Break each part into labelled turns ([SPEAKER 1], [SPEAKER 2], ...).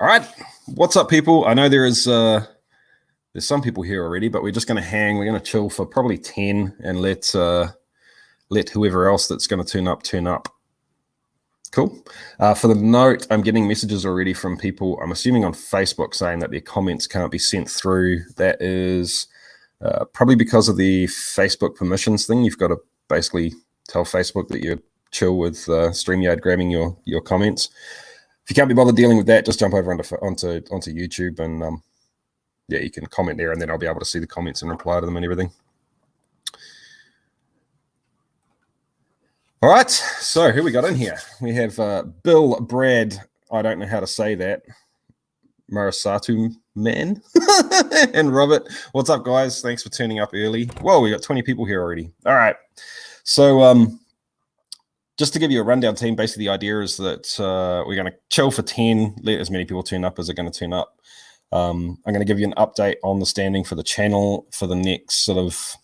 [SPEAKER 1] All right, what's up, people? I know there's some people here already, but we're just going to hang. We're going to chill for probably 10 and let whoever else that's going to turn up. Cool. For the note, I'm getting messages already from people, I'm assuming on Facebook, saying that their comments can't be sent through. That is probably because of the Facebook permissions thing. You've got to basically tell Facebook that you're chill with StreamYard grabbing your comments. If you can't be bothered dealing with that, just jump over onto YouTube and yeah, you can comment there, and then I'll be able to see the comments and reply to them and everything. All right, so who we got in here? We have Bill, Brad, I don't know how to say that, Marasatu Man, and Robert. What's up, guys? Thanks for turning up early. Whoa, we got 20 people here already. All right, so just to give you a rundown, team, basically the idea is that we're going to chill for 10, let as many people turn up as are going to turn up. I'm going to give you an update on the standing for the channel for the next sort of,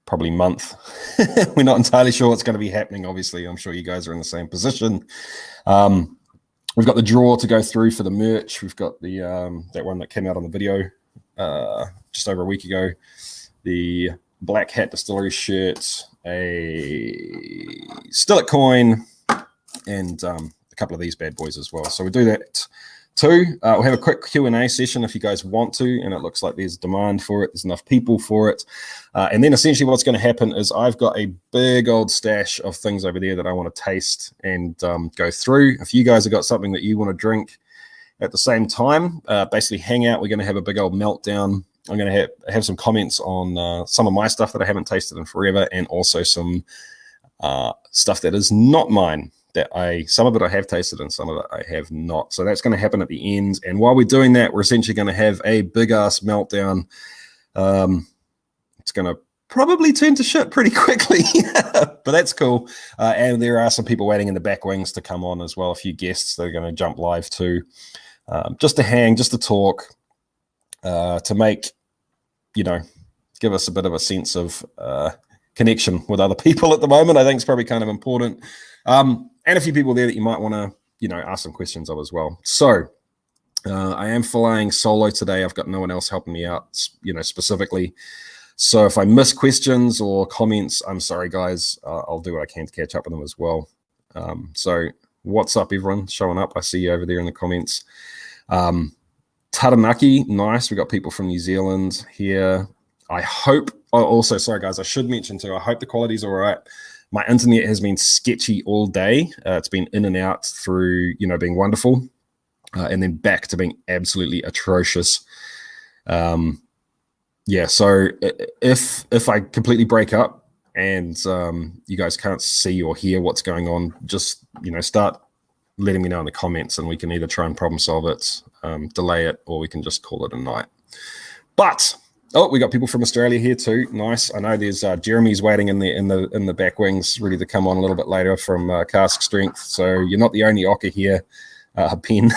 [SPEAKER 1] probably month. We're not entirely sure what's going to be happening, obviously. I'm sure you guys are in the same position. We've got the draw to go through for the merch. We've got the that one that came out on the video just over a week ago. The Black Hat Distillery shirt, a Stillet coin, and a couple of these bad boys as well. So we'll do that too. We'll have a quick Q&A session if you guys want to, and it looks like there's demand for it. There's enough people for it. And then essentially what's going to happen is I've got a big old stash of things over there that I want to taste and go through. If you guys have got something that you want to drink at the same time, basically hang out. We're going to have a big old meltdown. I'm going to have some comments on some of my stuff that I haven't tasted in forever, and also some stuff that is not mine. Some of it I have tasted and some of it I have not. So that's going to happen at the end. And while we're doing that, we're essentially going to have a big ass meltdown. It's going to probably turn to shit pretty quickly, but that's cool. And there are some people waiting in the back wings to come on as well. A few guests that are going to jump live too, just to hang, just to talk, to make, give us a bit of a sense of connection with other people at the moment. I think it's probably kind of important. And a few people there that you might want to, ask some questions of as well. So I am flying solo today. I've got no one else helping me out, specifically. So if I miss questions or comments, I'm sorry, guys. I'll do what I can to catch up with them as well. So what's up, everyone? Showing up. I see you over there in the comments. Taranaki, nice. We got people from New Zealand here. I hope. Oh, also, sorry, guys. I should mention too. I hope the quality's all right. My internet has been sketchy all day. It's been in and out through, being wonderful, and then back to being absolutely atrocious. Yeah, so if I completely break up and you guys can't see or hear what's going on, just, start letting me know in the comments, and we can either try and problem solve it, delay it, or we can just call it a night. But we got people from Australia here too. Nice. I know there's Jeremy's waiting in the back wings, ready to come on a little bit later from Cask Strength. So you're not the only Ocker here, Pen.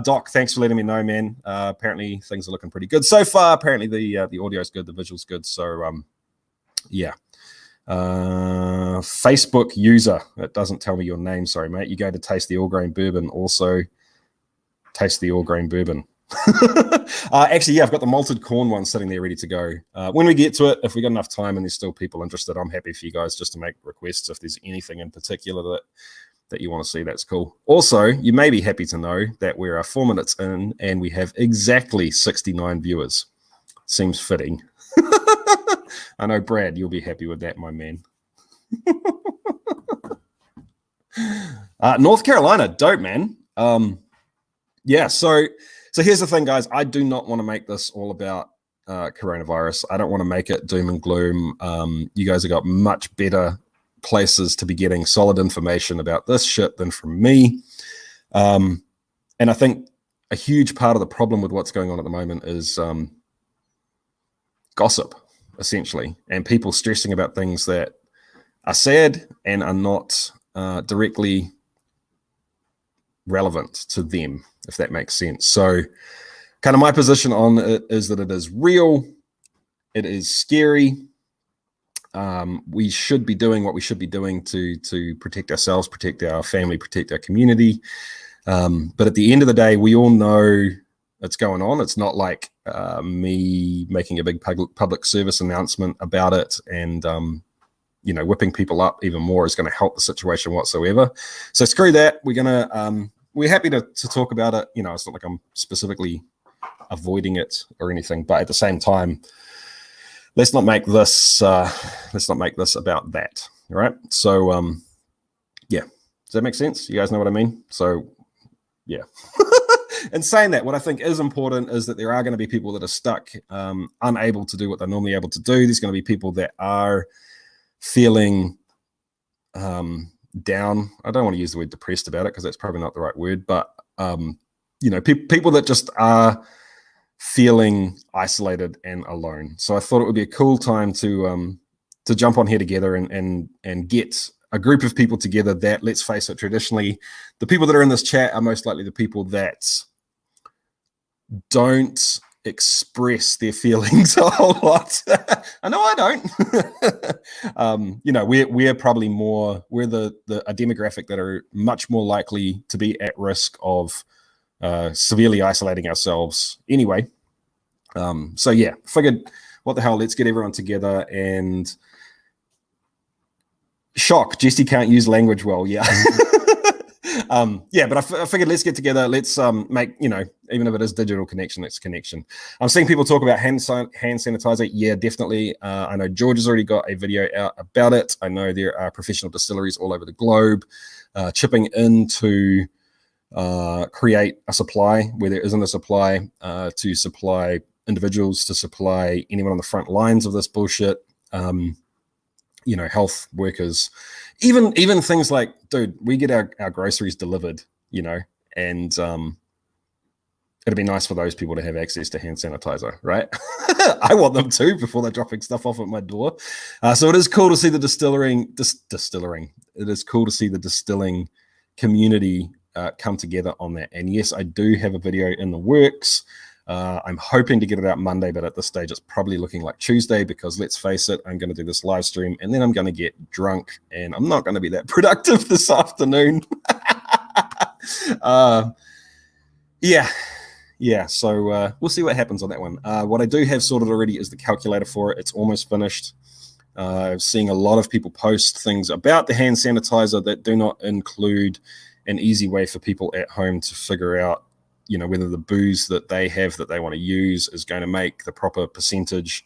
[SPEAKER 1] Doc, thanks for letting me know, man. Apparently things are looking pretty good so far. Apparently the audio's good, the visual's good. So yeah. Facebook user. It doesn't tell me your name. Sorry, mate. You go to Taste the All Grain Bourbon. Also, Taste the All Grain Bourbon. Actually, yeah, I've got the malted corn one sitting there ready to go. When we get to it, if we got enough time and there's still people interested, I'm happy for you guys just to make requests. If there's anything in particular that you want to see, that's cool. Also, you may be happy to know that we're 4 minutes in and we have exactly 69 viewers. Seems fitting. I know, Brad, you'll be happy with that, my man. North Carolina, dope, man. Yeah, so here's the thing, guys. I do not want to make this all about coronavirus. I don't want to make it doom and gloom. You guys have got much better places to be getting solid information about this shit than from me. And I think a huge part of the problem with what's going on at the moment is gossip, essentially, and people stressing about things that are sad and are not directly relevant to them, if that makes sense. So kind of my position on it is that it is real, it is scary, We should be doing what we should be doing to protect ourselves, protect our family, protect our community. But at the end of the day, we all know it's going on. It's not like me making a big public service announcement about it and whipping people up even more is going to help the situation whatsoever. So screw that. We're happy to talk about it. It's not like I'm specifically avoiding it or anything, but at the same time, let's not make this about that. All right. So yeah, does that make sense? You guys know what I mean? So yeah. And saying that, what I think is important is that there are going to be people that are stuck, unable to do what they're normally able to do. There's going to be people that are feeling down. I don't want to use the word depressed about it because that's probably not the right word, but people that just are feeling isolated and alone. So I thought it would be a cool time to jump on here together and get a group of people together that, let's face it, traditionally, the people that are in this chat are most likely the people that don't express their feelings a whole lot. I know I don't. We're probably we're a demographic that are much more likely to be at risk of severely isolating ourselves anyway. So yeah, figured, what the hell, let's get everyone together and shock. Jesse can't use language well. Yeah. But I figured let's get together. Let's make, even if it is digital connection, it's connection. I'm seeing people talk about hand sanitizer. Yeah, definitely. I know George has already got a video out about it. I know there are professional distilleries all over the globe chipping in to create a supply where there isn't a supply, to supply individuals, to supply anyone on the front lines of this bullshit. Health workers, even things like, dude, we get our groceries delivered, and it'd be nice for those people to have access to hand sanitizer, right? I want them to before they're dropping stuff off at my door. So it is cool to see the distilling. It is cool to see the distilling community come together on that. And yes, I do have a video in the works. I'm hoping to get it out Monday, but at this stage, it's probably looking like Tuesday because, let's face it, I'm going to do this live stream and then I'm going to get drunk and I'm not going to be that productive this afternoon. Yeah. So we'll see what happens on that one. What I do have sorted already is the calculator for it. It's almost finished. I'm seeing a lot of people post things about the hand sanitizer that do not include an easy way for people at home to figure out whether the booze that they have that they want to use is going to make the proper percentage.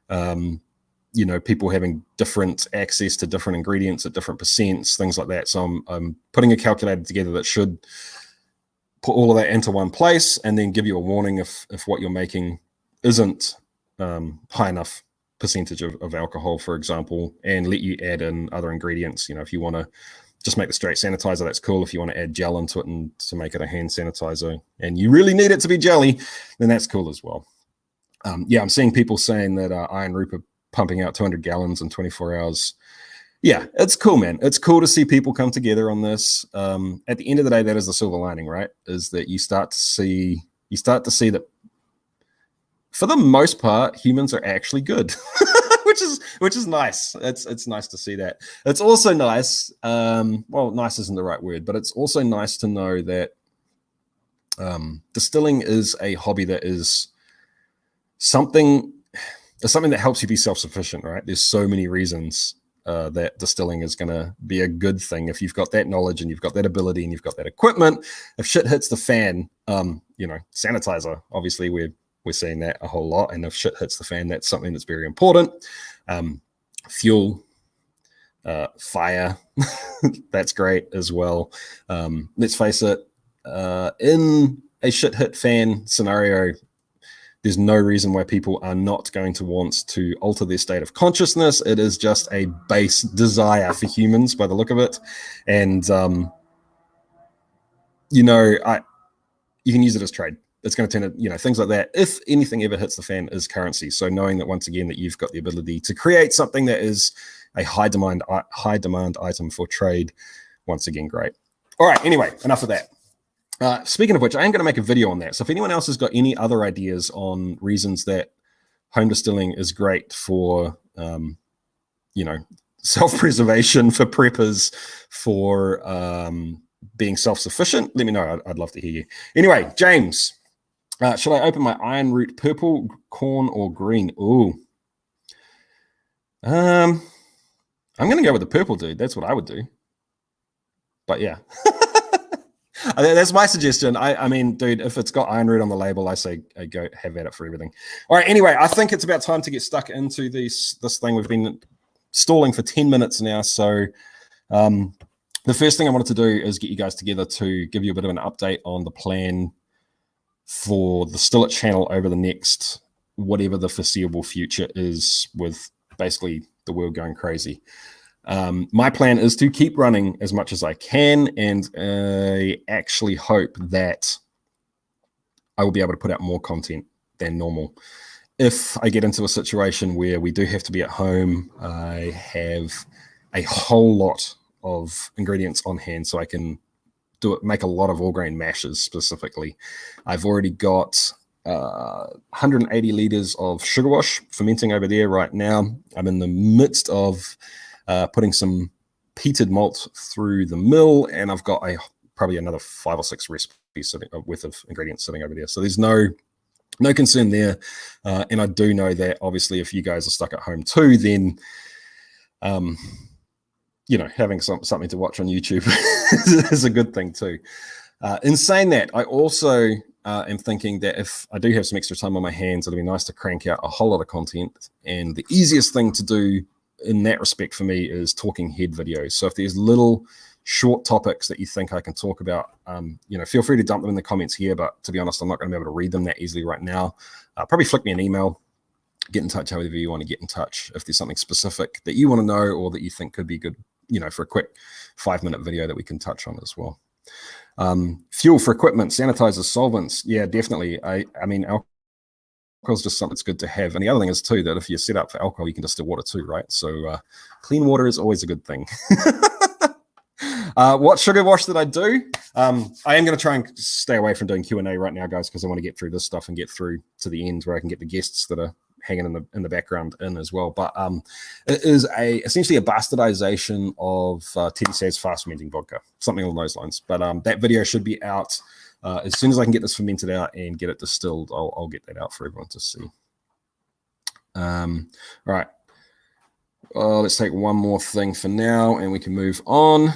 [SPEAKER 1] People having different access to different ingredients at different percents, things like that. So I'm putting a calculator together that should put all of that into one place and then give you a warning if what you're making isn't high enough percentage of alcohol, for example, and let you add in other ingredients. If you want to just make the straight sanitizer, that's cool. If you want to add gel into it and to make it a hand sanitizer and you really need it to be jelly, then that's cool as well. I'm seeing people saying that Iron Rupert pumping out 200 gallons in 24 hours. Yeah, it's cool, man. It's cool to see people come together on this. At the end of the day, that is the silver lining, right? Is that you start to see that for the most part, humans are actually good. which is nice. It's nice to see that. It's also nice. Nice isn't the right word, but it's also nice to know that distilling is a hobby that is something that helps you be self-sufficient, right? There's so many reasons that distilling is going to be a good thing if you've got that knowledge and you've got that ability and you've got that equipment. If shit hits the fan, sanitizer, obviously we're seeing that a whole lot. And if shit hits the fan, that's something that's very important. Fuel, fire, that's great as well. Let's face it, in a shit hit fan scenario, there's no reason why people are not going to want to alter their state of consciousness. It is just a base desire for humans by the look of it. And, you can use it as trade. It's going to turn it, things like that. If anything ever hits the fan, is currency. So knowing that once again that you've got the ability to create something that is a high demand item for trade, once again, great. All right. Anyway, enough of that. Speaking of which, I am going to make a video on that. So if anyone else has got any other ideas on reasons that home distilling is great for, self-preservation for preppers, for being self-sufficient, let me know. I'd love to hear you. Anyway, James, should I open my iron root purple, corn, or green? Ooh. I'm going to go with the purple, dude. That's what I would do. But yeah. That's my suggestion. I mean, dude, if it's got iron root on the label, I say go have at it for everything. All right, anyway, I think it's about time to get stuck into this thing. We've been stalling for 10 minutes now. So the first thing I wanted to do is get you guys together to give you a bit of an update on the plan for the Still It channel over the next, whatever the foreseeable future is, with basically the world going crazy. My plan is to keep running as much as I can, and I actually hope that I will be able to put out more content than normal. If I get into a situation where we do have to be at home, I have a whole lot of ingredients on hand, so I can make a lot of all grain mashes specifically. I've already got 180 liters of sugar wash fermenting over there right now. I'm in the midst of putting some peated malt through the mill, and I've got probably another 5 or 6 recipes worth of ingredients sitting over there. So there's no concern there. And I do know that obviously if you guys are stuck at home too, then having something to watch on YouTube is a good thing too. In saying that, I also am thinking that if I do have some extra time on my hands, it'll be nice to crank out a whole lot of content. And the easiest thing to do in that respect for me is talking head videos. So if there's little short topics that you think I can talk about, feel free to dump them in the comments here. But to be honest, I'm not going to be able to read them that easily right now. Probably flick me an email, get in touch however you want to get in touch. If there's something specific that you want to know or that you think could be good, for a quick 5-minute video that we can touch on as well. Fuel for equipment, sanitizers, solvents. Yeah, definitely. I mean, alcohol is just something that's good to have. And the other thing is too, that if you're set up for alcohol, you can distill water too, right? So clean water is always a good thing. What sugar wash did I do? I am going to try and stay away from doing Q&A right now, guys, because I want to get through this stuff and get through to the end where I can get the guests that are hanging in the background in as well. But it is essentially a bastardization of Teddy Says fast fermenting vodka, something along those lines. But that video should be out as soon as I can get this fermented out and get it distilled. I'll get that out for everyone to see. All right. Let's take one more thing for now and we can move on.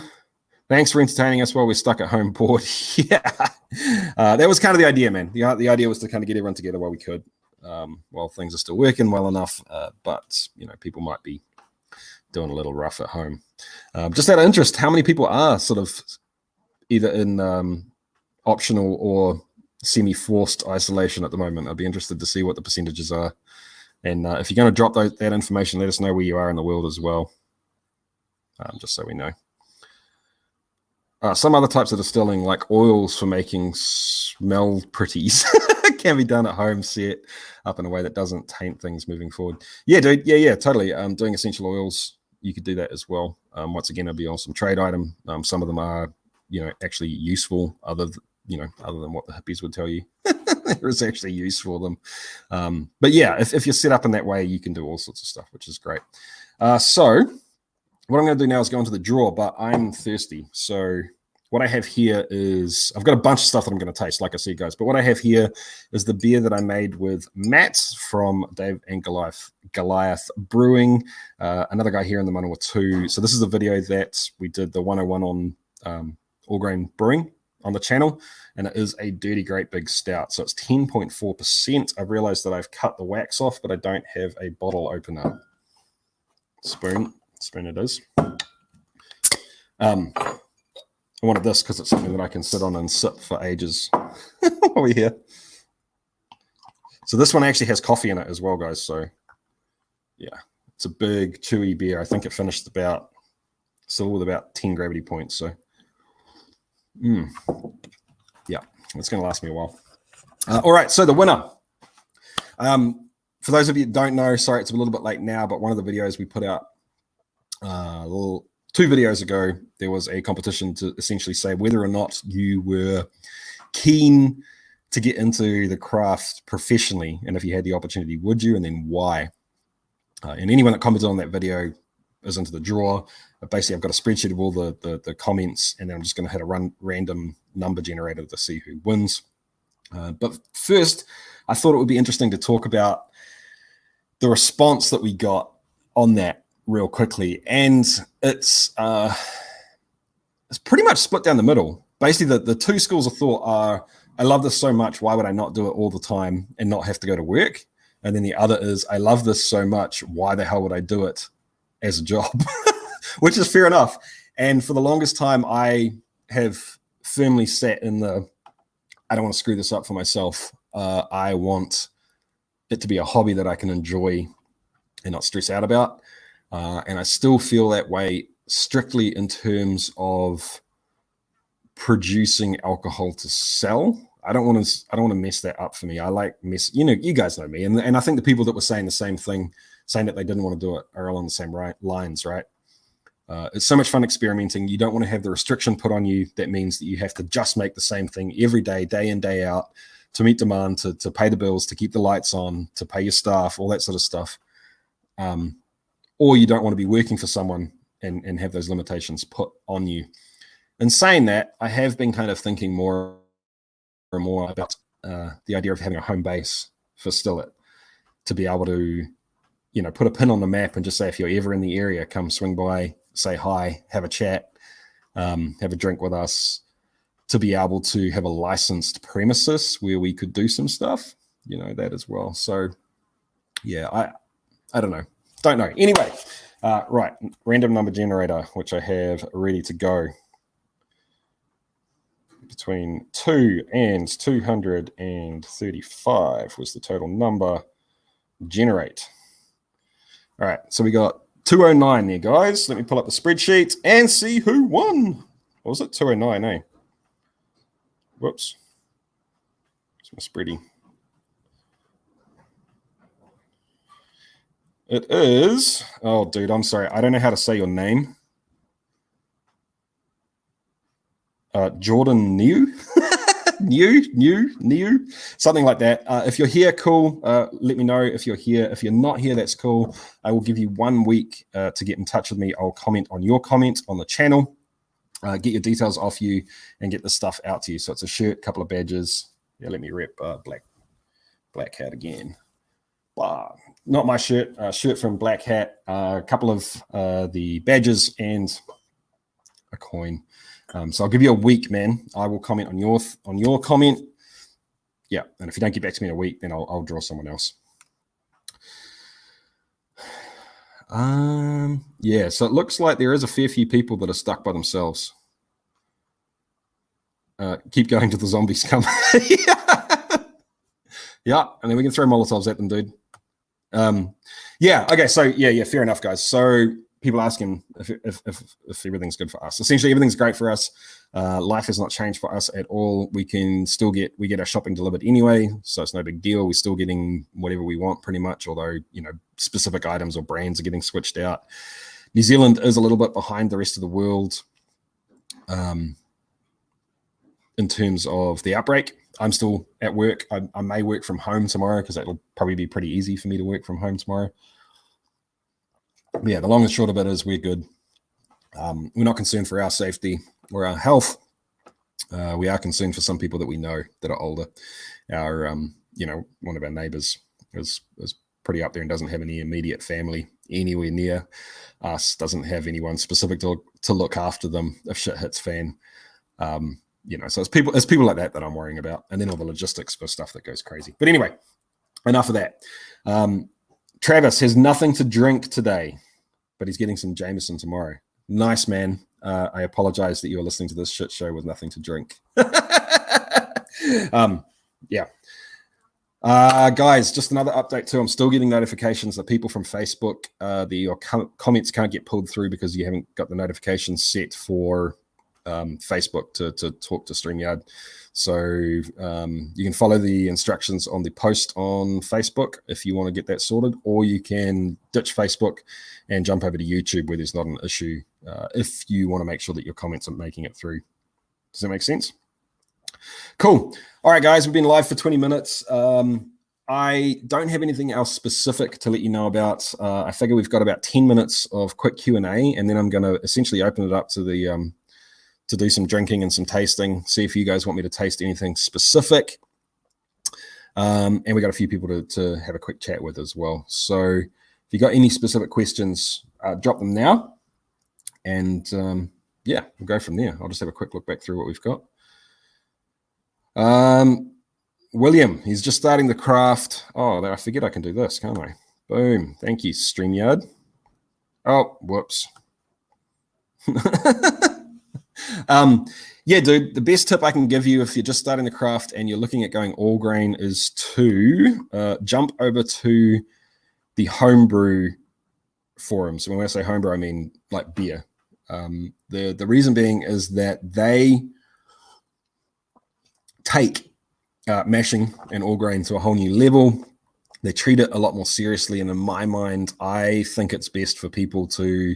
[SPEAKER 1] Thanks for entertaining us while we're stuck at home bored. Yeah, that was kind of the idea, man. The idea was to kind of get everyone together while we could, while things are still working well enough. But people might be doing a little rough at home. Just out of interest, how many people are sort of either in optional or semi-forced isolation at the moment? I'd be interested to see what the percentages are. And if you're going to drop that information, let us know where you are in the world as well, just so we know. Some other types of distilling, like oils for making smell pretties, can be done at home, set up in a way that doesn't taint things moving forward. Yeah, dude. Yeah, totally. Doing essential oils, you could do that as well. Once again, it'll be on some trade item. Some of them are, actually useful, other than what the hippies would tell you. There is actually use for them. But yeah, if you're set up in that way, you can do all sorts of stuff, which is great. So what I'm going to do now is go into the drawer, but I'm thirsty. So what I have here is, I've got a bunch of stuff that I'm going to taste, like I said, guys. But what I have here is the beer that I made with Matt from Dave and Goliath Brewing. Another guy here in the Manawa too. So this is the video that we did, the 101 on all grain brewing on the channel, and it is a dirty great big stout. So it's 10.4%. I've realized that I've cut the wax off, but I don't have a bottle opener. Spoon it is. I wanted this because it's something that I can sit on and sip for ages while we're here. So this one actually has coffee in it as well, guys. So yeah, it's a big chewy beer. I think it finished still with about 10 gravity points. So yeah, it's going to last me a while. All right, so the winner. For those of you who don't know, sorry, it's a little bit late now, but one of the videos we put out 2 videos ago, there was a competition to essentially say whether or not you were keen to get into the craft professionally, and if you had the opportunity, would you, and then why? And anyone that commented on that video is into the draw. Basically, I've got a spreadsheet of all the comments, and then I'm just going to hit a random number generator to see who wins. But first, I thought it would be interesting to talk about the response that we got on that real quickly. And it's pretty much split down the middle. Basically, the two schools of thought are, I love this so much, why would I not do it all the time and not have to go to work? And then the other is, I love this so much, why the hell would I do it as a job? Which is fair enough. And for the longest time, I have firmly sat in the, I don't want to screw this up for myself. I want it to be a hobby that I can enjoy and not stress out about. And I still feel that way strictly in terms of producing alcohol to sell. I don't want to mess that up for me. I like you guys know me. And I think the people that were saying the same thing, saying that they didn't want to do it, are along the same lines, right? It's so much fun experimenting. You don't want to have the restriction put on you that means that you have to just make the same thing every day, day in, day out, to meet demand, to pay the bills, to keep the lights on, to pay your staff, all that sort of stuff. Or you don't want to be working for someone and have those limitations put on you. In saying that, I have been kind of thinking more and more about the idea of having a home base for Still It, to be able to, put a pin on the map and just say, if you're ever in the area, come swing by, say hi, have a chat, have a drink with us, to be able to have a licensed premises where we could do some stuff, that as well. So yeah, I don't know. Anyway, right. Random number generator, which I have ready to go. Between 2 and 235 was the total number. Generate. All right, so we got 209 there, guys. Let me pull up the spreadsheet and see who won. What was it? 209, eh? Whoops. It's my spready. It is, oh, dude, I'm sorry. I don't know how to say your name. Jordan New, something like that. If you're here, cool. Let me know if you're here. If you're not here, that's cool. I will give you 1 week to get in touch with me. I'll comment on your comment on the channel, get your details off you, and get the stuff out to you. So it's a shirt, couple of badges. Yeah, let me rep Black Hat again. Not my shirt, shirt from Black Hat, a couple of the badges and a coin. So I'll give you a week, man. I will comment on your comment. Yeah, and if you don't get back to me in a week, then I'll draw someone else. Yeah, so it looks like there is a fair few people that are stuck by themselves. Keep going till the zombies come. Yeah, and then we can throw Molotovs at them, dude. Yeah, okay, so yeah, fair enough, guys. So people asking if everything's good for us. Essentially, everything's great for us. Life has not changed for us at all. We get our shopping delivered anyway, so it's no big deal. We're still getting whatever we want pretty much, although, specific items or brands are getting switched out. New Zealand is a little bit behind the rest of the world in terms of the outbreak. I'm still at work. I may work from home tomorrow because that'll probably be pretty easy for me to work from home tomorrow. But yeah, the long and short of it is we're good. We're not concerned for our safety or our health. We are concerned for some people that we know that are older. Our, one of our neighbors is pretty up there and doesn't have any immediate family anywhere near us, doesn't have anyone specific to look after them if shit hits fan. So it's people like that I'm worrying about, and then all the logistics for stuff that goes crazy. But anyway, enough of that. Travis has nothing to drink today, but he's getting some Jameson tomorrow. Nice, man. I apologize that you are listening to this shit show with nothing to drink. Yeah. Guys, just another update too. I'm still getting notifications that people from Facebook, your comments can't get pulled through because you haven't got the notifications set for Facebook to talk to StreamYard. So you can follow the instructions on the post on Facebook if you want to get that sorted, or you can ditch Facebook and jump over to YouTube where there's not an issue if you want to make sure that your comments are making it through. Does that make sense? Cool. All right, guys, we've been live for 20 minutes. I'm I don't have anything else specific to let you know about. I figure we've got about 10 minutes of quick Q&A, and then I'm going to essentially open it up to the to do some drinking and some tasting, see if you guys want me to taste anything specific. And we got a few people to have a quick chat with as well. So if you got any specific questions, drop them now. And yeah, we'll go from there. I'll just have a quick look back through what we've got. William, he's just starting the craft. Oh, I forget I can do this, can't I? Boom. Thank you, StreamYard. Oh, whoops. Yeah, dude, the best tip I can give you if you're just starting the craft and you're looking at going all grain is to jump over to the homebrew forums. And when I say homebrew, I mean like beer. The reason being is that they take mashing and all grain to a whole new level. They treat it a lot more seriously, and in my mind, I think it's best for people to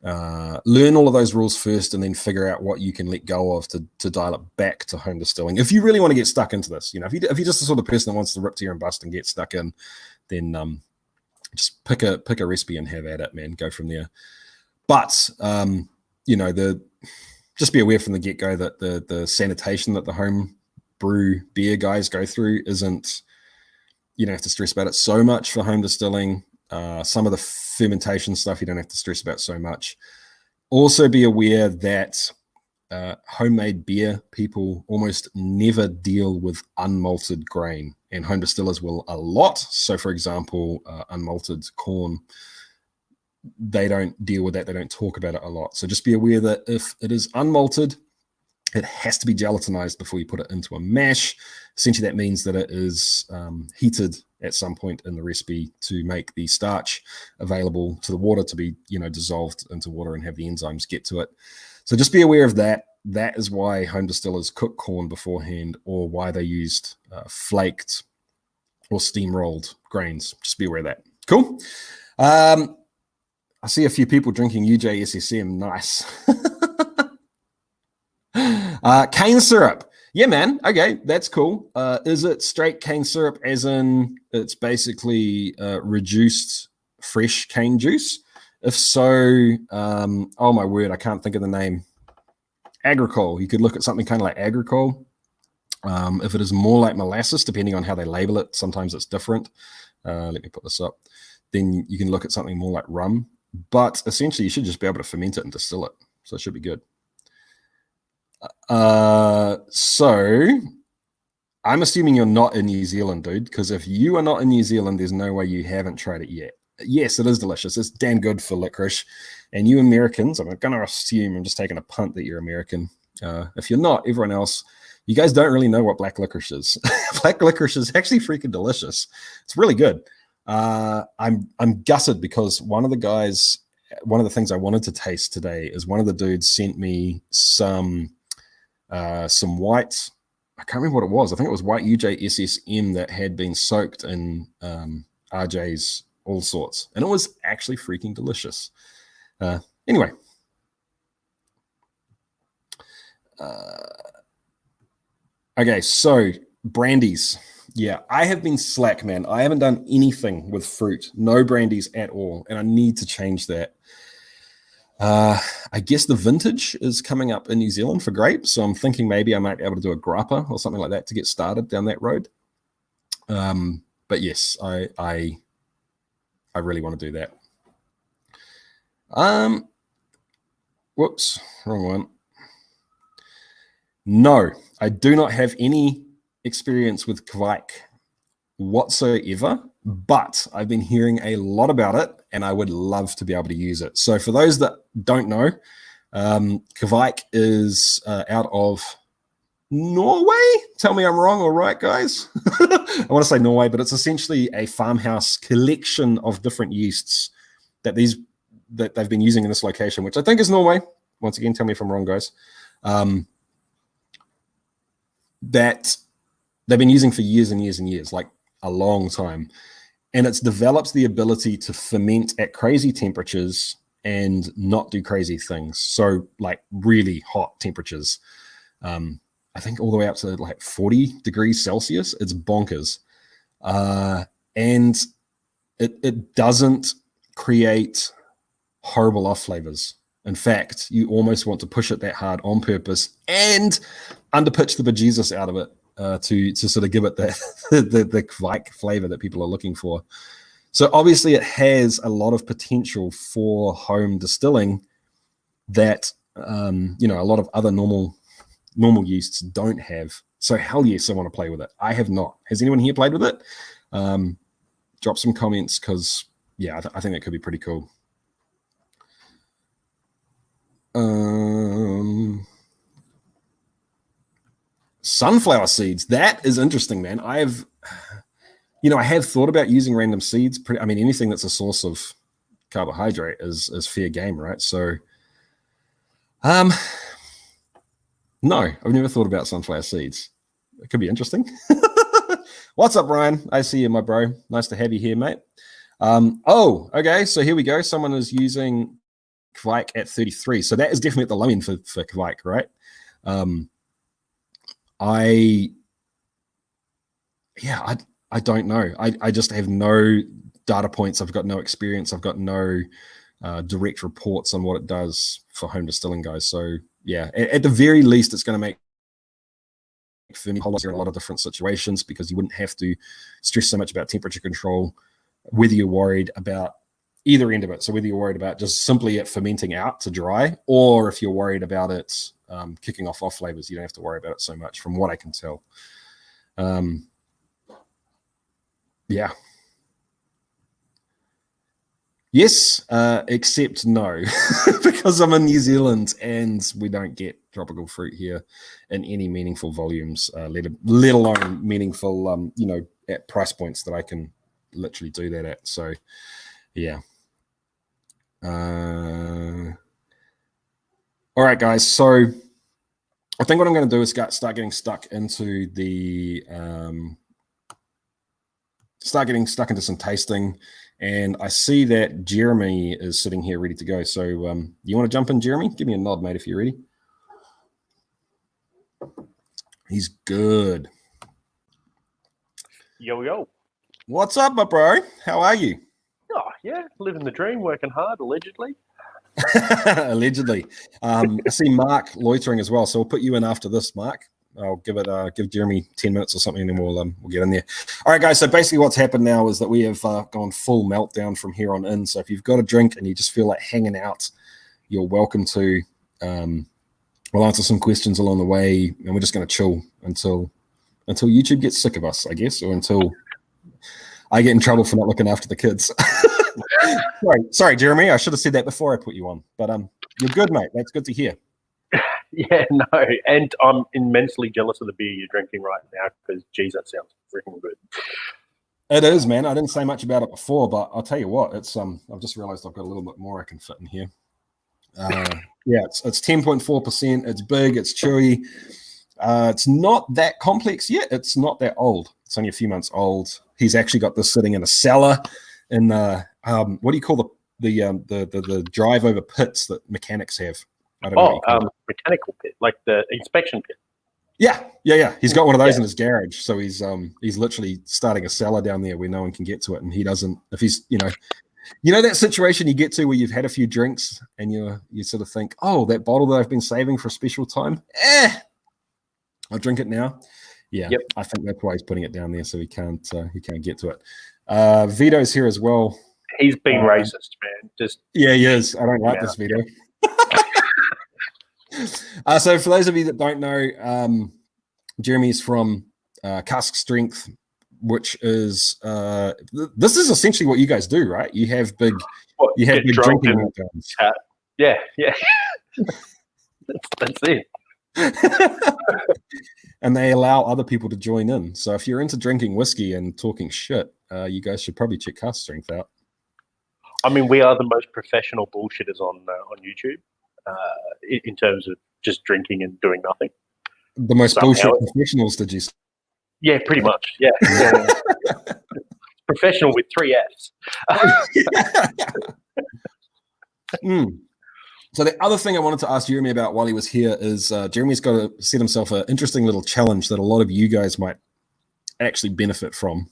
[SPEAKER 1] learn all of those rules first and then figure out what you can let go of to dial it back to home distilling. If you really want to get stuck into this, if you're just the sort of person that wants to rip, tear, and bust and get stuck in, then just pick a recipe and have at it, man. Go from there. But just be aware from the get-go that the sanitation that the home brew beer guys go through isn't, you don't have to stress about it so much for home distilling. Some of the fermentation stuff you don't have to stress about so much. Also be aware that homemade beer people almost never deal with unmalted grain, and home distillers will a lot. So for example, unmalted corn, they don't deal with that. They don't talk about it a lot. So just be aware that if it is unmalted, it has to be gelatinized before you put it into a mash. Essentially, that means that it is heated at some point in the recipe to make the starch available to the water to be, dissolved into water and have the enzymes get to it. So just be aware of that. That is why home distillers cook corn beforehand, or why they used flaked or steam-rolled grains. Just be aware of that. Cool. I see a few people drinking UJSSM. Nice. Cane syrup. Yeah, man. Okay, that's cool. Is it straight cane syrup, as in it's basically reduced fresh cane juice? If so, oh my word, I can't think of the name. Agricole. You could look at something kind of like Agricole. If it is more like molasses, depending on how they label it, sometimes it's different. Let me put this up. Then you can look at something more like rum. But essentially, you should just be able to ferment it and distill it. So it should be good. So I'm assuming you're not in New Zealand, dude, because if you are not in New Zealand, there's no way you haven't tried it yet. Yes, it is delicious. It's damn good for licorice. And you Americans, I'm going to assume, I'm just taking a punt that you're American. If you're not, everyone else, you guys don't really know what black licorice is. Black licorice is actually freaking delicious. It's really good. I'm gutted because one of the things I wanted to taste today is one of the dudes sent me some white, I can't remember what it was. I think it was white UJSSM that had been soaked in RJ's all sorts. And it was actually freaking delicious. Anyway. Okay, so brandies. Yeah, I have been slack, man. I haven't done anything with fruit. No brandies at all. And I need to change that. I guess the vintage is coming up in New Zealand for grapes, so I'm thinking maybe I might be able to do a grappa or something like that to get started down that road. But yes, I really want to do that. Whoops, wrong one. No, I do not have any experience with Kveik whatsoever, but I've been hearing a lot about it and I would love to be able to use it. So for those that don't know, Kveik is out of Norway. Tell me I'm wrong or right, guys. I want to say Norway, but it's essentially a farmhouse collection of different yeasts that they've been using in this location, which I think is Norway. Once again, tell me if I'm wrong, guys. That they've been using for years and years and years, like a long time. And it's developed the ability to ferment at crazy temperatures and not do crazy things. So like really hot temperatures. I think all the way up to like 40 degrees Celsius. It's bonkers. and it doesn't create horrible off flavors. In fact, you almost want to push it that hard on purpose and underpitch the bejesus out of it to sort of give it the Kveik flavor that people are looking for. So obviously it has a lot of potential for home distilling that a lot of other normal yeasts don't have. So hell yes, I want to play with it. I have not. Has anyone here played with it? Drop some comments because I think that could be pretty cool. Sunflower seeds. That is interesting, man. I have thought about using random seeds. Anything that's a source of carbohydrate is fair game, right? So, no, I've never thought about sunflower seeds. It could be interesting. What's up, Ryan? I see you, my bro. Nice to have you here, mate. Okay. So here we go. Someone is using Kveik at 33. So that is definitely at the low end for Kveik, right? I don't know. I just have no data points. I've got no experience. I've got no direct reports on what it does for home distilling, guys. So yeah, at the very least, it's going to make in a lot of different situations because you wouldn't have to stress so much about temperature control, whether you're worried about either end of it. So whether you're worried about just simply it fermenting out to dry, or if you're worried about it kicking off flavors, you don't have to worry about it so much from what I can tell. Yeah. Yes, except no, because I'm in New Zealand and we don't get tropical fruit here in any meaningful volumes, let alone meaningful, at price points that I can literally do that at. So, yeah. All right, guys. So I think what I'm going to do is start getting stuck into some tasting. And I see that Jeremy is sitting here ready to go. So you want to jump in, Jeremy? Give me a nod, mate, if you're ready. He's good.
[SPEAKER 2] Yo.
[SPEAKER 1] What's up, my bro? How are you?
[SPEAKER 2] Oh, yeah. Living the dream, working hard, allegedly.
[SPEAKER 1] Allegedly. I see Mark loitering as well. So we'll put you in after this, Mark. I'll give Jeremy 10 minutes or something, and then we'll get in there. All right, guys. So basically, what's happened now is that we have gone full meltdown from here on in. So if you've got a drink and you just feel like hanging out, you're welcome to. We'll answer some questions along the way, and we're just going to chill until YouTube gets sick of us, I guess, or until I get in trouble for not looking after the kids. Sorry, Jeremy. I should have said that before I put you on. But you're good, mate. That's good to hear.
[SPEAKER 2] Yeah, no, and I'm immensely jealous of the beer you're drinking right now because, geez, that sounds freaking good.
[SPEAKER 1] It is, man. I didn't say much about it before, but I'll tell you what. It's I've just realized I've got a little bit more I can fit in here. It's 10.4%. It's big. It's chewy. It's not that complex yet. It's not that old. It's only a few months old. He's actually got this sitting in a cellar in what do you call the drive over pits that mechanics have? I don't know.
[SPEAKER 2] Mechanical pit, like the inspection pit.
[SPEAKER 1] Yeah. He's got one of those in his garage, so he's literally starting a cellar down there where no one can get to it, and he doesn't. If he's that situation you get to where you've had a few drinks and you sort of think, oh, that bottle that I've been saving for a special time, I'll drink it now. Yeah, yep. I think that's why he's putting it down there, so he can't get to it. Vito's here as well.
[SPEAKER 2] He's being racist, man.
[SPEAKER 1] He is. I don't like this Vito. So for those of you that don't know, Jeremy's from Cask Strength, which is this is essentially what you guys do, right? You have big drinking meltdowns.
[SPEAKER 2] Yeah. that's it.
[SPEAKER 1] And they allow other people to join in. So if you're into drinking whiskey and talking shit, you guys should probably check Cask Strength out.
[SPEAKER 2] I mean, we are the most professional bullshitters on YouTube in terms of just drinking and doing nothing.
[SPEAKER 1] The most bullshit professionals, did you say?
[SPEAKER 2] Yeah, pretty much. Yeah. Professional with 3 Fs.
[SPEAKER 1] So the other thing I wanted to ask Jeremy about while he was here is Jeremy's got to set himself an interesting little challenge that a lot of you guys might actually benefit from.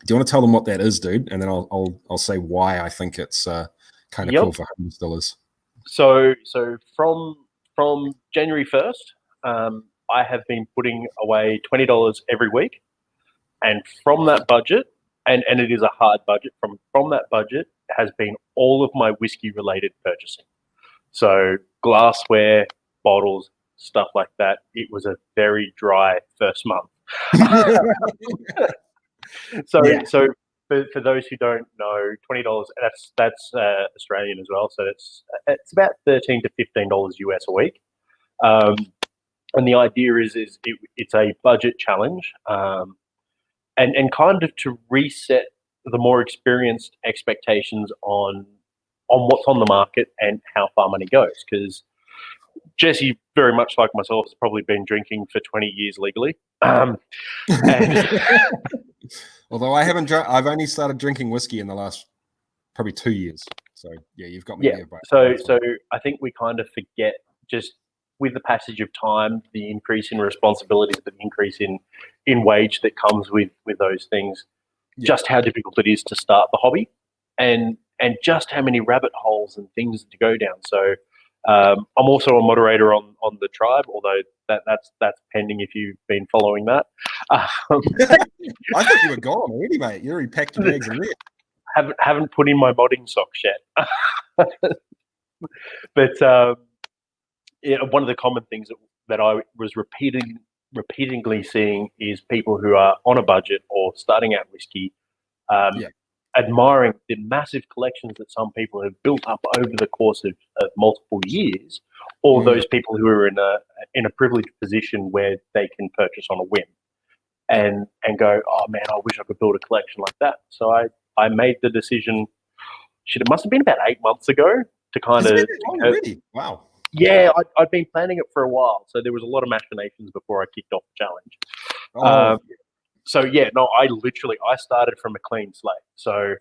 [SPEAKER 1] Do you want to tell them what that is, dude? And then I'll say why I think it's kind of
[SPEAKER 2] Yep.
[SPEAKER 1] cool for home distillers.
[SPEAKER 2] So from January 1st, I have been putting away $20 every week, and from that budget, and it is a hard budget. From that budget has been all of my whiskey related purchasing. So glassware, bottles, stuff like that. It was a very dry first month. So
[SPEAKER 1] Yeah.
[SPEAKER 2] so for those who don't know, $20, that's Australian as well. So it's about $13 to $15 US a week. And the idea is it's a budget challenge, and kind of to reset the more experienced expectations on what's on the market and how far money goes. Because Jesse, very much like myself, has probably been drinking for 20 years legally. And
[SPEAKER 1] Although I haven't I've only started drinking whiskey in the last probably 2 years. So yeah, you've got me there.
[SPEAKER 2] So I think we kind of forget, just with the passage of time, the increase in responsibilities, the increase in wage that comes with those things, just how difficult it is to start the hobby, and just how many rabbit holes and things to go down. So I'm also a moderator on the tribe, although that's pending if you've been following that.
[SPEAKER 1] I thought you were gone already, mate. You already packed your bags and left.
[SPEAKER 2] Haven't put in my modding socks yet. But one of the common things that I was repeatedly seeing is people who are on a budget or starting out whiskey, admiring the massive collections that some people have built up over the course of multiple years, or those people who are in a privileged position where they can purchase on a whim, and go, oh man, I wish I could build a collection like that. So I made the decision. Shit, it must have been about 8 months ago to kind of.
[SPEAKER 1] Already? Wow.
[SPEAKER 2] Yeah, I'd been planning it for a while, so there was a lot of machinations before I kicked off the challenge. So yeah, no, I started from a clean slate. So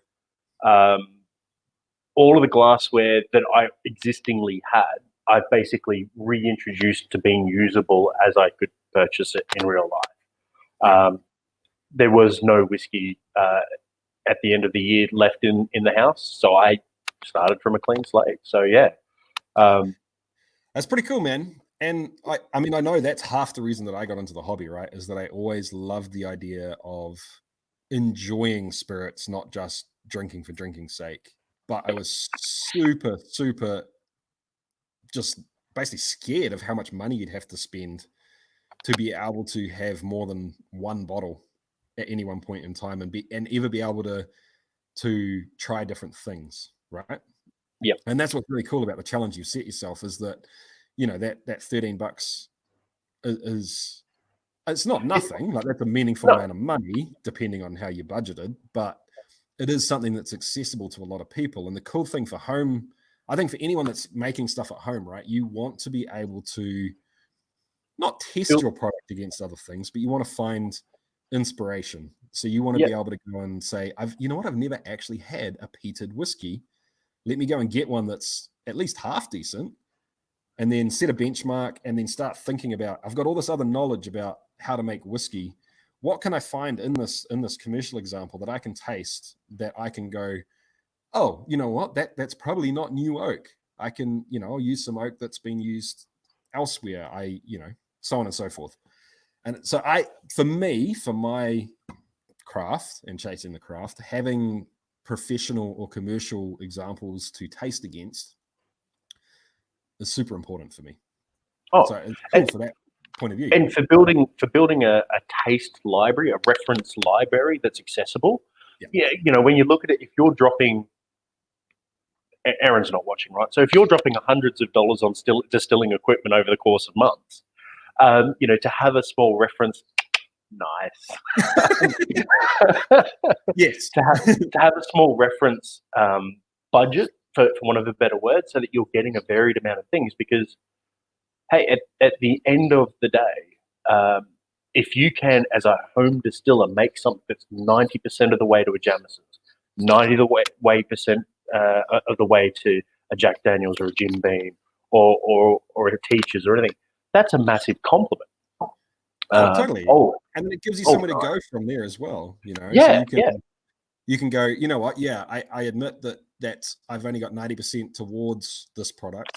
[SPEAKER 2] all of the glassware that I existingly had, I basically reintroduced to being usable as I could purchase it in real life. There was no whiskey at the end of the year left in the house, so I started from a clean slate. So yeah.
[SPEAKER 1] That's pretty cool, man. And I mean, I know that's half the reason that I got into the hobby, right? Is that I always loved the idea of enjoying spirits, not just drinking for drinking's sake. But I was super, super just basically scared of how much money you'd have to spend to be able to have more than one bottle at any one point in time and ever be able to try different things, right?
[SPEAKER 2] Yeah.
[SPEAKER 1] And that's what's really cool about the challenge you've set yourself, is that, you know, that $13 is it's not nothing. Like, that's a meaningful amount of money depending on how you budgeted, but it is something that's accessible to a lot of people. And the cool thing for home, I think for anyone that's making stuff at home, right, you want to be able to not test your product against other things, but you want to find inspiration. So you want to be able to go and say, I've never actually had a peated whiskey. Let me go and get one that's at least half decent, and then set a benchmark, and then start thinking about, I've got all this other knowledge about how to make whiskey. What can I find in this commercial example that I can taste, that I can go, oh, you know what, that's probably not new oak. I can, I'll use some oak that's been used elsewhere. So on and so forth. And so for my craft and chasing the craft, having professional or commercial examples to taste against is super important for me. So it's cool for that point of view.
[SPEAKER 2] And for building a taste library, a reference library that's accessible. Yeah, when you look at it, if you're dropping, Aaron's not watching, right? So if you're dropping hundreds of dollars on distilling equipment over the course of months, to have a small reference, nice.
[SPEAKER 1] Yes.
[SPEAKER 2] to have a small reference budget, for want of a better word, so that you're getting a varied amount of things. Because, hey, at the end of the day, if you can, as a home distiller, make something that's 90% of the way to a Jameson's, 90% of the way to a Jack Daniels or a Jim Beam or a Teachers or anything, that's a massive compliment.
[SPEAKER 1] Totally. And then it gives you somewhere to go from there as well.
[SPEAKER 2] Yeah,
[SPEAKER 1] so you can go, you know what? Yeah, I admit that I've only got 90% towards this product,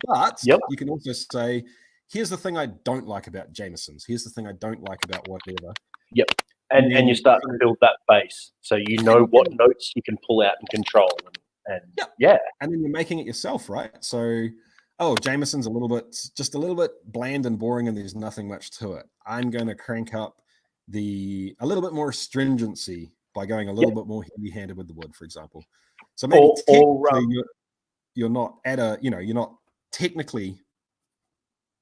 [SPEAKER 1] but you can also say, here's the thing I don't like about Jameson's. Here's the thing I don't like about whatever.
[SPEAKER 2] Yep. And you start to build that base, so you know what notes you can pull out and control, and
[SPEAKER 1] and then you're making it yourself, right? So, Jameson's just a little bit bland and boring, and there's nothing much to it. I'm going to crank up a little bit more stringency by going a little bit more heavy-handed with the wood, for example. So maybe you're not you're not technically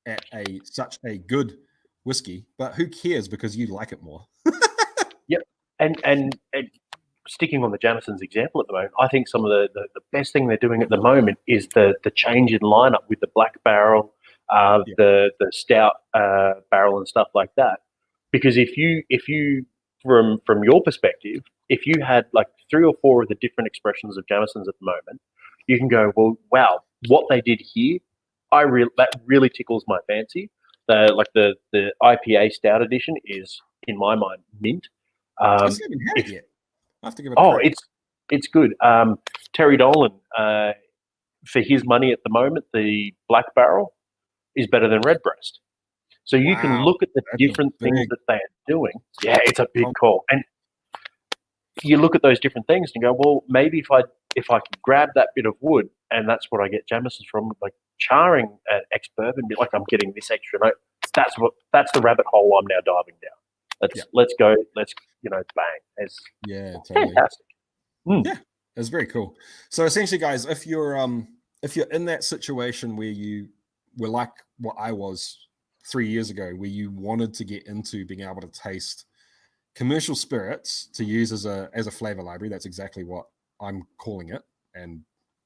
[SPEAKER 1] at such a good whiskey, but who cares because you like it more.
[SPEAKER 2] And sticking on the Jameson's example at the moment, I think some of the best thing they're doing at the moment is the change in lineup with the black barrel, the stout barrel and stuff like that. Because if you from your perspective, if you had like 3 or 4 of the different expressions of Jameson's at the moment, you can go, well, wow, what they did here, that really tickles my fancy. The IPA stout edition is, in my mind, mint.
[SPEAKER 1] I haven't had it yet. I have to give it a try.
[SPEAKER 2] It's good. Terry Dolan, for his money at the moment, the black barrel is better than Redbreast. So you can look at the different things that they are doing. Yeah, it's a big call. And you look at those different things and go, well, maybe if I could grab that bit of wood, and that's what I get Jameson's from, like charring an ex-bourbon, be like, I'm getting this extra note. That's the rabbit hole I'm now diving down. Let's go. Let's bang. It's
[SPEAKER 1] totally
[SPEAKER 2] fantastic.
[SPEAKER 1] Yeah, it's very cool. So essentially, guys, if you're in that situation where you were like what I was 3 years ago, where you wanted to get into being able to taste commercial spirits to use as a flavor library, that's exactly what I'm calling it, and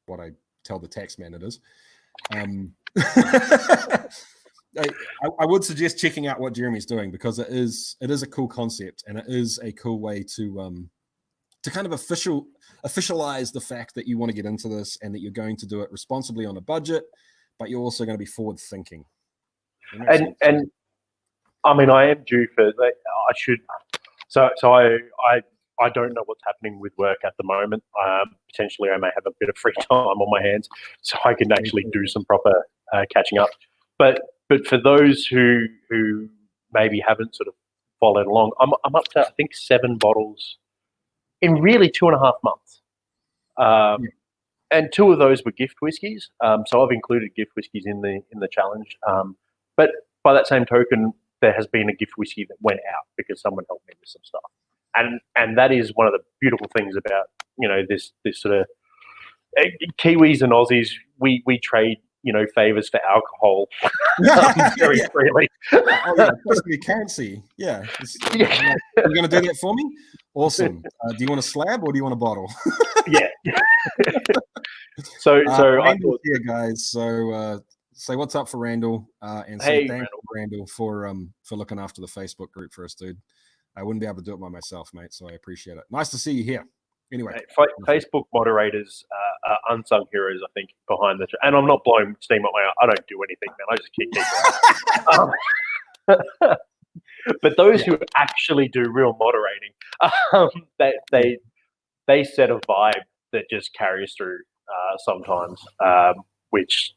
[SPEAKER 1] what I tell the tax man it is. I would suggest checking out what Jeremy's doing, because it is a cool concept, and it is a cool way to kind of officialize the fact that you want to get into this, and that you're going to do it responsibly on a budget, but you're also going to be forward thinking.
[SPEAKER 2] And I mean, I am due for. I should. So I don't know what's happening with work at the moment. Potentially, I may have a bit of free time on my hands, so I can actually do some proper catching up. But for those who maybe haven't sort of followed along, I'm up to, I think, 7 bottles in really 2.5 months. And 2 of those were gift whiskies. So I've included gift whiskies in the challenge. But by that same token, there has been a gift whiskey that went out because someone helped me with some stuff. And that is one of the beautiful things about, this sort of Kiwis and Aussies, we trade, favors for alcohol very freely.
[SPEAKER 1] We can see. Yeah. You're going to do that for me? Awesome. Do you want a slab or do you want a bottle?
[SPEAKER 2] Yeah. So
[SPEAKER 1] Randall's here, guys. So say what's up for Randall, and say thank you, Randall, for looking after the Facebook group for us, dude. I wouldn't be able to do it by myself, mate. So I appreciate it. Nice to see you here. Anyway,
[SPEAKER 2] Facebook moderators are unsung heroes, I think, behind and I'm not blowing steam at my own. I don't do anything, man. I just keep but those who actually do real moderating, they set a vibe that just carries through sometimes. Which,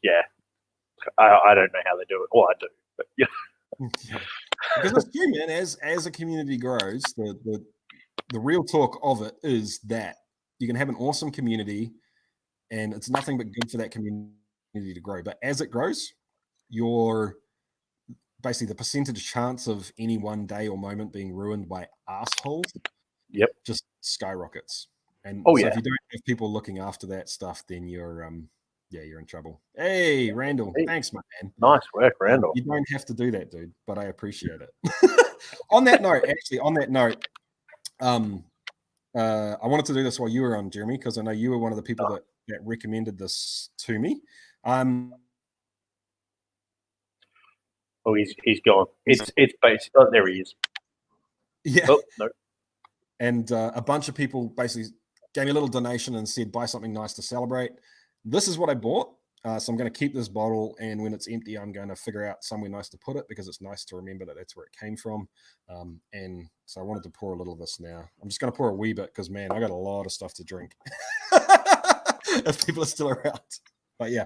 [SPEAKER 2] I don't know how they do it. Well, I do, but yeah.
[SPEAKER 1] Because it's true, man. As a community grows, the real talk of it is that you can have an awesome community, and it's nothing but good for that community to grow. But as it grows, your basically the percentage chance of any one day or moment being ruined by assholes, just skyrockets. And if you don't have people looking after that stuff, then you're in trouble. Hey, Randall, thanks, my man.
[SPEAKER 2] Nice work, Randall.
[SPEAKER 1] You don't have to do that, dude, but I appreciate it. On that note, I wanted to do this while you were on, Jeremy, because I know you were one of the people that recommended this to me.
[SPEAKER 2] Oh, he's gone. It's basically. Oh, there he is.
[SPEAKER 1] Yeah.
[SPEAKER 2] Oh, no.
[SPEAKER 1] And a bunch of people basically gave me a little donation and said, buy something nice to celebrate. This is what I bought. So I'm going to keep this bottle, and when it's empty, I'm going to figure out somewhere nice to put it because it's nice to remember that that's where it came from. And so I wanted to pour a little of this now. I'm just going to pour a wee bit because, man, I got a lot of stuff to drink if people are still around. But yeah.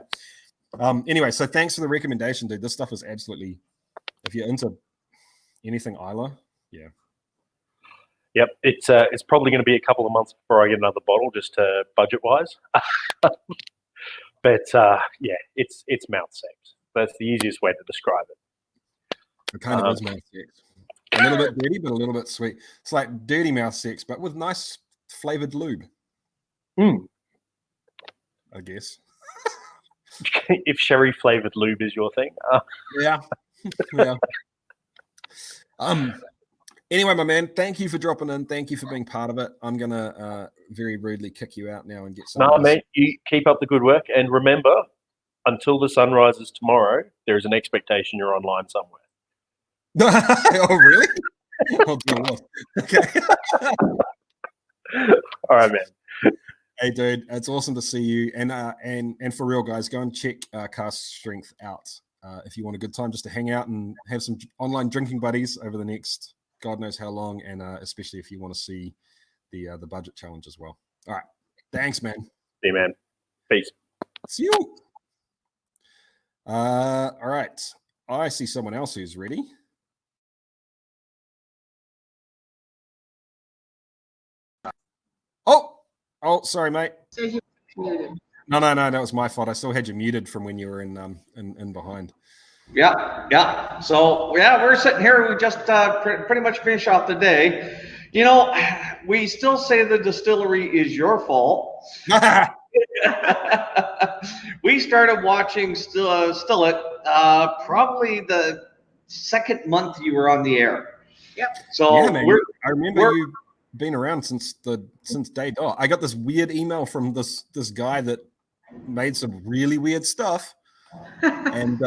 [SPEAKER 1] Anyway, so thanks for the recommendation, dude. This stuff is absolutely, if you're into anything Islay, yeah.
[SPEAKER 2] Yep, it's probably going to be a couple of months before I get another bottle, just budget-wise. But yeah, it's mouth sex. That's the easiest way to describe it.
[SPEAKER 1] It kind of is mouth sex. A little bit dirty, but a little bit sweet. It's like dirty mouth sex, but with nice flavored lube. I guess.
[SPEAKER 2] If sherry flavored lube is your thing.
[SPEAKER 1] Yeah. Anyway, my man, thank you for dropping in. Thank you for being part of it. I'm gonna very rudely kick you out now and get some.
[SPEAKER 2] No, mate, you keep up the good work, and remember, until the sun rises tomorrow, there is an expectation you're online somewhere.
[SPEAKER 1] Oh, really? Oh, okay.
[SPEAKER 2] All right, man.
[SPEAKER 1] Hey, dude, it's awesome to see you. And for real, guys, go and check Cast Strength out if you want a good time just to hang out and have some online drinking buddies over the next God knows how long, and especially if you want to see the budget challenge as well. All right, thanks, man.
[SPEAKER 2] See you, man. Peace.
[SPEAKER 1] See you. All right, I see someone else who's ready. Oh, sorry, mate. No, that was my fault. I still had you muted from when you were in behind.
[SPEAKER 3] Yeah. So yeah, we're sitting here. We just pretty much finished off the day. You know, we still say the distillery is your fault. We started watching Stillet probably the second month you were on the air.
[SPEAKER 1] Yep. So yeah, man, I remember you been around since day dot. I got this weird email from this guy that made some really weird stuff, and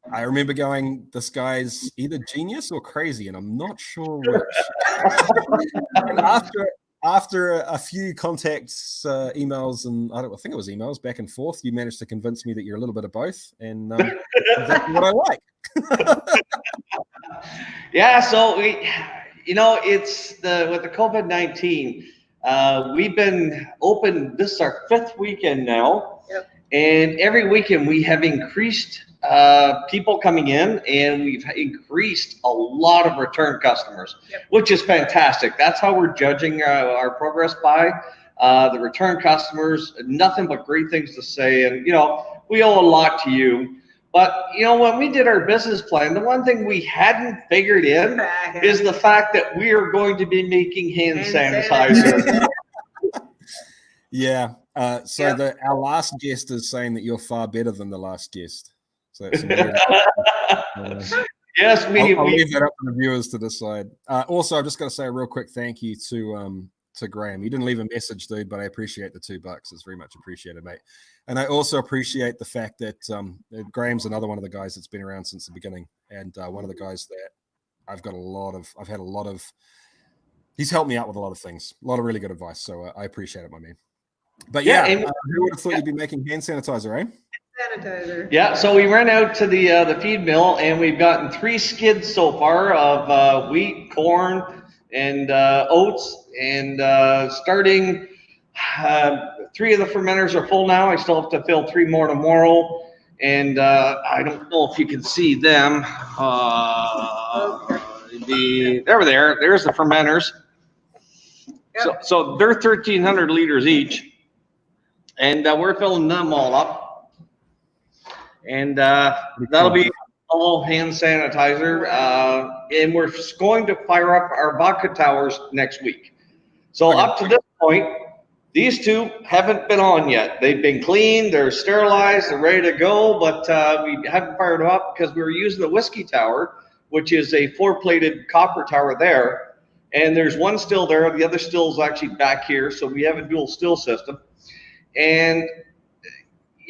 [SPEAKER 1] I remember going, this guy's either genius or crazy, and I'm not sure which. And after a few contacts, emails, and I think it was emails back and forth, you managed to convince me that you're a little bit of both, and that's what I like.
[SPEAKER 3] Yeah, so it's with the COVID-19, we've been open. This is our 5th weekend now. Yep. And every weekend we have increased people coming in, and we've increased a lot of return customers, yep, which is fantastic. That's how we're judging our progress by the return customers. Nothing but great things to say, and we owe a lot to you. But when we did our business plan, the one thing we hadn't figured in is the fact that we are going to be making hand sanitizer.
[SPEAKER 1] Yeah. So our last guest is saying that you're far better than the last guest. So that's
[SPEAKER 3] yes,
[SPEAKER 1] I'll leave that up to the viewers to decide. Also, I've just got to say a real quick thank you to Graham. You didn't leave a message, dude, but I appreciate the $2. It's very much appreciated, mate. And I also appreciate the fact that Graham's another one of the guys that's been around since the beginning, and one of the guys that I've had a lot of. He's helped me out with a lot of things, a lot of really good advice. So I appreciate it, my man. But who would have thought you'd be making hand sanitizer, eh?
[SPEAKER 3] Sanitizer. Yeah, so we ran out to the feed mill, and we've gotten 3 skids so far of wheat, corn, and oats, and starting 3 of the fermenters are full now. I still have to fill 3 more tomorrow, and I don't know if you can see them. There's the fermenters. Yep. So they're 1,300 liters each, and we're filling them all up. And that'll be all hand sanitizer. And we're going to fire up our vodka towers next week. So up to this point, these 2 haven't been on yet. They've been cleaned, they're sterilized, they're ready to go, but we haven't fired them up because we were using the whiskey tower, which is a 4-plated copper tower there. And there's one still there. The other still is actually back here. So we have a dual still system. And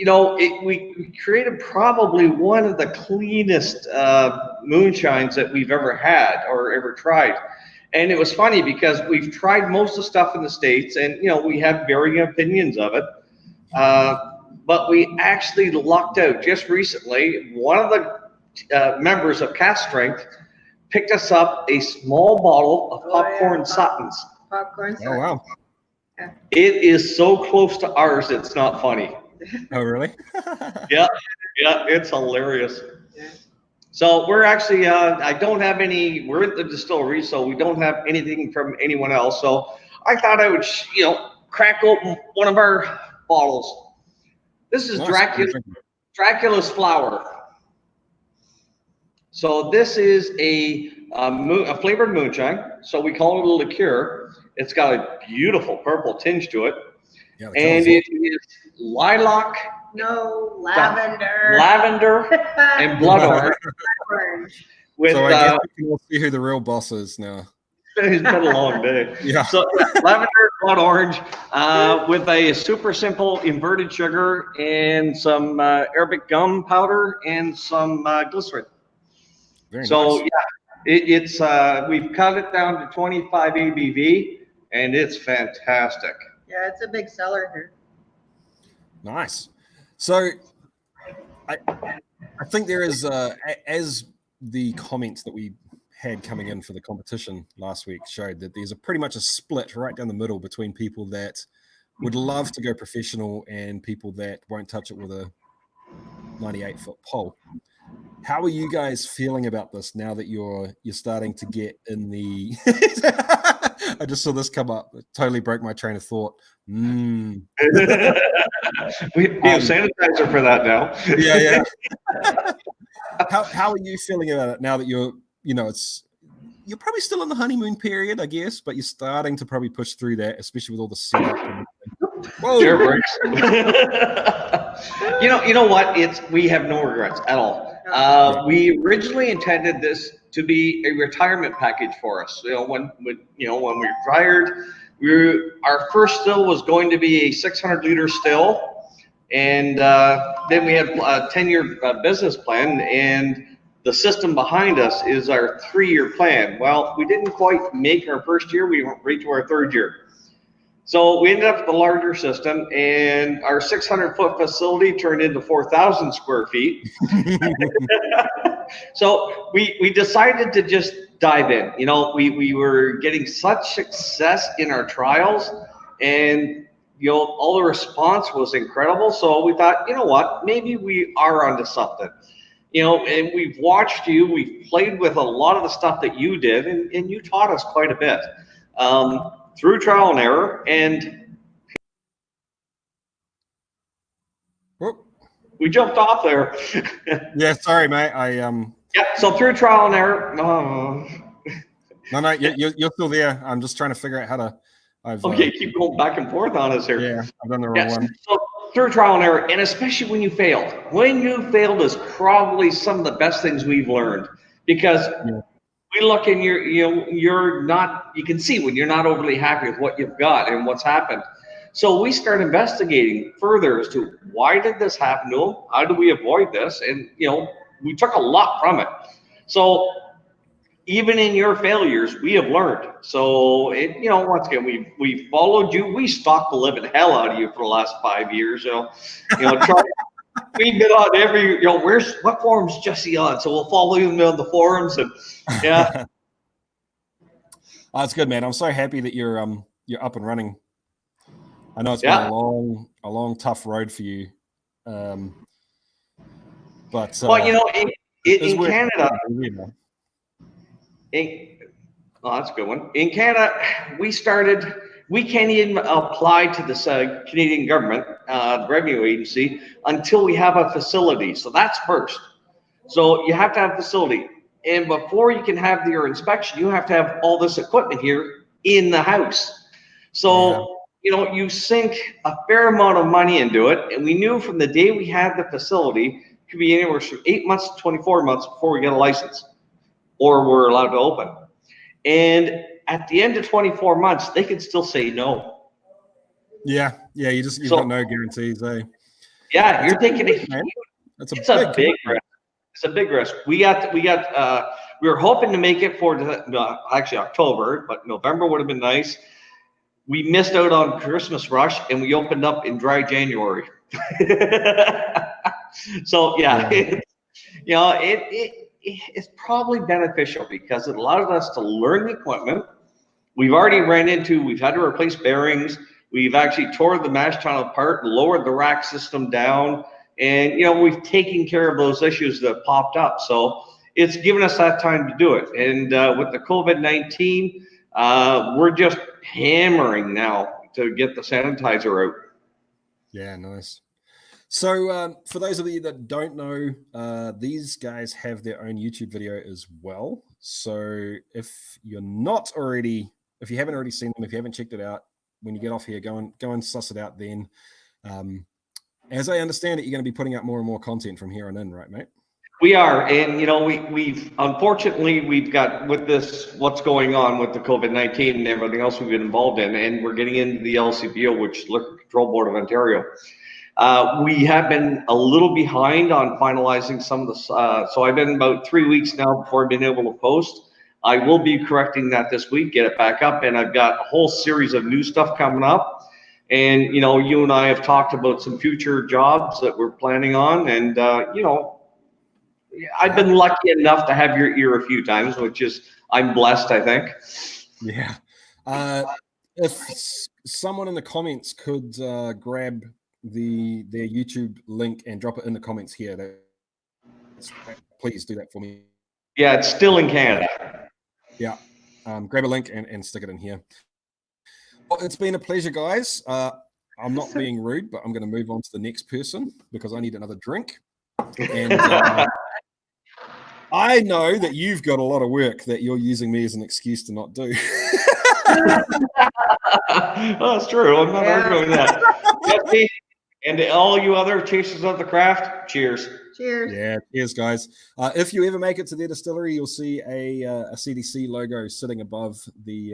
[SPEAKER 3] we created probably one of the cleanest moonshines that we've ever had or ever tried. And it was funny because we've tried most of the stuff in the States, and we have varying opinions of it. but we actually lucked out just recently. One of the members of Cast Strength picked us up a small bottle of popcorn Suttons.
[SPEAKER 4] Popcorn.
[SPEAKER 1] Oh wow.
[SPEAKER 3] It is so close to ours, it's not funny.
[SPEAKER 1] Oh really?
[SPEAKER 3] Yeah, it's hilarious.
[SPEAKER 4] Yeah.
[SPEAKER 3] So we're actually, I don't have any, we're at the distillery, so we don't have anything from anyone else. So I thought I would, crack open one of our bottles. This is
[SPEAKER 1] Nice.
[SPEAKER 3] Dracula's Flower. So this is a flavored moonshine. So we call it a liqueur. It's got a beautiful purple tinge to it.
[SPEAKER 1] Yeah,
[SPEAKER 3] And it is lilac,
[SPEAKER 4] No, lavender.
[SPEAKER 3] lavender, and blood
[SPEAKER 4] Orange.
[SPEAKER 3] with,
[SPEAKER 1] so I guess we can all see who the real boss is now.
[SPEAKER 3] it's been a long day.
[SPEAKER 1] Yeah.
[SPEAKER 3] So lavender, blood orange, with a super simple inverted sugar and some Arabic gum powder and some glycerin.
[SPEAKER 1] Very
[SPEAKER 3] So
[SPEAKER 1] nice.
[SPEAKER 3] yeah, it's we've cut it down to 25 ABV, and it's fantastic.
[SPEAKER 4] Yeah, it's a big seller here.
[SPEAKER 1] Nice. So I think there is as the comments that we had coming in for the competition last week showed that there's a pretty much a split right down the middle between people that would love to go professional and people that won't touch it with a 98-foot pole. How are you guys feeling about this now that you're starting to get in the I just saw this come up. It totally broke my train of thought.
[SPEAKER 3] We have sanitizer for that now.
[SPEAKER 1] Yeah. How are you feeling about it now that you're probably still in the honeymoon period, I guess, but you're starting to probably push through that, especially with all the setup. Whoa.
[SPEAKER 3] Chair breaks. You know what? We have no regrets at all. We originally intended this to be a retirement package for us. When we retired, our first still was going to be a 600-liter still, and then we had a 10-year business plan, and the system behind us is our 3-year plan. Well, we didn't quite make our first year. We went right to our 3rd year. So we ended up with a larger system, and our 600-foot facility turned into 4,000 square feet. So we decided to just dive in. We were getting such success in our trials, and all the response was incredible. So we thought, what, maybe we are onto something. And we've watched you. We've played with a lot of the stuff that you did, and you taught us quite a bit. Through trial and error, and we jumped off there.
[SPEAKER 1] Yeah, sorry, mate.
[SPEAKER 3] So through trial and error.
[SPEAKER 1] No, you're still there. I'm just trying to figure out how to.
[SPEAKER 3] Okay, keep going back and forth on us here.
[SPEAKER 1] Yeah, I've done the wrong one.
[SPEAKER 3] So through trial and error, and especially when you failed. When you failed is probably some of the best things we've learned, because we look and you're not, you can see when you're not overly happy with what you've got and what's happened. So we start investigating further as to why did this happen to them? How do we avoid this? And, we took a lot from it. So even in your failures, we have learned. So, once again, we followed you. We stalked the living hell out of you for the last 5 years. We've been on every, what forum's Jesse on? So we'll follow you on the forums, and yeah.
[SPEAKER 1] That's good, man. I'm so happy that you're up and running. I know it's been a long, tough road for you. But
[SPEAKER 3] in Canada, that's a good one. In Canada, we can't even apply to the Canadian government, the revenue agency, until we have a facility. So that's first. So you have to have a facility. And before you can have your inspection, you have to have all this equipment here in the house. So, you sink a fair amount of money into it. And we knew from the day we had the facility, it could be anywhere from 8 months to 24 months before we get a license or we're allowed to open. And at the end of 24 months, they could still say no.
[SPEAKER 1] Yeah, you've got no guarantees, eh?
[SPEAKER 3] Yeah, you're taking
[SPEAKER 1] It's
[SPEAKER 3] a big risk. It's a big risk. We were hoping to make it for actually October, but November would have been nice. We missed out on Christmas rush, and we opened up in dry January. So yeah, it's probably beneficial because it allowed us to learn the equipment. We've had to replace bearings. We've actually tore the mash tunnel apart, lowered the rack system down, and we've taken care of those issues that popped up. So it's given us that time to do it. And with the COVID-19, we're just hammering now to get the sanitizer out.
[SPEAKER 1] Yeah, nice. So for those of you that don't know, these guys have their own YouTube video as well. So if you haven't already seen them, if you haven't checked it out, when you get off here, go and suss it out then. As I understand it, you're going to be putting out more and more content from here on in, right, mate?
[SPEAKER 3] We are, and we've unfortunately got with this what's going on with the COVID-19 and everything else we've been involved in, and we're getting into the LCBO, which is Liquor Control Board of Ontario. We have been a little behind on finalizing some of the. So I've been about 3 weeks now before I've been able to post. I will be correcting that this week, get it back up, and I've got a whole series of new stuff coming up. And you and I have talked about some future jobs that we're planning on, and I've been lucky enough to have your ear a few times, which is I'm blessed, I think.
[SPEAKER 1] Yeah. If someone in the comments could grab their YouTube link and drop it in the comments here, please do that for me.
[SPEAKER 3] Yeah, it's still in Canada.
[SPEAKER 1] Yeah. Grab a link and stick it in here. Well, it's been a pleasure, guys. I'm not being rude, but I'm going to move on to the next person because I need another drink. And I know that you've got a lot of work that you're using me as an excuse to not do.
[SPEAKER 3] Well, that's true. I'm not arguing that. And all you other chasers of the craft, cheers.
[SPEAKER 4] Cheers.
[SPEAKER 1] Yeah, cheers, guys. If you ever make it to their distillery, you'll see a CDC logo sitting above the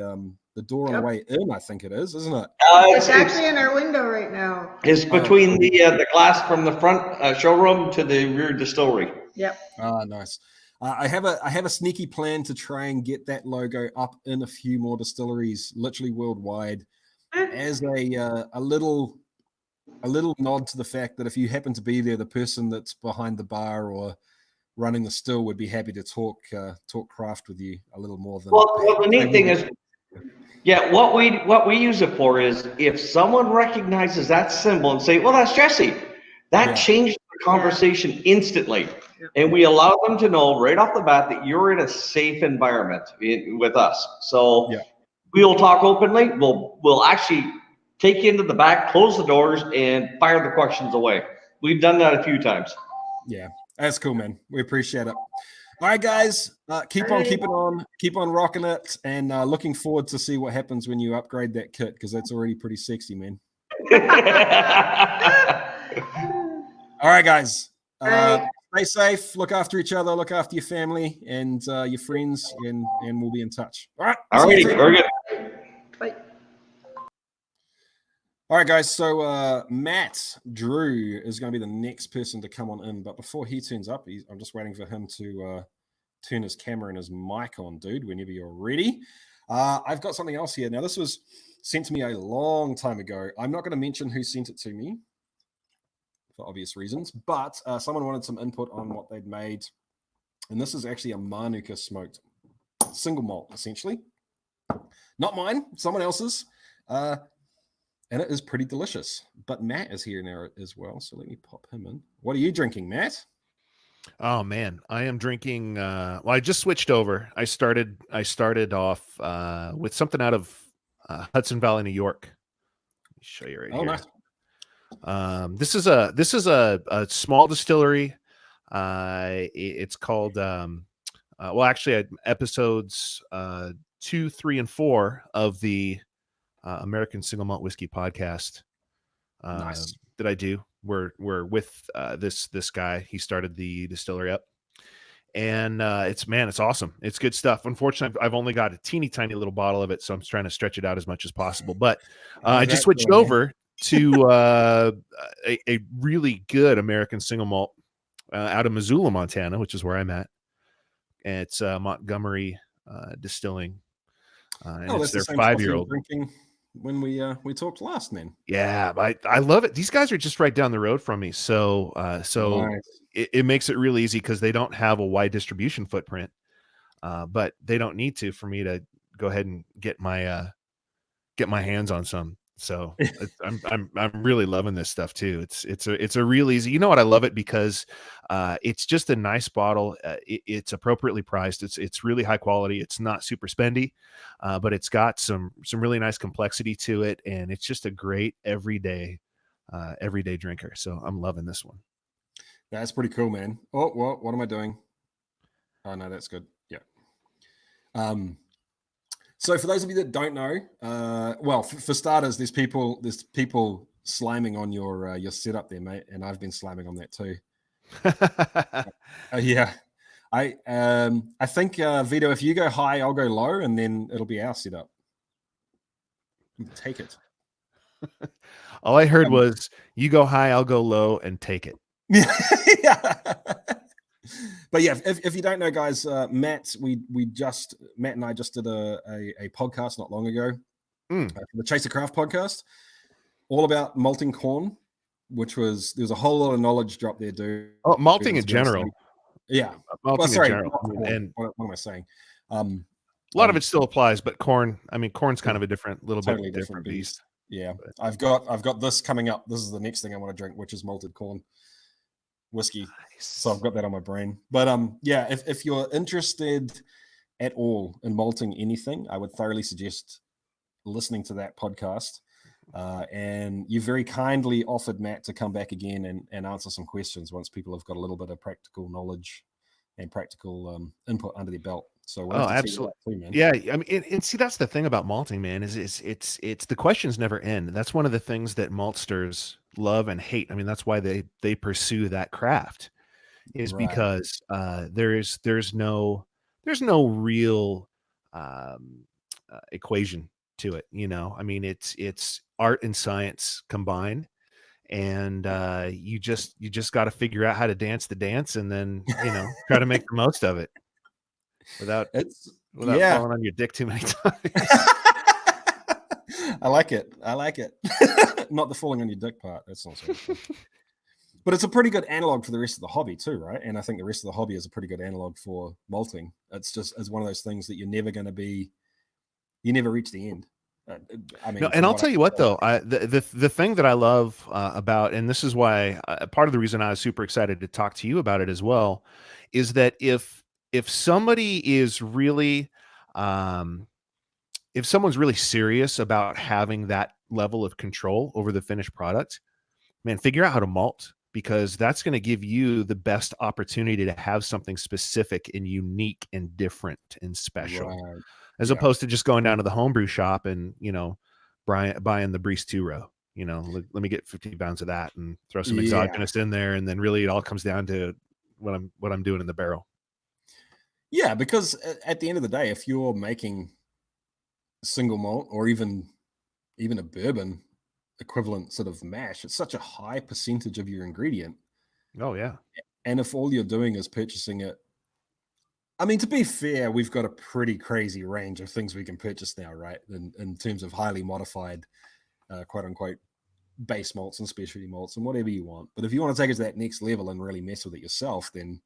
[SPEAKER 1] door on the way in. I think it is, isn't it?
[SPEAKER 4] It's actually in our window right now.
[SPEAKER 3] It's between the glass from the front showroom to the rear distillery.
[SPEAKER 4] Yep.
[SPEAKER 1] Ah, nice. I have a sneaky plan to try and get that logo up in a few more distilleries, literally worldwide, as a little nod to the fact that if you happen to be there, the person that's behind the bar or running the still would be happy to talk craft with you a little more than.
[SPEAKER 3] Well, the neat thing is, what we use it for is if someone recognizes that symbol and say, "Well, that's Jesse," that changes the conversation instantly. And we allow them to know right off the bat that you're in a safe environment with us. So we'll talk openly. We'll actually take you into the back, close the doors, and fire the questions away. We've done that a few times.
[SPEAKER 1] Yeah, that's cool, man. We appreciate it. All right, guys, keep on rocking it, and looking forward to see what happens when you upgrade that kit because that's already pretty sexy, man. All right, guys. Stay safe, look after each other, look after your family and your friends, and we'll be in touch. All right.
[SPEAKER 3] All right. Very good.
[SPEAKER 4] Bye.
[SPEAKER 1] All right, guys. So Matt Drew is going to be the next person to come on in. But before he turns up, I'm just waiting for him to turn his camera and his mic on, dude, whenever you're ready. I've got something else here. Now, this was sent to me a long time ago. I'm not going to mention who sent it to me, for obvious reasons, but someone wanted some input on what they'd made. And this is actually a Manuka smoked single malt, essentially. Not mine, someone else's. And it is pretty delicious. But Matt is here now as well, so let me pop him in. What are you drinking, Matt?
[SPEAKER 5] Oh, man. I am drinking... I just switched over. I started off with something out of Hudson Valley, New York. Let me show you right here.
[SPEAKER 1] Nice.
[SPEAKER 5] This is a small distillery. It's called episodes 2, 3, and 4 of the American Single Malt Whiskey podcast
[SPEAKER 1] Nice.
[SPEAKER 5] that I do. We're with this guy. He started the distillery up, and it's awesome. It's good stuff. Unfortunately, I've only got a teeny tiny little bottle of it, so I'm trying to stretch it out as much as possible. But I just switched over to a really good American single malt out of Missoula, Montana, which is where I'm at. And it's Montgomery Distilling. And it's their 5-year-old.
[SPEAKER 1] when we talked last, man.
[SPEAKER 5] Yeah, I love it. These guys are just right down the road from me, so
[SPEAKER 1] Nice.
[SPEAKER 5] it makes it really easy because they don't have a wide distribution footprint, but they don't need to for me to go ahead and get my hands on some. So I'm really loving this stuff too. It's a real easy. You know what? I love it because it's just a nice bottle. It's appropriately priced. It's really high quality. It's not super spendy, but it's got some really nice complexity to it, and it's just a great everyday drinker. So I'm loving this one.
[SPEAKER 1] That's pretty cool, man. Oh, what am I doing? Oh no, that's good. Yeah. So for those of you that don't know, well, for starters, there's people slamming on your setup there, mate, and I've been slamming on that too. Yeah, I think Vito, if you go high, I'll go low, and then it'll be our setup. Take it.
[SPEAKER 5] All I heard was you go high, I'll go low, and take it.
[SPEAKER 1] Yeah. But yeah, if you don't know, guys, Matt and I just did a podcast not long ago, for the Chaser Craft podcast, all about malting corn, there's a whole lot of knowledge drop there, dude.
[SPEAKER 5] Oh, malting in general.
[SPEAKER 1] Yeah.
[SPEAKER 5] Malting in general. And
[SPEAKER 1] what am I saying?
[SPEAKER 5] A lot of it still applies, but corn's kind of a totally different beast.
[SPEAKER 1] Yeah. But I've got this coming up. This is the next thing I want to drink, which is malted corn whiskey. Nice. So I've got that on my brain. But yeah, if you're interested at all in malting anything, I would thoroughly suggest listening to that podcast. And you very kindly offered Matt to come back again and answer some questions once people have got a little bit of practical knowledge and practical input under their belt. So
[SPEAKER 5] absolutely, too, man. Yeah. I mean, and see, that's the thing about malting, man. Is it's the questions never end. That's one of the things that maltsters love and hate. I mean, that's why they pursue that craft, is because there's no real equation to it. You know, I mean, it's art and science combined. And you just got to figure out how to dance the dance, and then try to make the most of it without falling on your dick too many times.
[SPEAKER 1] I like it. Not the falling on your dick part. That's not so fun. But it's a pretty good analog for the rest of the hobby too, right? And I think the rest of the hobby is a pretty good analog for malting. It's one of those things that you never reach the end. I mean,
[SPEAKER 5] no, and I'll tell you what, though, the thing that I love about, and this is why part of the reason I was super excited to talk to you about it as well, is that if somebody is really, if someone's really serious about having that level of control over the finished product, man, figure out how to malt, because that's going to give you the best opportunity to have something specific and unique and different and special.
[SPEAKER 1] Right.
[SPEAKER 5] As opposed to just going down to the homebrew shop and, buying the Breeze 2-row, let me get 50 pounds of that and throw some exogenous in there. And then really it all comes down to what I'm doing in the barrel.
[SPEAKER 1] Yeah. Because at the end of the day, if you're making single malt or even a bourbon equivalent sort of mash, it's such a high percentage of your ingredient.
[SPEAKER 5] Oh yeah.
[SPEAKER 1] And if all you're doing is purchasing it, I mean, to be fair, we've got a pretty crazy range of things we can purchase now, right? In terms of highly modified, quote unquote, base malts and specialty malts and whatever you want. But if you want to take it to that next level and really mess with it yourself, then,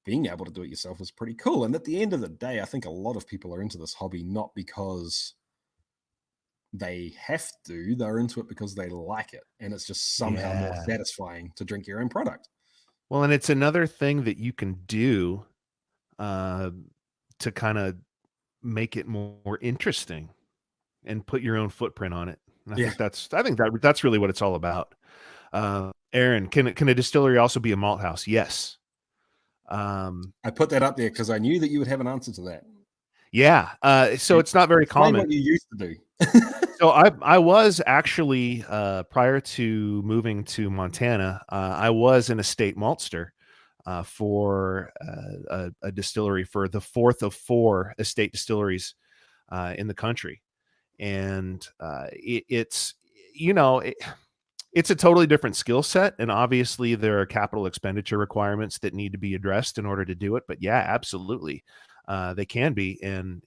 [SPEAKER 1] being able to do it yourself is pretty cool. And at the end of the day, I think a lot of people are into this hobby not because they have to, they're into it because they like it. And it's just somehow more satisfying to drink your own product.
[SPEAKER 5] Well, and it's another thing that you can do to kind of make it more interesting and put your own footprint on it. And I think that's really what it's all about. Aaron, can a distillery also be a malt house? Yes.
[SPEAKER 1] I put that up there because I knew that you would have an answer to that.
[SPEAKER 5] Yeah. So it's not very common.
[SPEAKER 1] What you used to do.
[SPEAKER 5] So I was actually prior to moving to Montana, I was an estate maltster for a distillery, for the fourth of 4 estate distilleries in the country, and it's a totally different skill set, and obviously there are capital expenditure requirements that need to be addressed in order to do it. But yeah, absolutely, they can be, and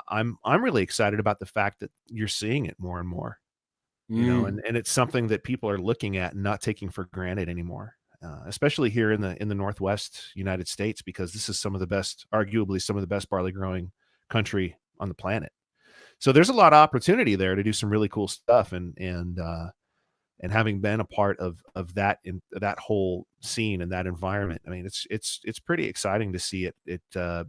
[SPEAKER 5] I'm really excited about the fact that you're seeing it more and more. You know, and it's something that people are looking at and not taking for granted anymore, especially here in the Northwest United States, because this is arguably some of the best barley growing country on the planet. So there's a lot of opportunity there to do some really cool stuff, and having been a part of that in that whole scene and that environment, I mean, it's pretty exciting to see it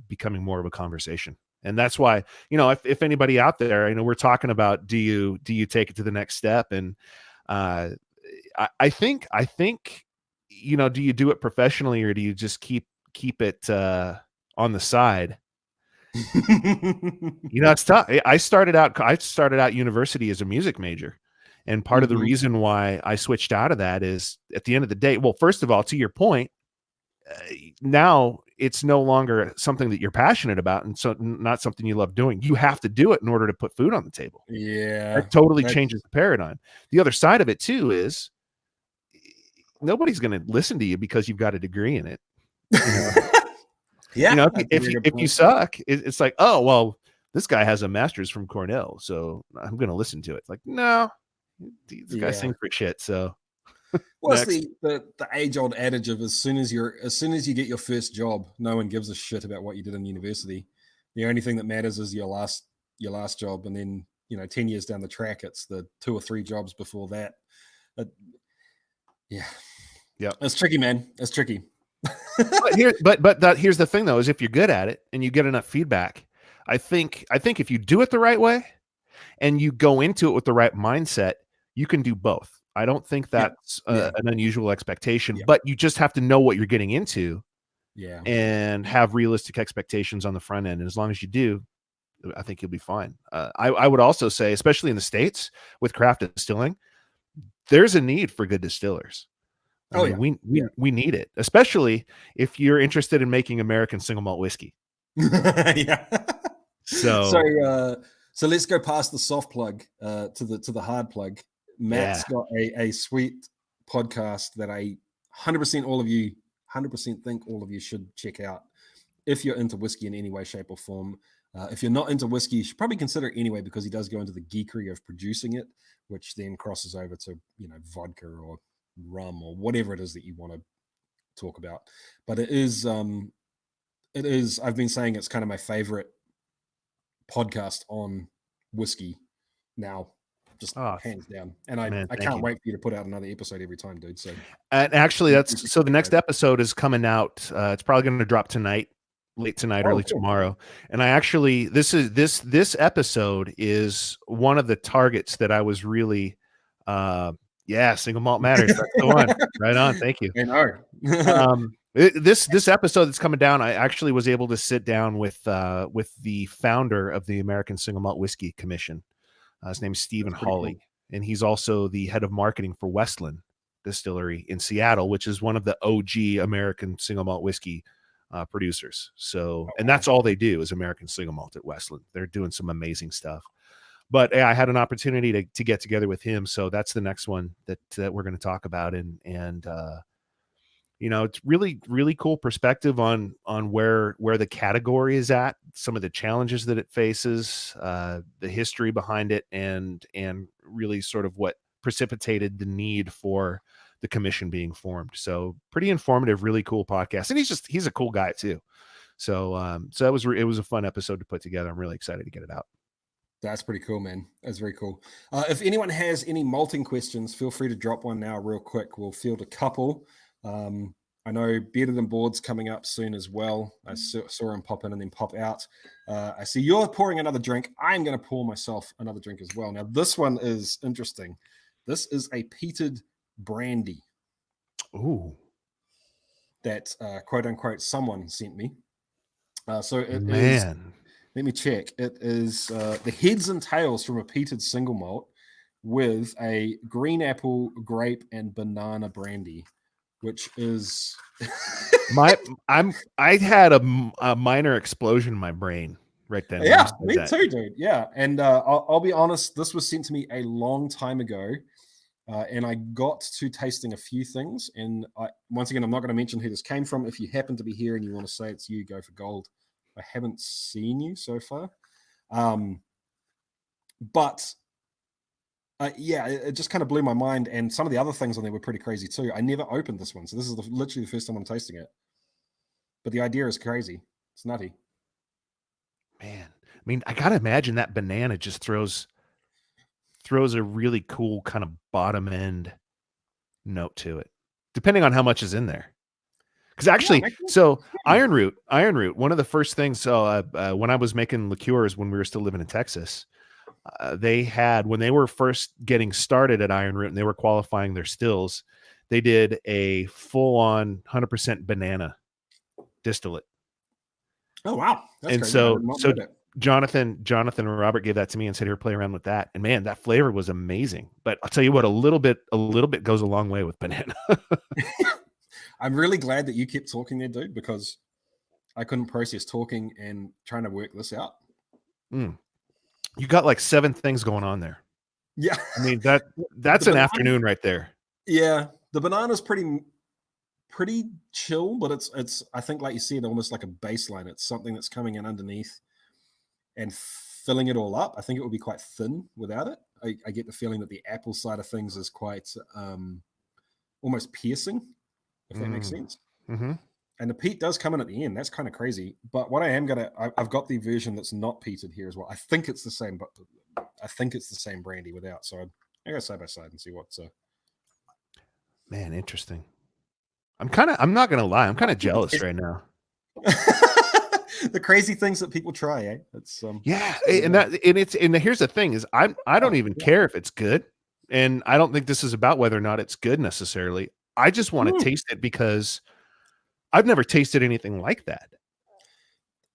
[SPEAKER 5] becoming more of a conversation. And that's why, you know, if anybody out there, you know, we're talking about, do you take it to the next step? And I think, you know, do you do it professionally, or do you just keep it on the side? You know, it's tough. I started out university as a music major. And part of the reason why I switched out of that is, at the end of the day, well, first of all, to your point, now it's no longer something that you're passionate about, and so not something you love doing. You have to do it in order to put food on the table.
[SPEAKER 1] Yeah.
[SPEAKER 5] It totally changes the paradigm. The other side of it too is nobody's going to listen to you because you've got a degree in it. You know?
[SPEAKER 1] Yeah.
[SPEAKER 5] You know, if you suck, it's like, oh, well, this guy has a master's from Cornell, so I'm going to listen to it. It's like, no, these guys sing for shit. So
[SPEAKER 1] well, it's the age-old adage of as soon as you get your first job, no one gives a shit about what you did in university. The only thing that matters is your last job, and then, you know, 10 years down the track, it's the 2 or 3 jobs before that. Yeah, it's tricky, man. It's tricky.
[SPEAKER 5] but here's the thing, though, is if you're good at it and you get enough feedback, I think if you do it the right way and you go into it with the right mindset, you can do both. I don't think that's an unusual expectation, but you just have to know what you're getting into, and have realistic expectations on the front end. And as long as you do, I think you'll be fine. I would also say, especially in the States with craft distilling, there's a need for good distillers. I mean, we need it, especially if you're interested in making American single malt whiskey.
[SPEAKER 1] So let's go past the soft plug to the hard plug. Matt's got a sweet podcast that I 100% think all of you should check out if you're into whiskey in any way, shape, or form. If you're not into whiskey, you should probably consider it anyway, because he does go into the geekery of producing it, which then crosses over to, you know, vodka or rum or whatever it is that you want to talk about. But it is I've been saying it's kind of my favorite podcast on whiskey now, just hands down. And I can't wait for you to put out another episode every time, dude. So,
[SPEAKER 5] and actually, the next episode is coming out. It's probably going to drop late tonight, early tomorrow. And I actually, this episode is one of the targets that I was really, Single Malt Matters. That's the one. Right on. Thank you.
[SPEAKER 1] I know.
[SPEAKER 5] This episode that's coming down, I actually was able to sit down with the founder of the American Single Malt Whiskey Commission. His name is Stephen Hawley, cool. And he's also the head of marketing for Westland Distillery in Seattle, which is one of the OG American single malt whiskey producers. So, and that's all they do is American single malt at Westland. They're doing some amazing stuff. But I had an opportunity to get together with him, so that's the next one that we're going to talk about, and you know, it's really, really cool perspective on where the category is at, some of the challenges that it faces, the history behind it, and really sort of what precipitated the need for the commission being formed. So pretty informative, really cool podcast. And he's a cool guy too. So it was a fun episode to put together. I'm really excited to get it out.
[SPEAKER 1] That's pretty cool, man. That's very cool. If anyone has any malting questions, feel free to drop one now real quick. We'll field a couple. I know Better Than Board's coming up soon as well. I saw him pop in and then pop out. I see you're pouring another drink. I'm going to pour myself another drink as well. Now, this one is interesting. This is a peated brandy.
[SPEAKER 5] Ooh.
[SPEAKER 1] That, quote unquote, someone sent me. So it
[SPEAKER 5] Man.
[SPEAKER 1] is, let me check. It is the heads and tails from a peated single malt with a green apple, grape, and banana brandy, which is
[SPEAKER 5] I had a minor explosion in my brain right then.
[SPEAKER 1] Yeah, me too, dude. Yeah, and I'll be honest, this was sent to me a long time ago, and I got to tasting a few things. And once again, I'm not going to mention who this came from. If you happen to be here and you want to say it's you, go for gold. I haven't seen you so far. But yeah, it just kind of blew my mind. And some of the other things on there were pretty crazy too. I never opened this one. So this is literally the first time I'm tasting it. But the idea is crazy. It's nutty.
[SPEAKER 5] Man, I mean, I gotta imagine that banana just throws a really cool kind of bottom end note to it, depending on how much is in there. Because actually, so Iron Root, one of the first things, when I was making liqueurs when we were still living in Texas, they had, when they were first getting started at Iron Root and they were qualifying their stills, they did a full-on 100% banana distillate.
[SPEAKER 1] Oh wow! That's
[SPEAKER 5] and
[SPEAKER 1] crazy.
[SPEAKER 5] so Jonathan and Robert gave that to me and said, "Here, play around with that." And man, that flavor was amazing. But I'll tell you what, a little bit goes a long way with banana.
[SPEAKER 1] I'm really glad that you kept talking there, dude, because I couldn't process talking and trying to work this out.
[SPEAKER 5] You got like 7 things going on there.
[SPEAKER 1] Yeah,
[SPEAKER 5] I mean that's an afternoon right there.
[SPEAKER 1] Yeah, the banana's pretty chill, but it's I think, like you said, almost like a baseline. It's something that's coming in underneath and filling it all up. I think it would be quite thin without it. I get the feeling that the apple side of things is quite almost piercing, if that makes sense.
[SPEAKER 5] Mm-hmm.
[SPEAKER 1] And the peat does come in at the end. That's kind of crazy. But what I've got the version that's not peated here as well. I think it's the same, but I think it's the same brandy without. So I go side by side and see what's.
[SPEAKER 5] Man, interesting. I'm not gonna lie, I'm kind of jealous right now.
[SPEAKER 1] The crazy things that people try, eh? It's
[SPEAKER 5] yeah, and here's the thing is I don't even care if it's good, and I don't think this is about whether or not it's good necessarily. I just want to taste it because I've never tasted anything like that.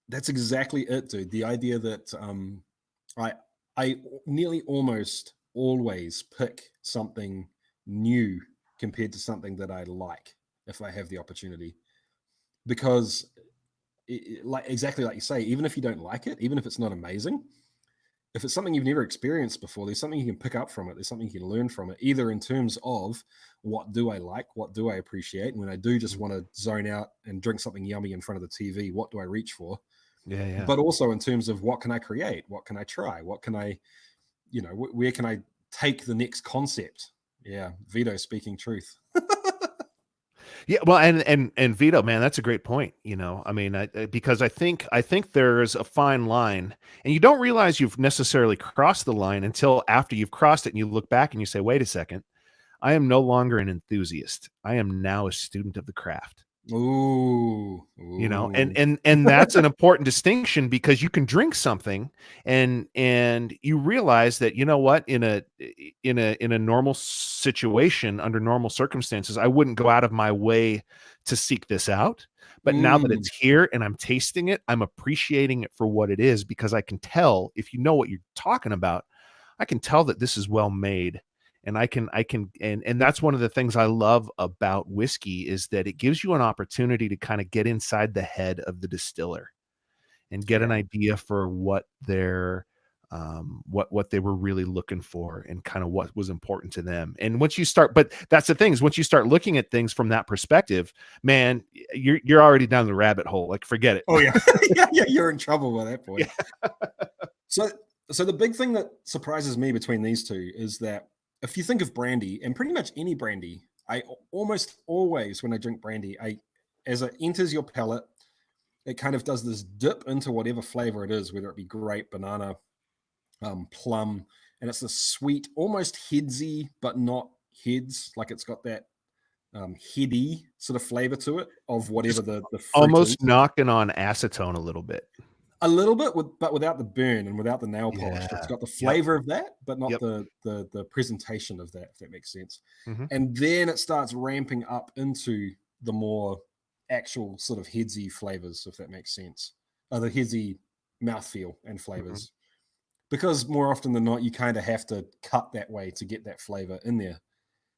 [SPEAKER 1] That's exactly it, dude. The idea that I nearly almost always pick something new compared to something that I like if I have the opportunity, because exactly like you say, even if you don't like it, even if it's not amazing, if it's something you've never experienced before, there's something you can pick up from it. There's something you can learn from it, either in terms of what do I like, what do I appreciate, and when I do just want to zone out and drink something yummy in front of the TV, what do I reach for?
[SPEAKER 5] Yeah.
[SPEAKER 1] But also in terms of what can I create, what can I try, what can I, where can I take the next concept? Yeah, Vito speaking truth.
[SPEAKER 5] Yeah, well, and Vito, man, that's a great point. I mean, because I think there's a fine line, and you don't realize you've necessarily crossed the line until after you've crossed it, and you look back and you say, "Wait a second, I am no longer an enthusiast. I am now a student of the craft."
[SPEAKER 1] Ooh.
[SPEAKER 5] And that's an important distinction, because you can drink something and you realize that, you know what, in a normal situation, under normal circumstances, I wouldn't go out of my way to seek this out. But now that it's here and I'm tasting it, I'm appreciating it for what it is, because I can tell, if you know what you're talking about, I can tell that this is well made. And and that's one of the things I love about whiskey, is that it gives you an opportunity to kind of get inside the head of the distiller and get an idea for what their what they were really looking for and kind of what was important to them. And once you start, but that's the thing, is once you start looking at things from that perspective, man, you're already down the rabbit hole. Like, forget it.
[SPEAKER 1] Oh yeah. yeah, you're in trouble by that point. Yeah. So the big thing that surprises me between these two is that if you think of brandy, and pretty much any brandy, I almost always, when I drink brandy, as it enters your palate, it kind of does this dip into whatever flavor it is, whether it be grape, banana, plum, and it's this sweet, almost headsy, but not heads. Like it's got that heady sort of flavor to it of whatever the fruit
[SPEAKER 5] almost
[SPEAKER 1] is.
[SPEAKER 5] Knocking on acetone a little bit.
[SPEAKER 1] A little bit, but without the burn and without the nail polish.
[SPEAKER 5] Yeah.
[SPEAKER 1] It's got the flavor of that, but not the presentation of that, if that makes sense.
[SPEAKER 5] Mm-hmm.
[SPEAKER 1] And then it starts ramping up into the more actual sort of headsy flavors, if that makes sense. The headsy mouthfeel and flavors. Mm-hmm. Because more often than not, you kind of have to cut that way to get that flavor in there.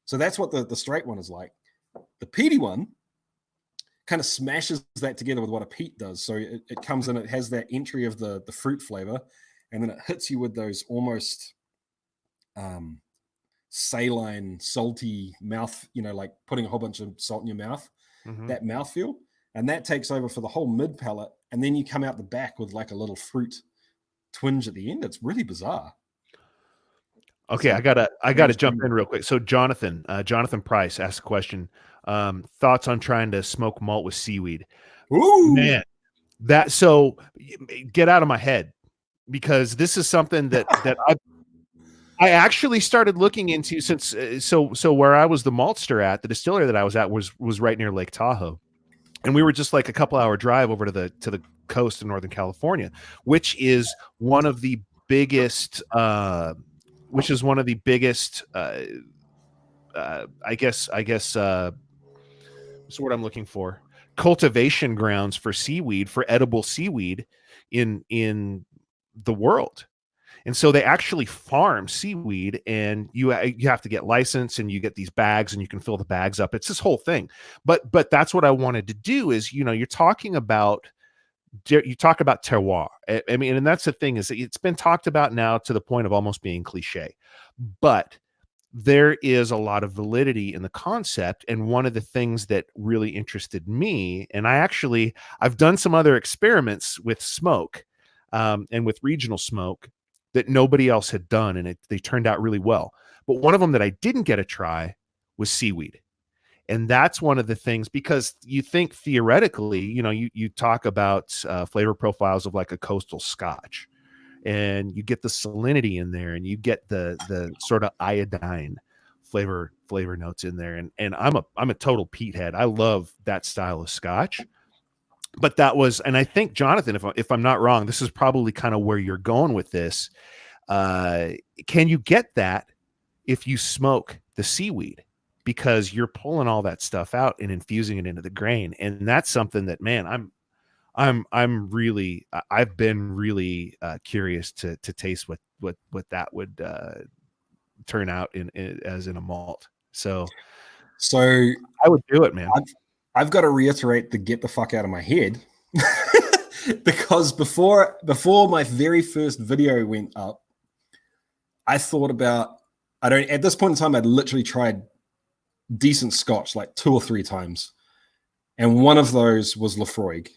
[SPEAKER 1] So that's what the straight one is like. The peaty one kind of smashes that together with what a peat does. So it comes in, it has that entry of the fruit flavor, and then it hits you with those almost saline, salty mouth, like putting a whole bunch of salt in your mouth, that mouthfeel. And that takes over for the whole mid palate. And then you come out the back with like a little fruit twinge at the end. It's really bizarre.
[SPEAKER 5] Okay, I gotta jump in real quick. So Jonathan Price asked a question. Thoughts on trying to smoke malt with seaweed?
[SPEAKER 1] Ooh,
[SPEAKER 5] Man, so get out of my head, because this is something that I actually started looking into since so where I was the maltster at, the distillery that I was at was right near Lake Tahoe, and we were just like a couple hour drive over to the coast of Northern California, which is one of the biggest I guess what's the word I'm looking for? Cultivation grounds for seaweed, for edible seaweed in the world. And so they actually farm seaweed, and you have to get licensed, and you get these bags, and you can fill the bags up. It's this whole thing. But that's what I wanted to do is, you talk about terroir. I mean, and that's the thing, is that it's been talked about now to the point of almost being cliche, but there is a lot of validity in the concept. And one of the things that really interested me, and I've done some other experiments with smoke, and with regional smoke that nobody else had done, and they turned out really well. But one of them that I didn't get to try was seaweed. And that's one of the things, because you think theoretically, you talk about flavor profiles of like a coastal Scotch, and you get the salinity in there, and you get the sort of iodine flavor notes in there. And I'm a total peat head. I love that style of Scotch. But that was, and I think, Jonathan, if I'm not wrong, this is probably kind of where you're going with this. Can you get that if you smoke the seaweed? Because you're pulling all that stuff out and infusing it into the grain. And that's something that, man, I've been really curious to taste what that would turn out as in a malt. So I would do it, man.
[SPEAKER 1] I've got to reiterate the get the fuck out of my head, because before my very first video went up, I thought about, at this point in time, I'd literally tried decent Scotch like 2 or 3 times. And one of those was Laphroaig.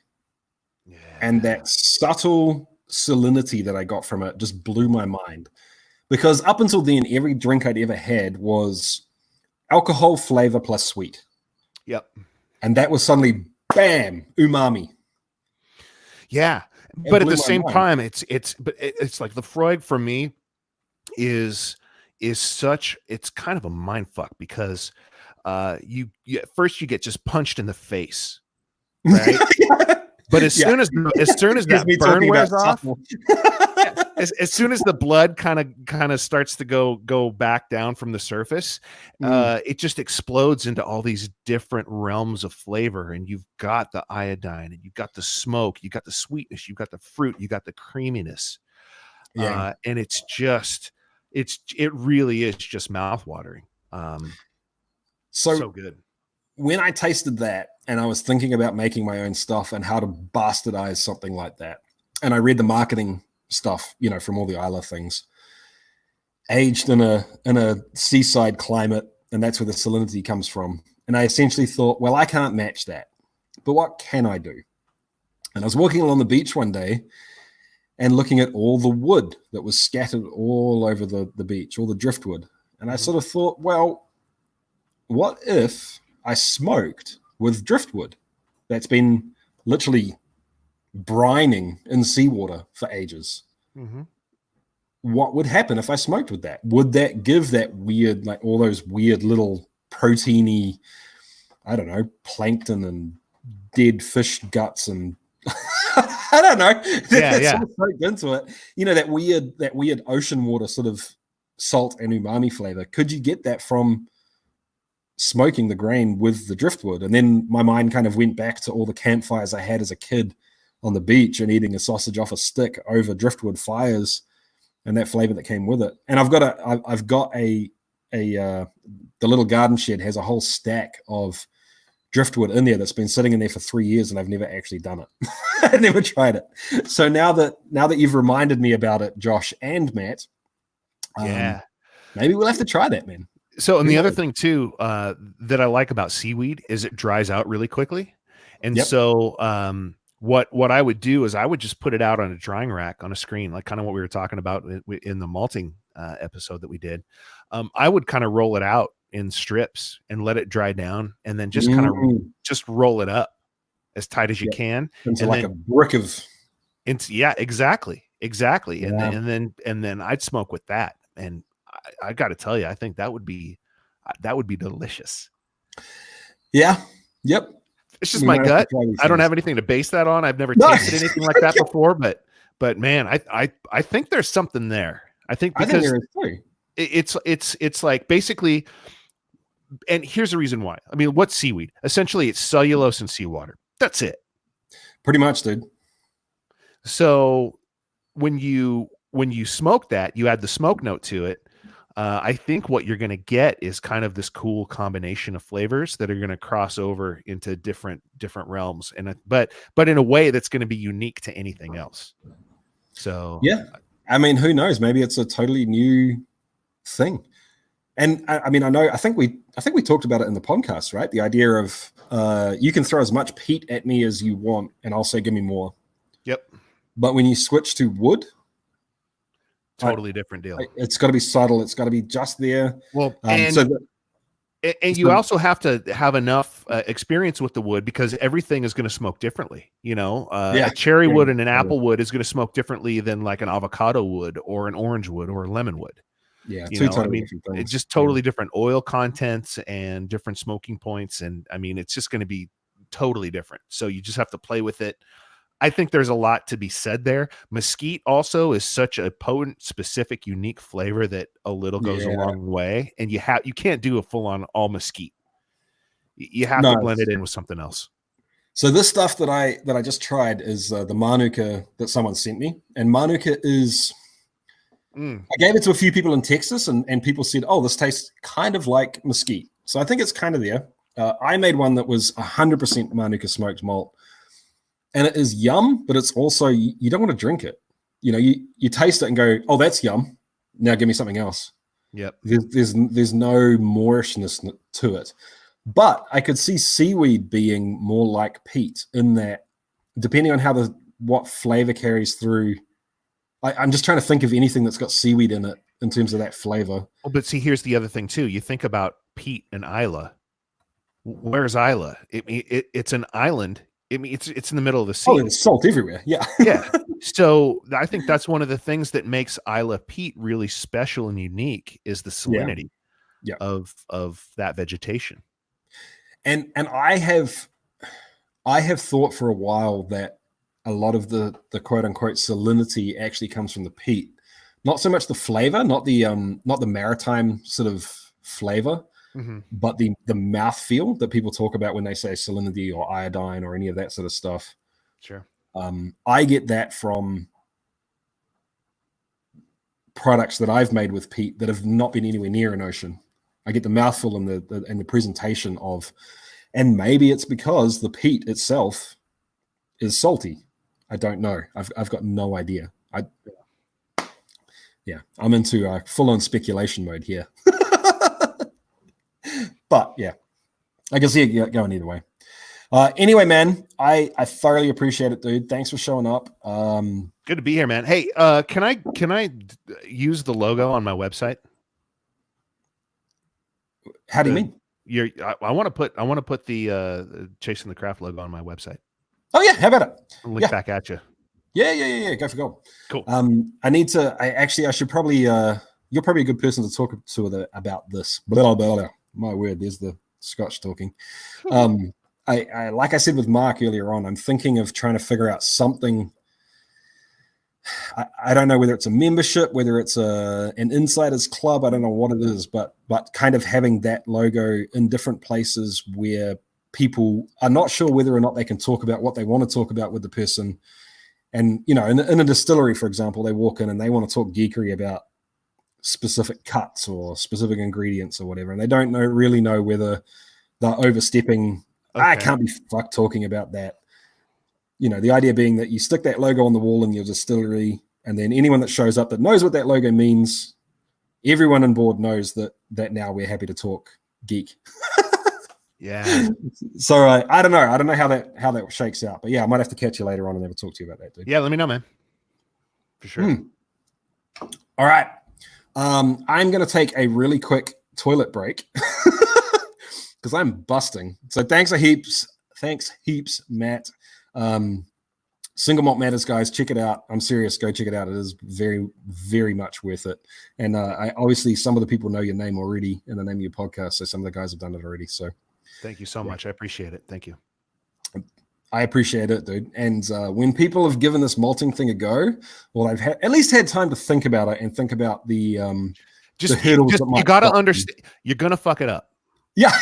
[SPEAKER 1] Yeah. And that subtle salinity that I got from it just blew my mind. Because up until then, every drink I'd ever had was alcohol, flavor plus sweet.
[SPEAKER 5] Yep. And
[SPEAKER 1] that was suddenly, bam, umami.
[SPEAKER 5] Yeah. But at the same time, it's like Laphroaig for me is it's kind of a mind fuck, because you first you get just punched in the face, right? But as soon as that burn wears off, as soon as the blood kind of starts to go back down from the surface, it just explodes into all these different realms of flavor. And you've got the iodine, and you've got the smoke, you got the sweetness, you've got the fruit, you got the creaminess. And it really is just mouth-watering. So good.
[SPEAKER 1] When I tasted that, and I was thinking about making my own stuff and how to bastardize something like that, and I read the marketing stuff, from all the Islay things, aged in a seaside climate, and that's where the salinity comes from. And I essentially thought, well, I can't match that, but what can I do? And I was walking along the beach one day and looking at all the wood that was scattered all over the beach, all the driftwood. And I sort of thought, well, what if I smoked with driftwood that's been literally brining in seawater for ages? Mm-hmm. What would happen if I smoked with that? Would that give that weird, like all those weird little proteiny, I don't know, plankton and dead fish guts and I don't know. That's sort of soaked into it. That weird ocean water sort of salt and umami flavor. Could you get that from smoking the grain with the driftwood? And then my mind kind of went back to all the campfires I had as a kid on the beach and eating a sausage off a stick over driftwood fires and that flavor that came with it. And I've got the little garden shed has a whole stack of driftwood in there that's been sitting in there for 3 years, and I've never actually done it. I've never tried it. So now that you've reminded me about it, Josh and Matt, maybe we'll have to try that, man.
[SPEAKER 5] So, and the other thing too, that I like about seaweed is it dries out really quickly. And so, what I would do is I would just put it out on a drying rack on a screen, like kind of what we were talking about in the malting episode that we did. I would kind of roll it out in strips and let it dry down, and then just kind of just roll it up as tight as you can
[SPEAKER 1] into
[SPEAKER 5] and
[SPEAKER 1] like
[SPEAKER 5] then,
[SPEAKER 1] a brick of.
[SPEAKER 5] yeah, exactly.
[SPEAKER 1] Yeah.
[SPEAKER 5] And then I'd smoke with that, and I got to tell you, I think that would be delicious.
[SPEAKER 1] Yeah. Yep.
[SPEAKER 5] It's just
[SPEAKER 1] We
[SPEAKER 5] my
[SPEAKER 1] might have to
[SPEAKER 5] gut.
[SPEAKER 1] try these
[SPEAKER 5] I don't
[SPEAKER 1] things.
[SPEAKER 5] have anything to base that on. I've never
[SPEAKER 1] No.
[SPEAKER 5] tasted anything like that before, but man, I think there's something there. I think
[SPEAKER 1] I think
[SPEAKER 5] because
[SPEAKER 1] there is too.
[SPEAKER 5] it's like basically, and here's the reason why. I mean, what's seaweed? Essentially, it's cellulose and seawater. That's it.
[SPEAKER 1] Pretty much, dude.
[SPEAKER 5] So when you smoke that, you add the smoke note to it. I think what you're going to get is kind of this cool combination of flavors that are going to cross over into different realms, and but in a way that's going to be unique to anything else. So
[SPEAKER 1] Yeah, I mean, who knows? Maybe it's a totally new thing. And I mean, I think we talked about it in the podcast, right? The idea of you can throw as much peat at me as you want, and I'll say, give me more.
[SPEAKER 5] Yep.
[SPEAKER 1] But when you switch to wood,
[SPEAKER 5] totally different deal.
[SPEAKER 1] It's got to be subtle. It's got to be just there.
[SPEAKER 5] Well,
[SPEAKER 1] and
[SPEAKER 5] you also have to have enough experience with the wood, because everything is going to smoke differently. You know, a cherry wood and an apple wood is going to smoke differently than like an avocado wood or an orange wood or a lemon wood.
[SPEAKER 1] Yeah,
[SPEAKER 5] Totally different things. It's just totally different oil contents and different smoking points, and I mean, it's just going to be totally different. So you just have to play with it. I think there's a lot to be said there. Mesquite also is such a potent, specific, unique flavor that a little goes a long way, and you can't do a full on all mesquite. You have to blend it in with something else.
[SPEAKER 1] So this stuff that I just tried is the Manuka that someone sent me, and Manuka is. I gave it to a few people in Texas, and people said, "Oh, this tastes kind of like mesquite." So I think it's kind of there. I made one that was 100% Manuka smoked malt. And it is yum, but it's also, you don't want to drink it. You know, you taste it and go, oh, that's yum. Now give me something else.
[SPEAKER 5] Yep.
[SPEAKER 1] There's no moorishness to it. But I could see seaweed being more like peat in that, depending on what flavor carries through. I'm just trying to think of anything that's got seaweed in it in terms of that flavor.
[SPEAKER 5] Oh, but see, here's the other thing too. You think about peat and Isla. Where's Isla? It's an island. I mean, it's in the middle of the sea.
[SPEAKER 1] Oh, there's salt everywhere. Yeah.
[SPEAKER 5] Yeah. So I think that's one of the things that makes Isla peat really special and unique is the salinity of that vegetation.
[SPEAKER 1] And I have thought for a while that a lot of the quote unquote salinity actually comes from the peat, not so much the flavor, not the maritime sort of flavor. Mm-hmm. But the mouthfeel that people talk about when they say salinity or iodine or any of that sort of stuff.
[SPEAKER 5] Sure.
[SPEAKER 1] I get that from products that I've made with peat that have not been anywhere near an ocean. I get the mouthfeel and the presentation of, and maybe it's because the peat itself is salty. I don't know. I've got no idea. I'm into full-on speculation mode here. But yeah, I can see it going either way. Anyway, man, I thoroughly appreciate it, dude. Thanks for showing up.
[SPEAKER 5] Good to be here, man. Hey, can I use the logo on my website?
[SPEAKER 1] How do you mean?
[SPEAKER 5] I want to put the Chasing the Craft logo on my website.
[SPEAKER 1] Oh yeah, how about it?
[SPEAKER 5] I'll link back at you.
[SPEAKER 1] Yeah. Go for gold.
[SPEAKER 5] Cool.
[SPEAKER 1] I should probably. You're probably a good person to talk to about this. Blah, blah, blah. My word, there's the Scotch talking. I like I said with Mark earlier on, I'm thinking of trying to figure out something. I don't know whether it's a membership, whether it's an insiders club. I don't know what it is, but kind of having that logo in different places where people are not sure whether or not they can talk about what they want to talk about with the person. And, you know, in a distillery, for example, they walk in and they want to talk geekery about specific cuts or specific ingredients or whatever, and they don't really know whether they're overstepping. Okay. I can't be fucked talking about that. You know, the idea being that you stick that logo on the wall in your distillery, and then anyone that shows up that knows what that logo means, everyone on board knows that now we're happy to talk geek.
[SPEAKER 5] Yeah.
[SPEAKER 1] So I don't know. I don't know how that shakes out. But yeah, I might have to catch you later on and never talk to you about that, dude.
[SPEAKER 5] Yeah, let me know, man. For sure.
[SPEAKER 1] All right. I'm going to take a really quick toilet break because I'm busting. So thanks heaps, Matt. Single Malt Matters, guys, check it out. I'm serious. Go check it out. It is very, very much worth it. And I obviously some of the people know your name already in the name of your podcast. So some of the guys have done it already. So
[SPEAKER 5] thank you so much. I appreciate it. Thank you.
[SPEAKER 1] I appreciate it, dude. And when people have given this malting thing a go, well, I've at least had time to think about it and think about the hurdles.
[SPEAKER 5] You got to understand. You're gonna fuck it up.
[SPEAKER 1] Yeah.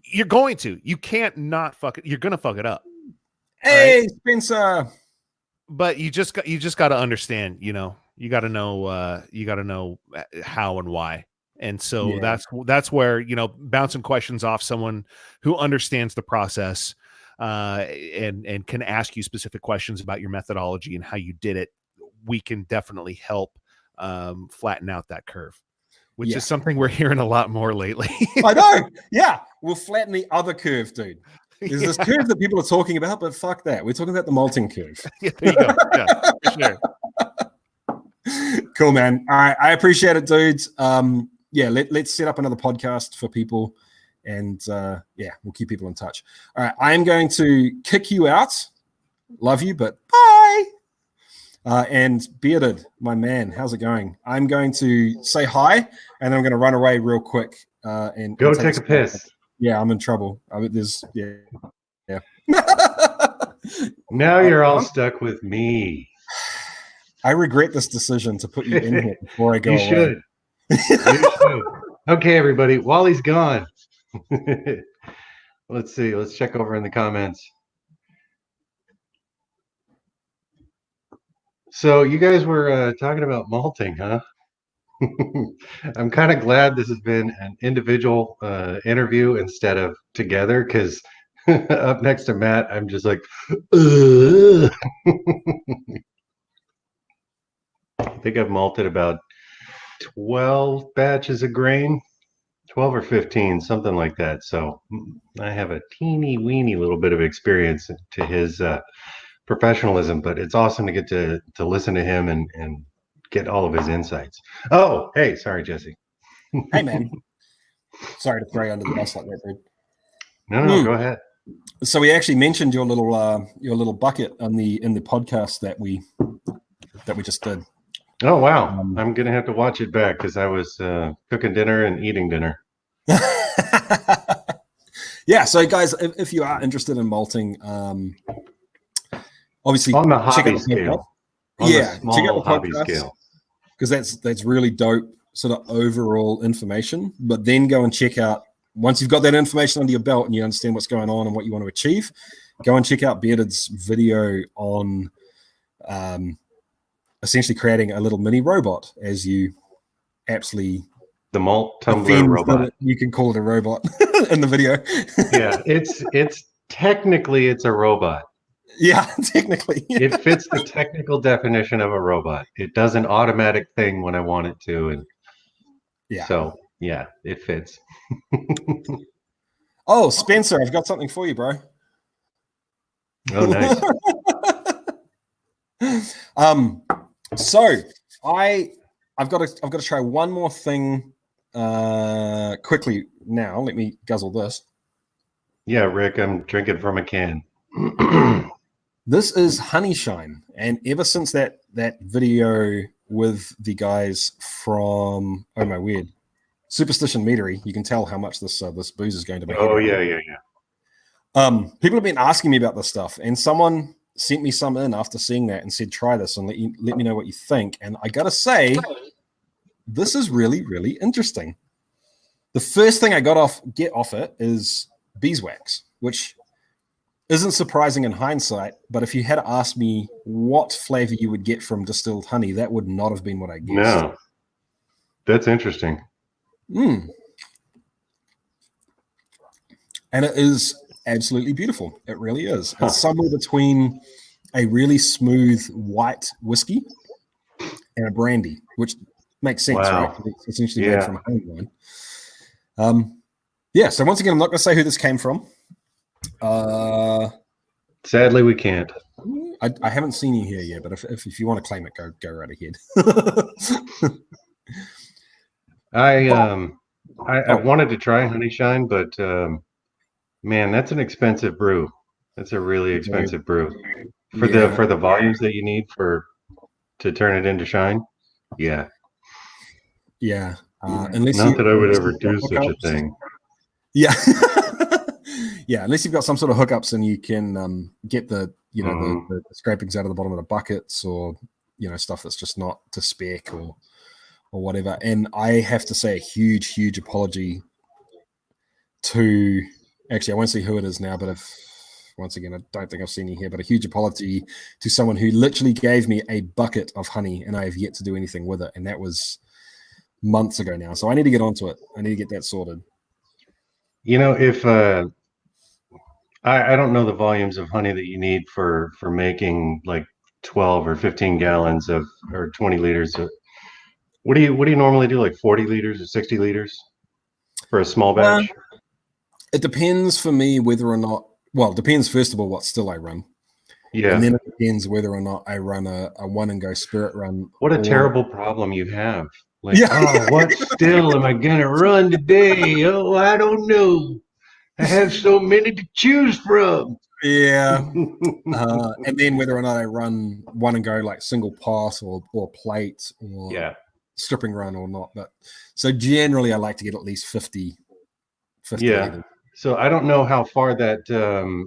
[SPEAKER 5] You're going to. You can't not fuck it. You're gonna fuck it up.
[SPEAKER 1] Hey,
[SPEAKER 5] right?
[SPEAKER 1] Spencer.
[SPEAKER 5] But you just got to understand. You got to know how and why. And so that's where, bouncing questions off someone who understands the process and can ask you specific questions about your methodology and how you did it. We can definitely help flatten out that curve, which is something we're hearing a lot more lately.
[SPEAKER 1] I know. Yeah. We'll flatten the other curve, dude. There's this curve that people are talking about, but fuck that. We're talking about the malting curve.
[SPEAKER 5] Yeah, there you go. Yeah, for
[SPEAKER 1] sure. Cool, man. All right. I appreciate it, dudes. Let's set up another podcast for people and we'll keep people in touch. All right. I'm going to kick you out. Love you, but bye. And Bearded, my man, how's it going? I'm going to say hi and I'm going to run away real quick and
[SPEAKER 6] go take a piss.
[SPEAKER 1] Yeah, I'm in trouble. Yeah.
[SPEAKER 6] Now you're all stuck with me.
[SPEAKER 1] I regret this decision to put you in here before I go away.
[SPEAKER 6] Should. You should. Okay, everybody. Wally's gone. Let's see. Let's check over in the comments. So you guys were talking about malting, huh? I'm kind of glad this has been an individual interview instead of together, because up next to Matt, I'm just like, I think I've malted about 12 batches of grain, 12 or 15, something like that. So I have a teeny weeny little bit of experience to his professionalism, but it's awesome to get to listen to him and get all of his insights. Oh, hey, sorry, Jesse.
[SPEAKER 1] Hey, man. Sorry to throw you under the bus like that, dude.
[SPEAKER 6] No, go ahead.
[SPEAKER 1] So we actually mentioned your little bucket in the podcast that we just did.
[SPEAKER 6] Oh wow! I'm gonna have to watch it back because I was cooking dinner and eating dinner.
[SPEAKER 1] Yeah. So guys, if you are interested in malting, obviously
[SPEAKER 6] on the hobby scale.
[SPEAKER 1] Check out the
[SPEAKER 6] hobby
[SPEAKER 1] podcast,
[SPEAKER 6] scale,
[SPEAKER 1] because that's really dope sort of overall information. But then go and check out, once you've got that information under your belt and you understand what's going on and what you want to achieve, go and check out Bearded's video on essentially creating a little mini robot as you absolutely
[SPEAKER 6] the malt tumbler robot.
[SPEAKER 1] You can call it a robot in the video.
[SPEAKER 6] Yeah, it's technically it's a robot.
[SPEAKER 1] Yeah, technically.
[SPEAKER 6] It fits the technical definition of a robot. It does an automatic thing when I want it to, and so yeah, it fits.
[SPEAKER 1] Oh, Spencer, I've got something for you, bro.
[SPEAKER 6] Oh, nice.
[SPEAKER 1] So I've got to try one more thing quickly now. Let me guzzle this.
[SPEAKER 6] Yeah, Rick, I'm drinking from a can.
[SPEAKER 1] This is Honey Shine, and ever since that video with the guys from Superstition Meadery, you can tell how much this booze is going to be.
[SPEAKER 6] Oh yeah.
[SPEAKER 1] People have been asking me about this stuff, and someone sent me some in after seeing that and said, try this and let me know what you think. And I gotta say, this is really, really interesting. The first thing I get off it is beeswax, which isn't surprising in hindsight, but if you had asked me what flavor you would get from distilled honey, that would not have been what I guessed.
[SPEAKER 6] No, that's interesting.
[SPEAKER 1] And it is absolutely beautiful. It really is. It's somewhere between a really smooth white whiskey and a brandy, which makes sense, right? It's essentially made from honey wine. yeah, so once again, I'm not going to say who this came from.
[SPEAKER 6] Sadly, we can't.
[SPEAKER 1] I haven't seen you here yet, but if you want to claim it, go right ahead.
[SPEAKER 6] I wanted to try Honey Shine, but man, that's an expensive brew. That's a really expensive brew for the volumes that you need to turn it into shine. Yeah.
[SPEAKER 1] Yeah.
[SPEAKER 6] Not that I would ever do such a thing.
[SPEAKER 1] Yeah. Yeah, unless you've got some sort of hookups and you can get the the scrapings out of the bottom of the buckets, or stuff that's just not to spec or whatever. And I have to say a huge apology to, actually I won't see who it is now, but once again, I don't think I've seen you here, but a huge apology to someone who literally gave me a bucket of honey and I have yet to do anything with it. And that was months ago now. So I need to get onto it. I need to get that sorted.
[SPEAKER 6] If I don't know the volumes of honey that you need for making like 12 or 15 gallons or 20 liters. What do you normally do? Like 40 liters or 60 liters for a small batch?
[SPEAKER 1] It depends for me whether or not, well, it depends first of all what still I run.
[SPEAKER 6] Yeah.
[SPEAKER 1] And then it depends whether or not I run a one and go spirit run.
[SPEAKER 6] What a terrible problem you have. Like, what still am I going to run today? Oh, I don't know. I have so many to choose from.
[SPEAKER 1] Yeah. And then whether or not I run one and go like single pass or plate or stripping run or not. But so generally I like to get at least 50
[SPEAKER 6] yeah.
[SPEAKER 1] liters.
[SPEAKER 6] So I don't know how far that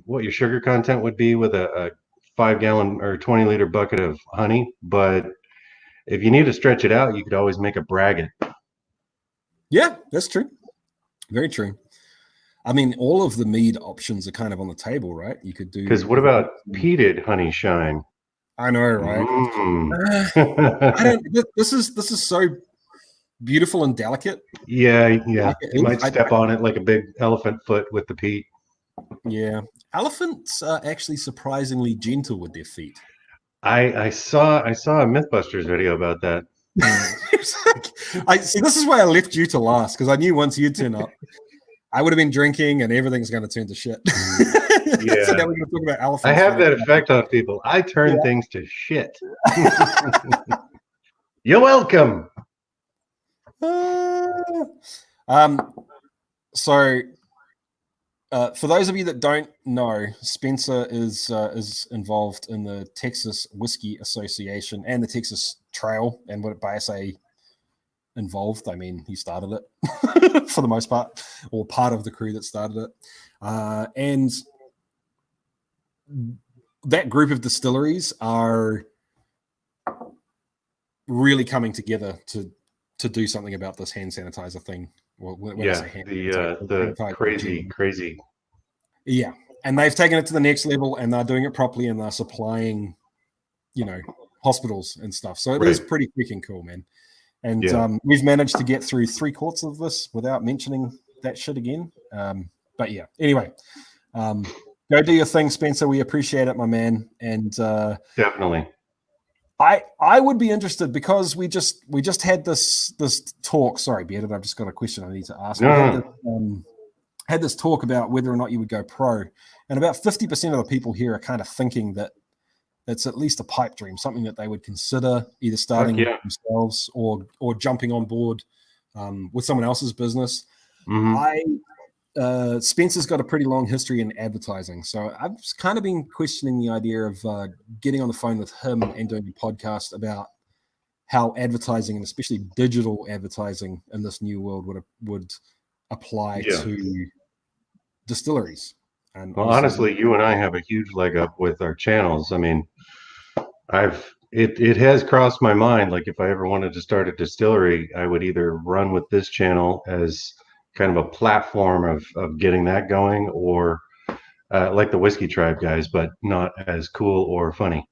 [SPEAKER 6] what your sugar content would be with a 5-gallon or 20-liter bucket of honey, but if you need to stretch it out, you could always make a braggot.
[SPEAKER 1] Yeah, that's true. Very true. I mean, all of the mead options are kind of on the table, right? You could do.
[SPEAKER 6] Because what about peated Honey Shine?
[SPEAKER 1] I know, right? I don't. This is so beautiful and delicate.
[SPEAKER 6] Yeah. You might step on it like a big elephant foot with the peat.
[SPEAKER 1] Yeah, elephants are actually surprisingly gentle with their feet.
[SPEAKER 6] I saw a MythBusters video about that.
[SPEAKER 1] I see. This is why I left you to last, because I knew once you'd turn up, I would have been drinking and everything's going to turn to shit.
[SPEAKER 6] Yeah.
[SPEAKER 1] So now we're going to talk about elephants.
[SPEAKER 6] I have that effect on people. I turn things to shit. You're welcome.
[SPEAKER 1] So, for those of you that don't know, Spencer is involved in the Texas Whiskey Association and the Texas Trail. And by I say involved, I mean he started it for the most part, or part of the crew that started it. And that group of distilleries are really coming together to do something about this hand sanitizer thing. Well,
[SPEAKER 6] the crazy.
[SPEAKER 1] Yeah, and they've taken it to the next level, and they're doing it properly, and they're supplying, hospitals and stuff. So it is pretty freaking cool, man. And we've managed to get through 3 quarts of this without mentioning that shit again. But yeah, anyway, go do your thing, Spencer. We appreciate it, my man. And
[SPEAKER 6] definitely.
[SPEAKER 1] I would be interested, because we just had this talk. Sorry, Bearded, I've just got a question I need to ask. Had this talk about whether or not you would go pro, and about 50% of the people here are kind of thinking that it's at least a pipe dream, something that they would consider either starting themselves or jumping on board with someone else's business.
[SPEAKER 6] Mm-hmm.
[SPEAKER 1] Spencer's got a pretty long history in advertising, so I've kind of been questioning the idea of getting on the phone with him and doing a podcast about how advertising, and especially digital advertising in this new world, would apply to distilleries. And
[SPEAKER 6] well, honestly, you and I have a huge leg up with our channels. I mean, it has crossed my mind, like if I ever wanted to start a distillery, I would either run with this channel as kind of a platform of getting that going, or like the Whiskey Tribe guys, but not as cool or funny.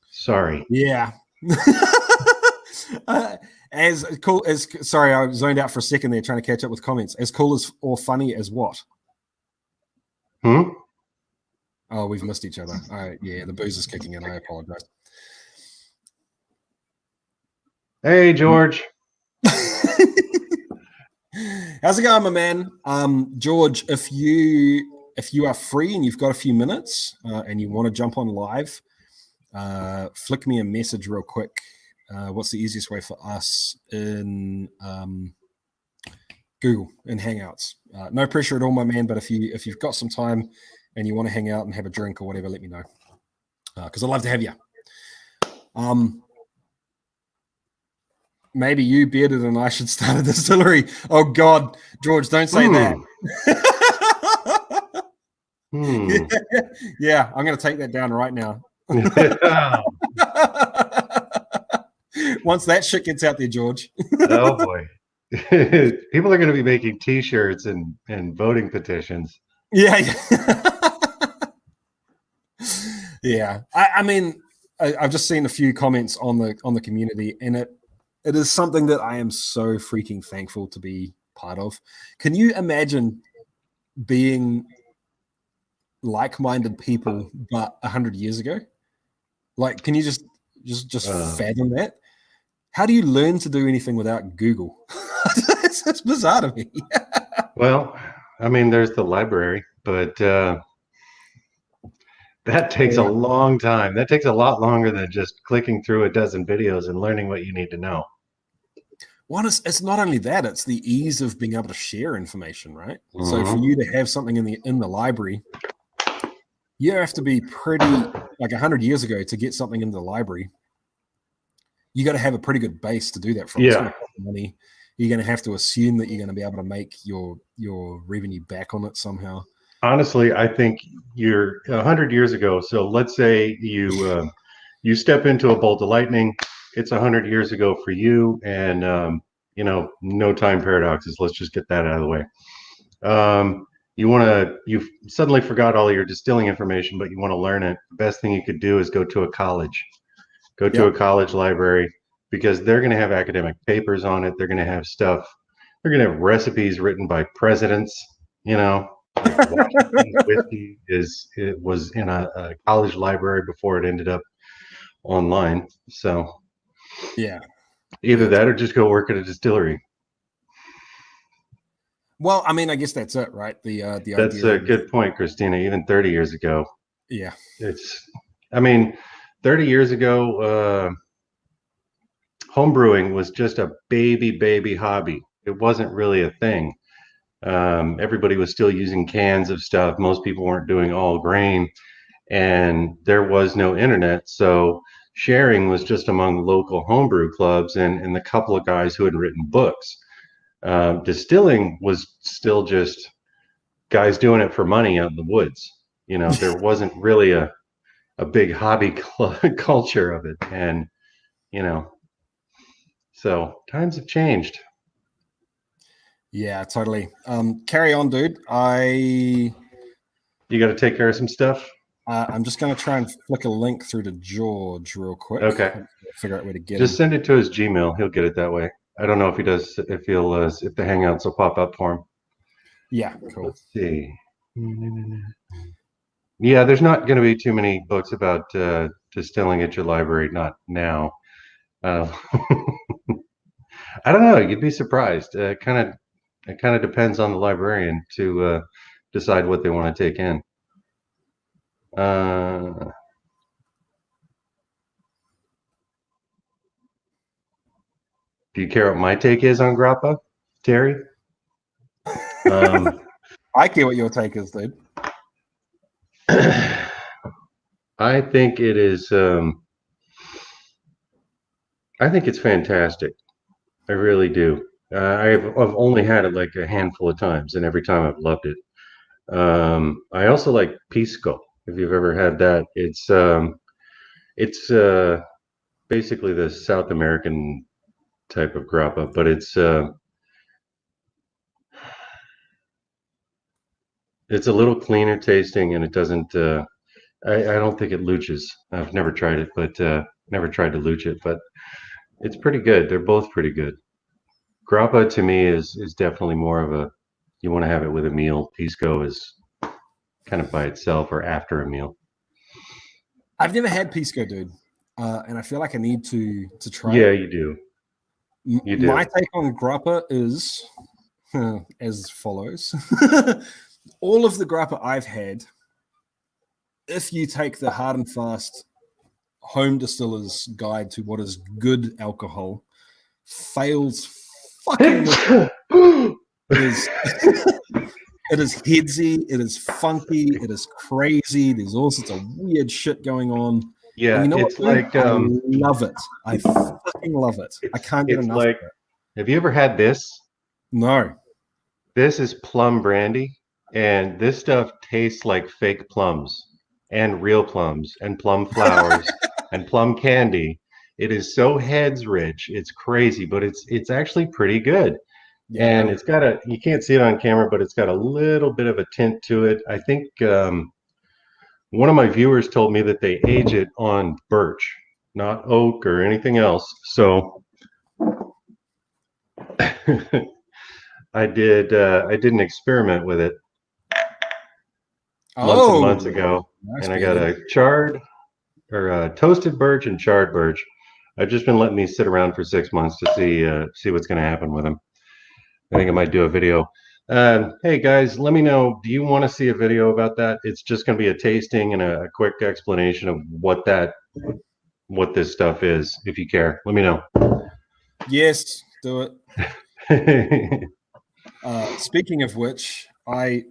[SPEAKER 6] Sorry.
[SPEAKER 1] Yeah. As cool as, sorry, I zoned out for a second there trying to catch up with comments. As cool as or funny as what? Oh, we've missed each other. Yeah, the booze is kicking in. I apologize.
[SPEAKER 6] Hey, George.
[SPEAKER 1] How's it going, my man? George, if you are free and you've got a few minutes and you want to jump on live, flick me a message real quick. What's the easiest way for us in Google in Hangouts? No pressure at all, my man. But if you've got some time and you want to hang out and have a drink or whatever, let me know, because I'd love to have you. Maybe you, Bearded, and I should start a distillery. Oh God, George, don't say that. Yeah, I'm going to take that down right now. Once that shit gets out there, George.
[SPEAKER 6] Oh boy. People are going to be making T-shirts and voting petitions.
[SPEAKER 1] Yeah. Yeah. I mean, I've just seen a few comments on the community, and it is something that I am so freaking thankful to be part of. Can you imagine being like-minded people, but 100 years ago? Like, can you just fathom that? How do you learn to do anything without Google? It's bizarre to me.
[SPEAKER 6] Well, I mean, there's the library, but that takes a long time. That takes a lot longer than just clicking through a dozen videos and learning what you need to know.
[SPEAKER 1] Well, it's not only that; it's the ease of being able to share information, right? Mm-hmm. So for you to have something in the library, you have to be pretty, like 100 years ago, to get something in the library. You got to have a pretty good base to do that from.
[SPEAKER 6] Yeah.
[SPEAKER 1] Money. You're going to have to assume that you're going to be able to make your revenue back on it somehow.
[SPEAKER 6] Honestly, I think you're 100 years ago. So let's say you step into a bolt of lightning. It's 100 years ago for you, and no time paradoxes. Let's just get that out of the way. You suddenly forgot all your distilling information, but you want to learn it. The best thing you could do is go to a college. Go to a college library, because they're going to have academic papers on it. They're going to have stuff. They're going to have recipes written by presidents. Whiskey was in a college library before it ended up online. So
[SPEAKER 1] yeah,
[SPEAKER 6] either that or just go work at a distillery.
[SPEAKER 1] Well, I mean, I guess that's it, right?
[SPEAKER 6] That's a good point, Christina. Even 30 years ago.
[SPEAKER 1] Yeah.
[SPEAKER 6] 30 years ago, homebrewing was just a baby hobby. It wasn't really a thing. Everybody was still using cans of stuff. Most people weren't doing all grain, and there was no internet. So sharing was just among local homebrew clubs and the couple of guys who had written books. Distilling was still just guys doing it for money out in the woods. There wasn't really a big hobby culture of it. And, so times have changed.
[SPEAKER 1] Yeah, totally. Carry on, dude.
[SPEAKER 6] You got to take care of some stuff.
[SPEAKER 1] I'm just going to try and flick a link through to George real quick.
[SPEAKER 6] Okay.
[SPEAKER 1] Figure out where to get
[SPEAKER 6] Just send it to his Gmail. He'll get it that way. I don't know if he does, if the Hangouts will pop up for him.
[SPEAKER 1] Yeah, cool.
[SPEAKER 6] Let's see. Yeah, there's not going to be too many books about distilling at your library. Not now. I don't know. You'd be surprised. It kind of depends on the librarian to decide what they want to take in. Do you care what my take is on grappa, Terry?
[SPEAKER 1] I care what your take is, dude.
[SPEAKER 6] I think it is. I think it's fantastic. I really do. I've only had it like a handful of times, and every time I've loved it. I also like Pisco. If you've ever had that, it's basically the South American type of grappa, but it's a little cleaner tasting, and it doesn't. I don't think it luches. I've never tried it, but never tried to luch it, but it's pretty good. They're both pretty good. Grappa to me is definitely more of a, you want to have it with a meal. Pisco is kind of by itself or after a meal.
[SPEAKER 1] I've never had Pisco, dude, and I feel like I need to try.
[SPEAKER 6] Yeah,
[SPEAKER 1] it.
[SPEAKER 6] you do. You do.
[SPEAKER 1] My take on grappa is as follows. All of the grappa I've had, if you take the hard and fast home distiller's guide to what is good alcohol, fails fucking. It is, it is headsy, it is funky, it is crazy. There's all sorts of weird shit going on.
[SPEAKER 6] Yeah,
[SPEAKER 1] And you know
[SPEAKER 6] it's
[SPEAKER 1] what, man?
[SPEAKER 6] like
[SPEAKER 1] I love it. I fucking love it. I can't get
[SPEAKER 6] it's
[SPEAKER 1] enough
[SPEAKER 6] like,
[SPEAKER 1] of it.
[SPEAKER 6] have you ever had this?
[SPEAKER 1] No.
[SPEAKER 6] This is plum brandy, and this stuff tastes like fake plums and real plums and plum flowers and plum candy. It is so heads rich. It's crazy, but it's actually pretty good. And it's got you can't see it on camera, but it's got a little bit of a tint to it. I think one of my viewers told me that they age it on birch, not oak or anything else. So I did an experiment with it months and months ago,
[SPEAKER 1] nice,
[SPEAKER 6] and I got a charred or toasted birch and charred birch. I've just been letting these sit around for 6 months to see what's going to happen with them. I think I might do a video. Hey guys, let me know. Do you want to see a video about that? It's just going to be a tasting and a quick explanation of what this stuff is. If you care, let me know.
[SPEAKER 1] Yes, do it. Speaking of which, a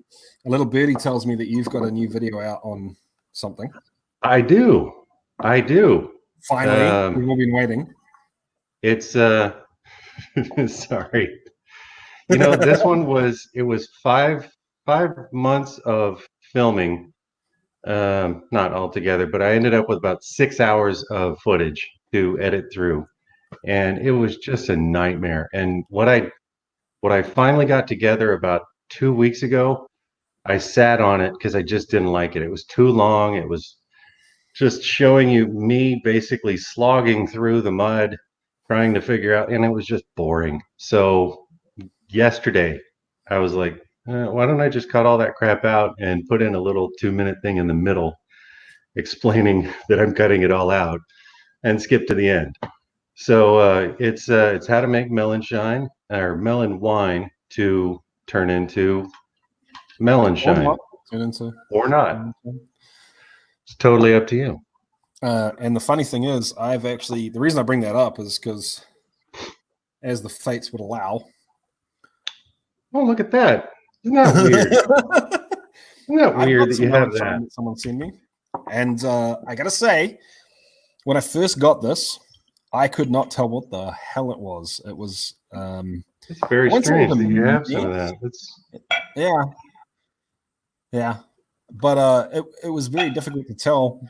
[SPEAKER 1] little birdie tells me that you've got a new video out on something.
[SPEAKER 6] I do.
[SPEAKER 1] Finally, we've all been waiting.
[SPEAKER 6] It's sorry. You know, this one was 5 months of filming, not all together, but I ended up with about 6 hours of footage to edit through, and it was just a nightmare. And what I finally got together about 2 weeks ago, I sat on it because I just didn't like it. It was too long. It was just showing you me basically slogging through the mud, trying to figure out, and it was just boring. So yesterday, I was like, why don't I just cut all that crap out and put in a little 2-minute thing in the middle explaining that I'm cutting it all out and skip to the end. So it's how to make melon shine or melon wine to turn into melon shine or not. It's totally up to you.
[SPEAKER 1] And the funny thing is, the reason I bring that up is because, as the fates would allow.
[SPEAKER 6] Oh, look at that! Isn't that weird? Isn't that weird that you have that?
[SPEAKER 1] Someone sent me, and I gotta say, when I first got this, I could not tell what the hell it was. It was.
[SPEAKER 6] It's very strange that you have some of that.
[SPEAKER 1] Yeah, but it was very difficult to tell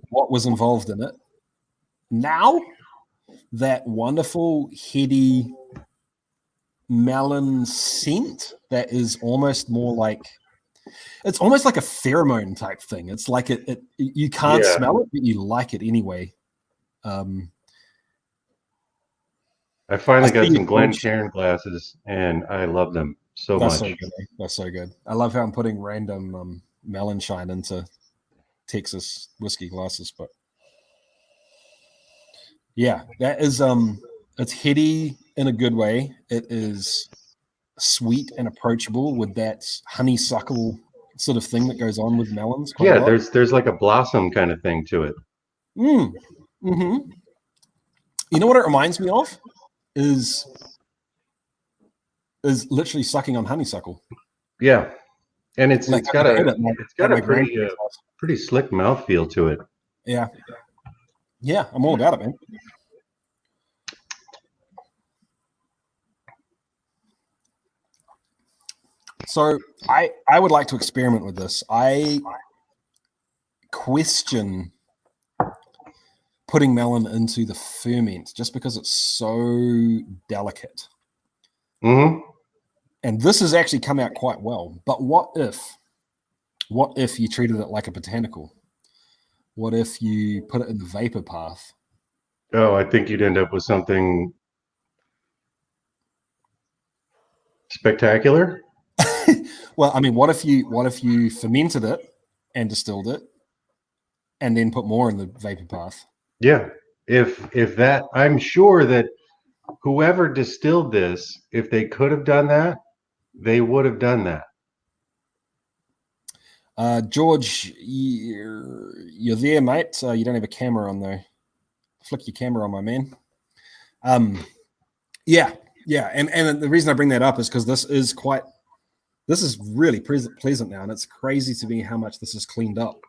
[SPEAKER 1] what was involved in it. Now, that wonderful heady melon scent that is almost more like, it's almost like a pheromone type thing. It's like it you can't smell it, but you like it anyway.
[SPEAKER 6] I finally got some Glencairn glasses, and I love them so much.
[SPEAKER 1] So good. That's so good. I love how I'm putting random melon shine into Texas whiskey glasses, but yeah, that is it's heady in a good way. It is sweet and approachable with that honeysuckle sort of thing that goes on with melons.
[SPEAKER 6] Yeah, there's like a blossom kind of thing to it.
[SPEAKER 1] Mm-hmm. You know what it reminds me of is literally sucking on honeysuckle.
[SPEAKER 6] Yeah, and it's got a
[SPEAKER 1] pretty
[SPEAKER 6] pretty slick mouthfeel to it.
[SPEAKER 1] Yeah, I'm all about it, man. So I would like to experiment with this. I question putting melon into the ferment just because it's so delicate.
[SPEAKER 6] Mm-hmm.
[SPEAKER 1] And this has actually come out quite well. But what if you treated it like a botanical? What if you put it in the vapor path?
[SPEAKER 6] Oh, I think you'd end up with something spectacular.
[SPEAKER 1] Well, I mean, what if you fermented it and distilled it and then put more in the vapor path?
[SPEAKER 6] Yeah. If that, I'm sure that whoever distilled this, if they could have done that, they would have done that.
[SPEAKER 1] George, you're there, mate. You don't have a camera on though. Flick your camera on, my man. Yeah, and the reason I bring that up is because this is really pleasant now, and it's crazy to me how much this is cleaned up.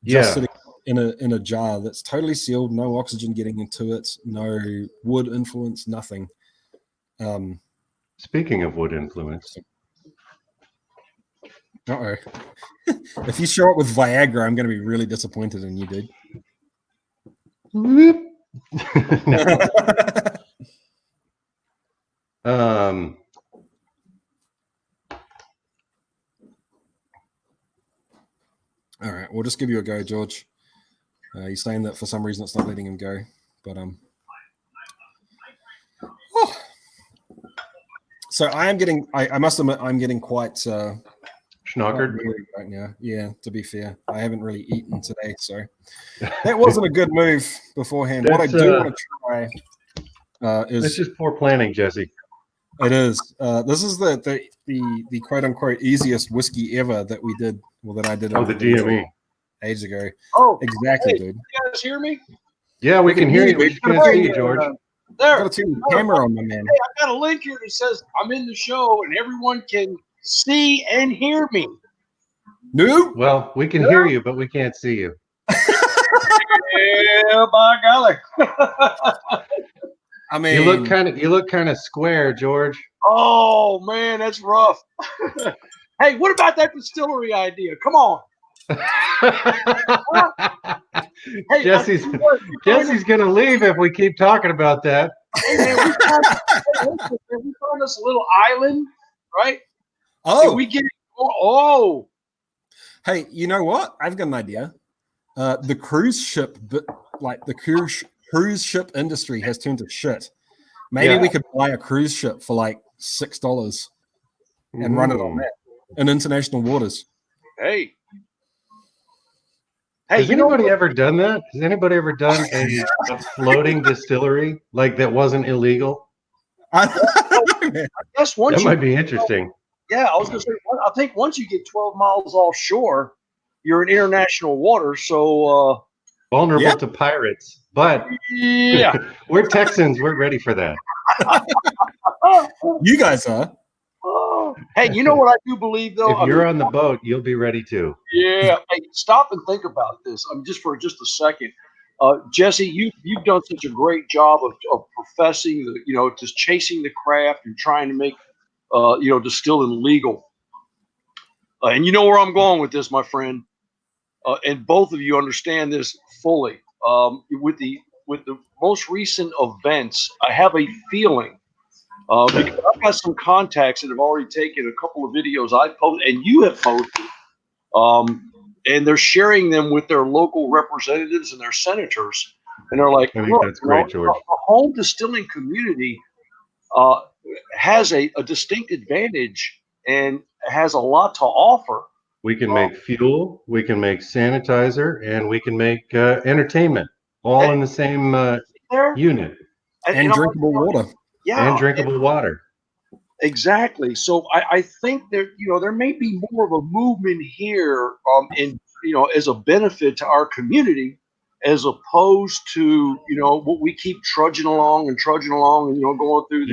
[SPEAKER 1] Just sitting in a jar that's totally sealed, no oxygen getting into it, no wood influence, nothing.
[SPEAKER 6] Speaking of wood influence.
[SPEAKER 1] Uh-oh. If you show up with Viagra, I'm going to be really disappointed in you, dude. All right, we'll just give you a go, George. He's saying that for some reason it's not letting him go, but oh. So I am getting. I must admit, I'm getting quite
[SPEAKER 6] Schnockered
[SPEAKER 1] right now. Yeah, to be fair, I haven't really eaten today, so that wasn't a good move beforehand. What I do want to try is
[SPEAKER 6] it's just poor planning, Jesse.
[SPEAKER 1] It is. This is the quote unquote easiest whiskey ever that we did. Well, that I did.
[SPEAKER 6] Oh, the DME.
[SPEAKER 1] Ages ago.
[SPEAKER 7] Oh,
[SPEAKER 1] exactly,
[SPEAKER 7] hey,
[SPEAKER 1] dude.
[SPEAKER 7] You guys hear me?
[SPEAKER 6] Yeah, we can hear you. We just can't see you, George.
[SPEAKER 7] There.
[SPEAKER 1] Got to turn the camera on, my man.
[SPEAKER 7] Hey, I got a link here that says I'm in the show and everyone can see and hear me.
[SPEAKER 1] No.
[SPEAKER 6] Well, we can hear you, but we can't see you.
[SPEAKER 7] Yeah, by golly.
[SPEAKER 1] I mean,
[SPEAKER 6] you look kind of square, George.
[SPEAKER 7] Oh man, that's rough. Hey, what about that distillery idea? Come on. Hey,
[SPEAKER 6] Jesse's gonna leave if we keep talking about that.
[SPEAKER 7] Hey, man, we found us a little island, right?
[SPEAKER 1] Oh,
[SPEAKER 7] and we get it. Oh,
[SPEAKER 1] hey, you know what? I've got an idea. The cruise ship, like the cruise ship industry, has turned to shit. Maybe we could buy a cruise ship for like $6 and run it on that in international waters.
[SPEAKER 7] Hey,
[SPEAKER 6] has anybody ever done that? Has anybody ever done a floating distillery like that wasn't illegal?
[SPEAKER 7] I guess once
[SPEAKER 6] that might be interesting.
[SPEAKER 7] Yeah, I was going to say. I think once you get 12 miles offshore, you're in international water. So
[SPEAKER 6] vulnerable to pirates. But
[SPEAKER 7] yeah,
[SPEAKER 6] we're Texans. We're ready for that.
[SPEAKER 1] You guys are.
[SPEAKER 7] Hey, you know what I do believe though?
[SPEAKER 6] If you're on the boat, you'll be ready too.
[SPEAKER 7] Yeah. Hey, stop and think about this. Just for just a second, Jesse, you've done such a great job of professing, just chasing the craft and trying to make, distilling legal. And you know where I'm going with this, my friend. And both of you understand this fully. With the most recent events, I have a feeling. Because I've got some contacts that have already taken a couple of videos I posted and you have posted, and they're sharing them with their local representatives and their senators, and they're like,
[SPEAKER 6] I think that's great, George.
[SPEAKER 7] The home distilling community has a distinct advantage and has a lot to offer.
[SPEAKER 6] We can make fuel, we can make sanitizer, and we can make entertainment all in the same unit.
[SPEAKER 1] And drinkable water.
[SPEAKER 7] Yeah,
[SPEAKER 6] and drinkable water.
[SPEAKER 7] Exactly. So I think there may be more of a movement here, as a benefit to our community, as opposed to what we keep trudging along and going through.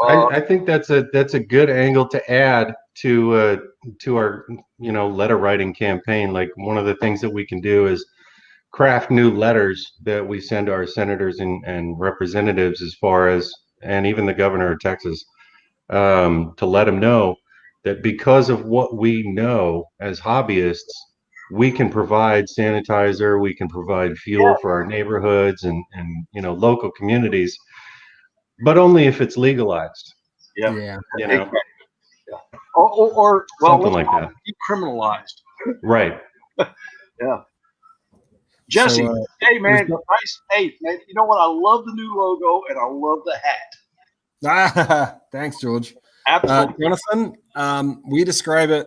[SPEAKER 6] I think that's a good angle to add to our letter writing campaign. Like one of the things that we can do is craft new letters that we send to our senators and representatives, as far as, and even the governor of Texas, to let them know that because of what we know as hobbyists, we can provide sanitizer, we can provide fuel for our neighborhoods and local communities, but only if it's legalized.
[SPEAKER 7] Yeah.
[SPEAKER 6] Or
[SPEAKER 7] well,
[SPEAKER 6] something like that.
[SPEAKER 7] Decriminalized.
[SPEAKER 6] Right.
[SPEAKER 7] Yeah. Jesse,
[SPEAKER 1] So,
[SPEAKER 7] hey man, nice. Hey man, you know what? I love the new logo and I love the hat.
[SPEAKER 1] Thanks, George.
[SPEAKER 7] Absolutely.
[SPEAKER 1] Jonathan, we describe it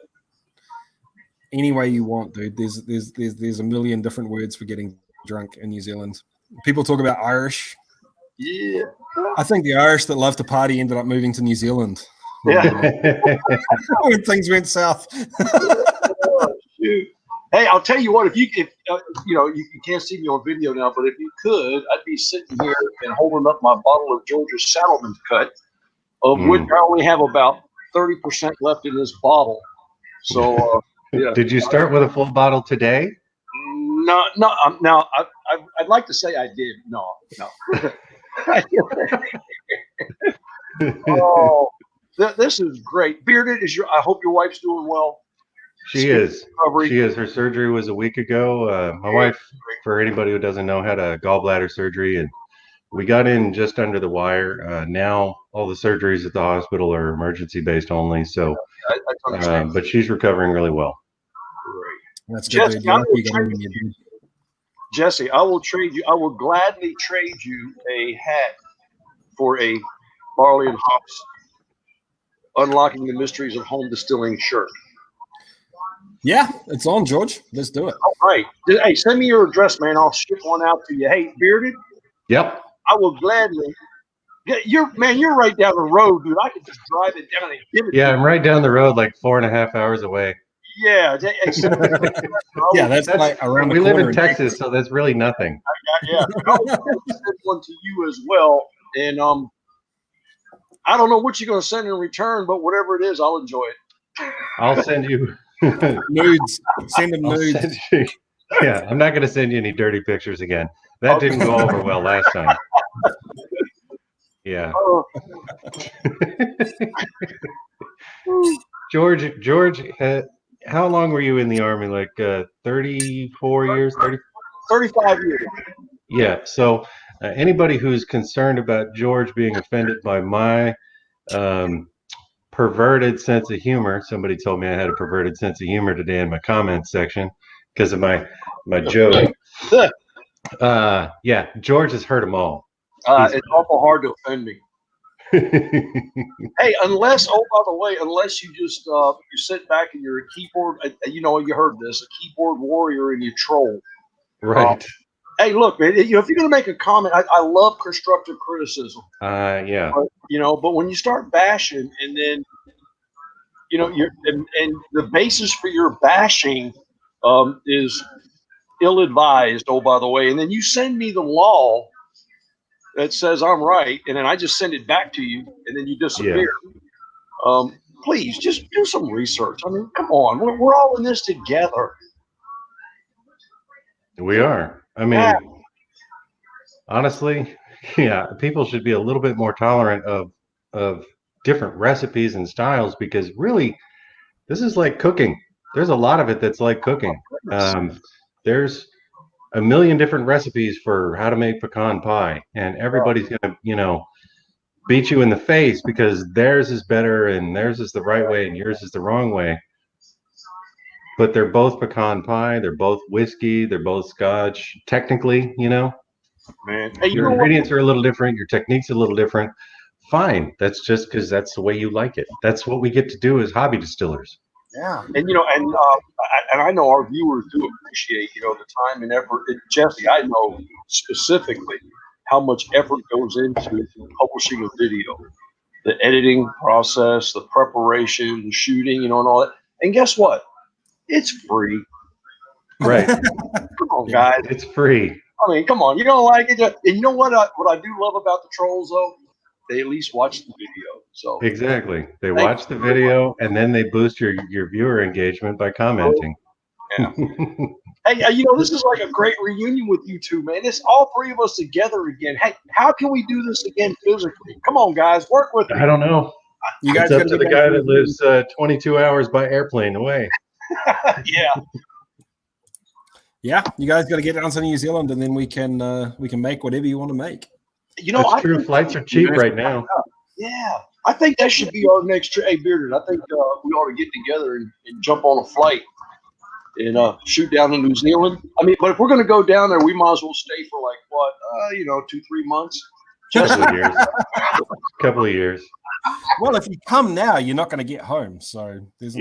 [SPEAKER 1] any way you want, dude. There's a million different words for getting drunk in New Zealand. People talk about Irish.
[SPEAKER 7] Yeah.
[SPEAKER 1] I think the Irish that love to party ended up moving to New Zealand.
[SPEAKER 7] Yeah.
[SPEAKER 1] When things went south.
[SPEAKER 7] Shoot. Hey, I'll tell you what. If you you can't see me on video now, but if you could, I'd be sitting here and holding up my bottle of Georgia Saddleman's Cut, of which I only have about 30% left in this bottle. So, yeah.
[SPEAKER 6] Did you start with a full bottle today?
[SPEAKER 7] No. Now, I'd like to say I did. No. Oh, this is great. Bearded, I hope your wife's doing well.
[SPEAKER 6] She is.
[SPEAKER 7] Recovery.
[SPEAKER 6] She is. Her surgery was a week ago. My wife, for anybody who doesn't know, had a gallbladder surgery, and we got in just under the wire. Now all the surgeries at the hospital are emergency based only. So,
[SPEAKER 7] I understand.
[SPEAKER 6] but she's recovering really well.
[SPEAKER 1] That's
[SPEAKER 7] Jesse,
[SPEAKER 1] good. Dude. You got it when you do.
[SPEAKER 7] Jesse, I will gladly trade you a hat for a barley and hops unlocking the mysteries of home distilling shirt.
[SPEAKER 1] Yeah, it's on, George. Let's do it.
[SPEAKER 7] All right. Hey, send me your address, man. I'll ship one out to you. Hey, Bearded,
[SPEAKER 6] Yep.
[SPEAKER 7] I will gladly. You're right down the road, dude. I could just drive it down and give it.
[SPEAKER 6] Yeah, I'm right down the road, like 4.5 hours away.
[SPEAKER 7] Yeah. Hey, send me your address.
[SPEAKER 1] Yeah, that's like around the
[SPEAKER 6] We live
[SPEAKER 1] corner.
[SPEAKER 6] in Texas, so that's really nothing.
[SPEAKER 7] Yeah. I'll send one to you as well. And I don't know what you're going to send in return, but whatever it is, I'll enjoy it.
[SPEAKER 6] I'll send you.
[SPEAKER 1] Nudes. Send them
[SPEAKER 6] I'll
[SPEAKER 1] nudes.
[SPEAKER 6] send you- yeah, I'm not going to send you any dirty pictures again. That didn't go over well last time. Yeah. George, how long were you in the Army? Like 34 years?
[SPEAKER 7] 35 years.
[SPEAKER 6] Yeah. So anybody who's concerned about George being offended by my perverted sense of humor, somebody told me I had a perverted sense of humor today in my comments section because of my joke. Yeah, George has heard them all.
[SPEAKER 7] It's awful hard to offend me. Hey, unless you just you sit back and you're a keyboard, you heard this, a keyboard warrior and you troll.
[SPEAKER 6] Right.
[SPEAKER 7] Hey, look, man, if you're going to make a comment, I love constructive criticism.
[SPEAKER 6] Yeah.
[SPEAKER 7] But when you start bashing and then, and the basis for your bashing is ill-advised, oh, by the way, and then you send me the law that says I'm right, and then I just send it back to you, and then you disappear. Yeah. Please, just do some research. I mean, come on. We're all in this together.
[SPEAKER 6] We are. I mean, honestly, yeah, people should be a little bit more tolerant of different recipes and styles because really, this is like cooking. There's a lot of it that's like cooking. There's a million different recipes for how to make pecan pie, and everybody's gonna, beat you in the face because theirs is better and theirs is the right way and yours is the wrong way. But they're both pecan pie, they're both whiskey, they're both scotch, technically,
[SPEAKER 7] Man, hey,
[SPEAKER 6] your ingredients are a little different, your technique's a little different. Fine, that's just because that's the way you like it. That's what we get to do as hobby distillers.
[SPEAKER 7] Yeah, and and I know our viewers do appreciate the time and effort. And Jesse, I know specifically how much effort goes into publishing a video, the editing process, the preparation, the shooting, and all that. And guess what? It's free.
[SPEAKER 6] Right.
[SPEAKER 7] Come on, guys.
[SPEAKER 6] It's free.
[SPEAKER 7] I mean, come on. You don't like it, and you know what? What I do love about the trolls, though, they at least watch the video. So
[SPEAKER 6] exactly, they watch the video and then they boost your viewer engagement by commenting.
[SPEAKER 7] Yeah. Hey, this is like a great reunion with you two, man. It's all three of us together again. Hey, how can we do this again physically? Come on, guys, work with me.
[SPEAKER 6] I don't know.
[SPEAKER 1] You guys
[SPEAKER 6] it's up to the guy that lives 22 hours by airplane away.
[SPEAKER 7] Yeah.
[SPEAKER 1] Yeah, you guys got to get down to New Zealand, and then we can make whatever you want to make.
[SPEAKER 6] That's true. Flights are cheap right now.
[SPEAKER 7] Yeah, I think that should be our next trip. Hey, Bearded, I think we ought to get together and jump on a flight and shoot down to New Zealand. I mean, but if we're going to go down there, we might as well stay for like 2-3 months.
[SPEAKER 6] Couple of years.
[SPEAKER 1] Well, if you come now, you're not going to get home. So there's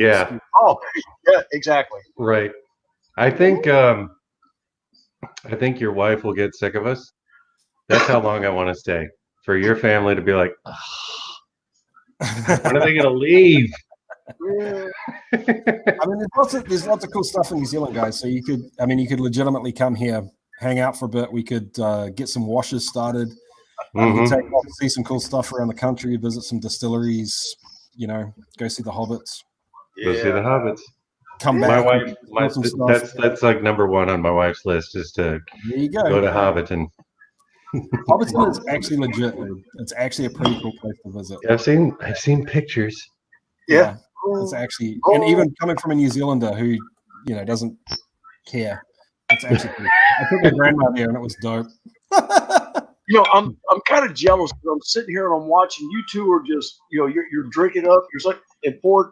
[SPEAKER 7] Oh, yeah, exactly.
[SPEAKER 6] Right. I think your wife will get sick of us. That's how long I want to stay. For your family to be like, when are they going to leave?
[SPEAKER 1] I mean, there's lots of cool stuff in New Zealand, guys. So you could legitimately come here, hang out for a bit. We could get some washes started. You
[SPEAKER 6] Mhm.
[SPEAKER 1] could take off, see some cool stuff around the country, visit some distilleries. Go see the hobbits.
[SPEAKER 6] Go see the hobbits.
[SPEAKER 1] Come
[SPEAKER 6] My
[SPEAKER 1] back.
[SPEAKER 6] wife,
[SPEAKER 1] do some stuff.
[SPEAKER 6] that's like number one on my wife's list is to
[SPEAKER 1] There you
[SPEAKER 6] go
[SPEAKER 1] go.
[SPEAKER 6] to Hobbiton.
[SPEAKER 1] Hobbiton is actually legit. Dude. It's actually a pretty cool place to visit.
[SPEAKER 6] I've seen pictures.
[SPEAKER 1] Yeah, it's actually, and even coming from a New Zealander who doesn't care, it's actually pretty cool. I took my grandma there and it was dope.
[SPEAKER 7] I'm kind of jealous because I'm sitting here and I'm watching you two are just, you're drinking up, you're sucking and poured.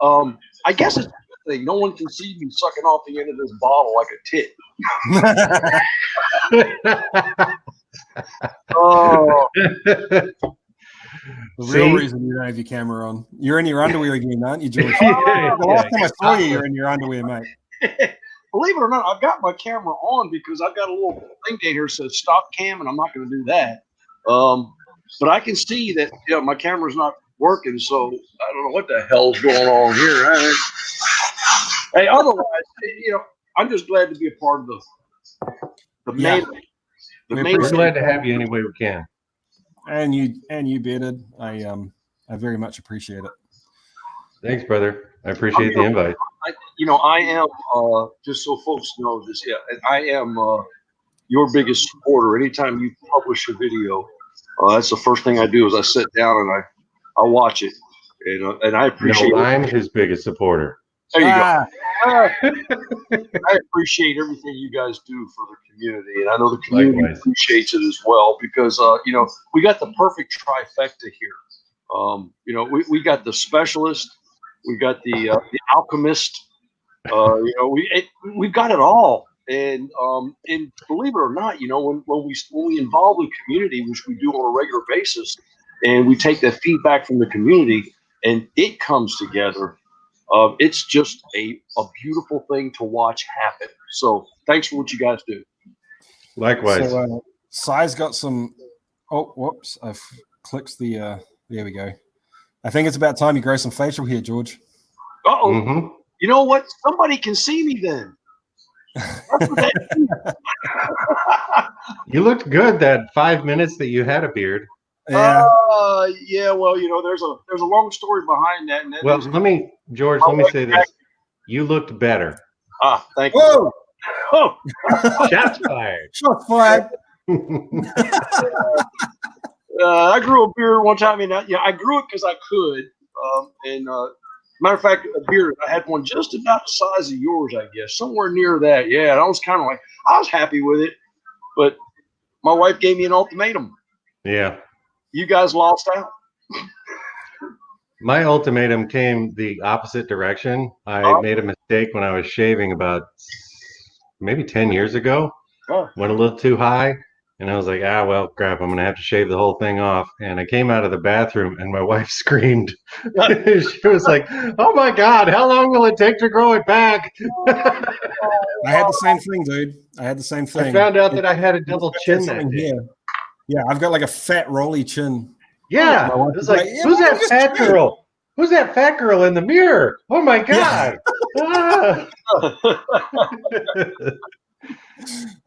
[SPEAKER 7] I guess it's a good thing. No one can see me sucking off the end of this bottle like a tit. Oh,
[SPEAKER 1] The real
[SPEAKER 6] See?
[SPEAKER 1] reason you don't have your camera on. You're in your underwear again, aren't you, George?
[SPEAKER 6] Yeah,
[SPEAKER 1] The last time I saw you, you're in your underwear, mate.
[SPEAKER 7] believe it or not, I've got my camera on because I've got a little thing down here that says stop cam, and I'm not going to do that. But I can see that my camera's not working, so I don't know what the hell's going on here. Hey, otherwise, I'm just glad to be a part of the
[SPEAKER 1] Yeah.
[SPEAKER 7] main. The main.
[SPEAKER 6] We're glad to have you any way we can.
[SPEAKER 1] And you, Bearded. I very much appreciate it.
[SPEAKER 6] Thanks, brother. I appreciate the invite.
[SPEAKER 7] I am just so folks know this. Yeah, I am your biggest supporter. Anytime you publish a video, that's the first thing I do is I sit down and I watch it, and I appreciate.
[SPEAKER 6] No, I'm his biggest supporter.
[SPEAKER 7] There you
[SPEAKER 1] Ah,
[SPEAKER 7] go. I appreciate everything you guys do for the community, and I know the community
[SPEAKER 6] Likewise.
[SPEAKER 7] appreciates it as well because we got the perfect trifecta here. We got the specialist, we got the alchemist. We've got it all, and believe it or not, when we involve the community, which we do on a regular basis, and we take that feedback from the community, and it comes together. It's just a beautiful thing to watch happen. So thanks for what you guys do.
[SPEAKER 6] Likewise.
[SPEAKER 1] so Sai's got some. Oh, whoops! I've clicked the. There we go. I think it's about time you grow some facial hair, George.
[SPEAKER 7] Uh-oh.
[SPEAKER 6] Mhm.
[SPEAKER 7] You know what? Somebody can see me then. That's what that
[SPEAKER 6] You looked good that 5 minutes that you had a beard.
[SPEAKER 1] Yeah.
[SPEAKER 7] yeah. Well, there's a long story behind that. And that
[SPEAKER 6] Well,
[SPEAKER 7] is-
[SPEAKER 6] George, let me say this. You looked better.
[SPEAKER 7] Thank you.
[SPEAKER 1] Whoa!
[SPEAKER 7] Oh,
[SPEAKER 6] Shots fired.
[SPEAKER 1] Shot fired.
[SPEAKER 7] I grew a beard one time, and I grew it because I could. Matter of fact, a beard, I had one just about the size of yours, I guess, somewhere near that. Yeah, and I was kind of like, I was happy with it, but my wife gave me an ultimatum.
[SPEAKER 6] Yeah.
[SPEAKER 7] You guys lost out.
[SPEAKER 6] My ultimatum came the opposite direction. I made a mistake when I was shaving about maybe 10 years ago.
[SPEAKER 7] Oh.
[SPEAKER 6] Went a little too high. And I was like, well, crap, I'm going to have to shave the whole thing off. And I came out of the bathroom and my wife screamed. She was like, oh my God, how long will it take to grow it back?
[SPEAKER 1] I had the same thing, dude. I had the same thing.
[SPEAKER 6] I found out that I had a double chin that day.
[SPEAKER 1] Here. Yeah, I've got like a fat rolly chin.
[SPEAKER 6] Yeah.
[SPEAKER 1] My wife
[SPEAKER 6] It was
[SPEAKER 1] was
[SPEAKER 6] like,
[SPEAKER 1] like, yeah,
[SPEAKER 6] who's that
[SPEAKER 1] just
[SPEAKER 6] fat
[SPEAKER 1] shave it."
[SPEAKER 6] girl? Who's that fat girl in the mirror? Oh my God. Ah.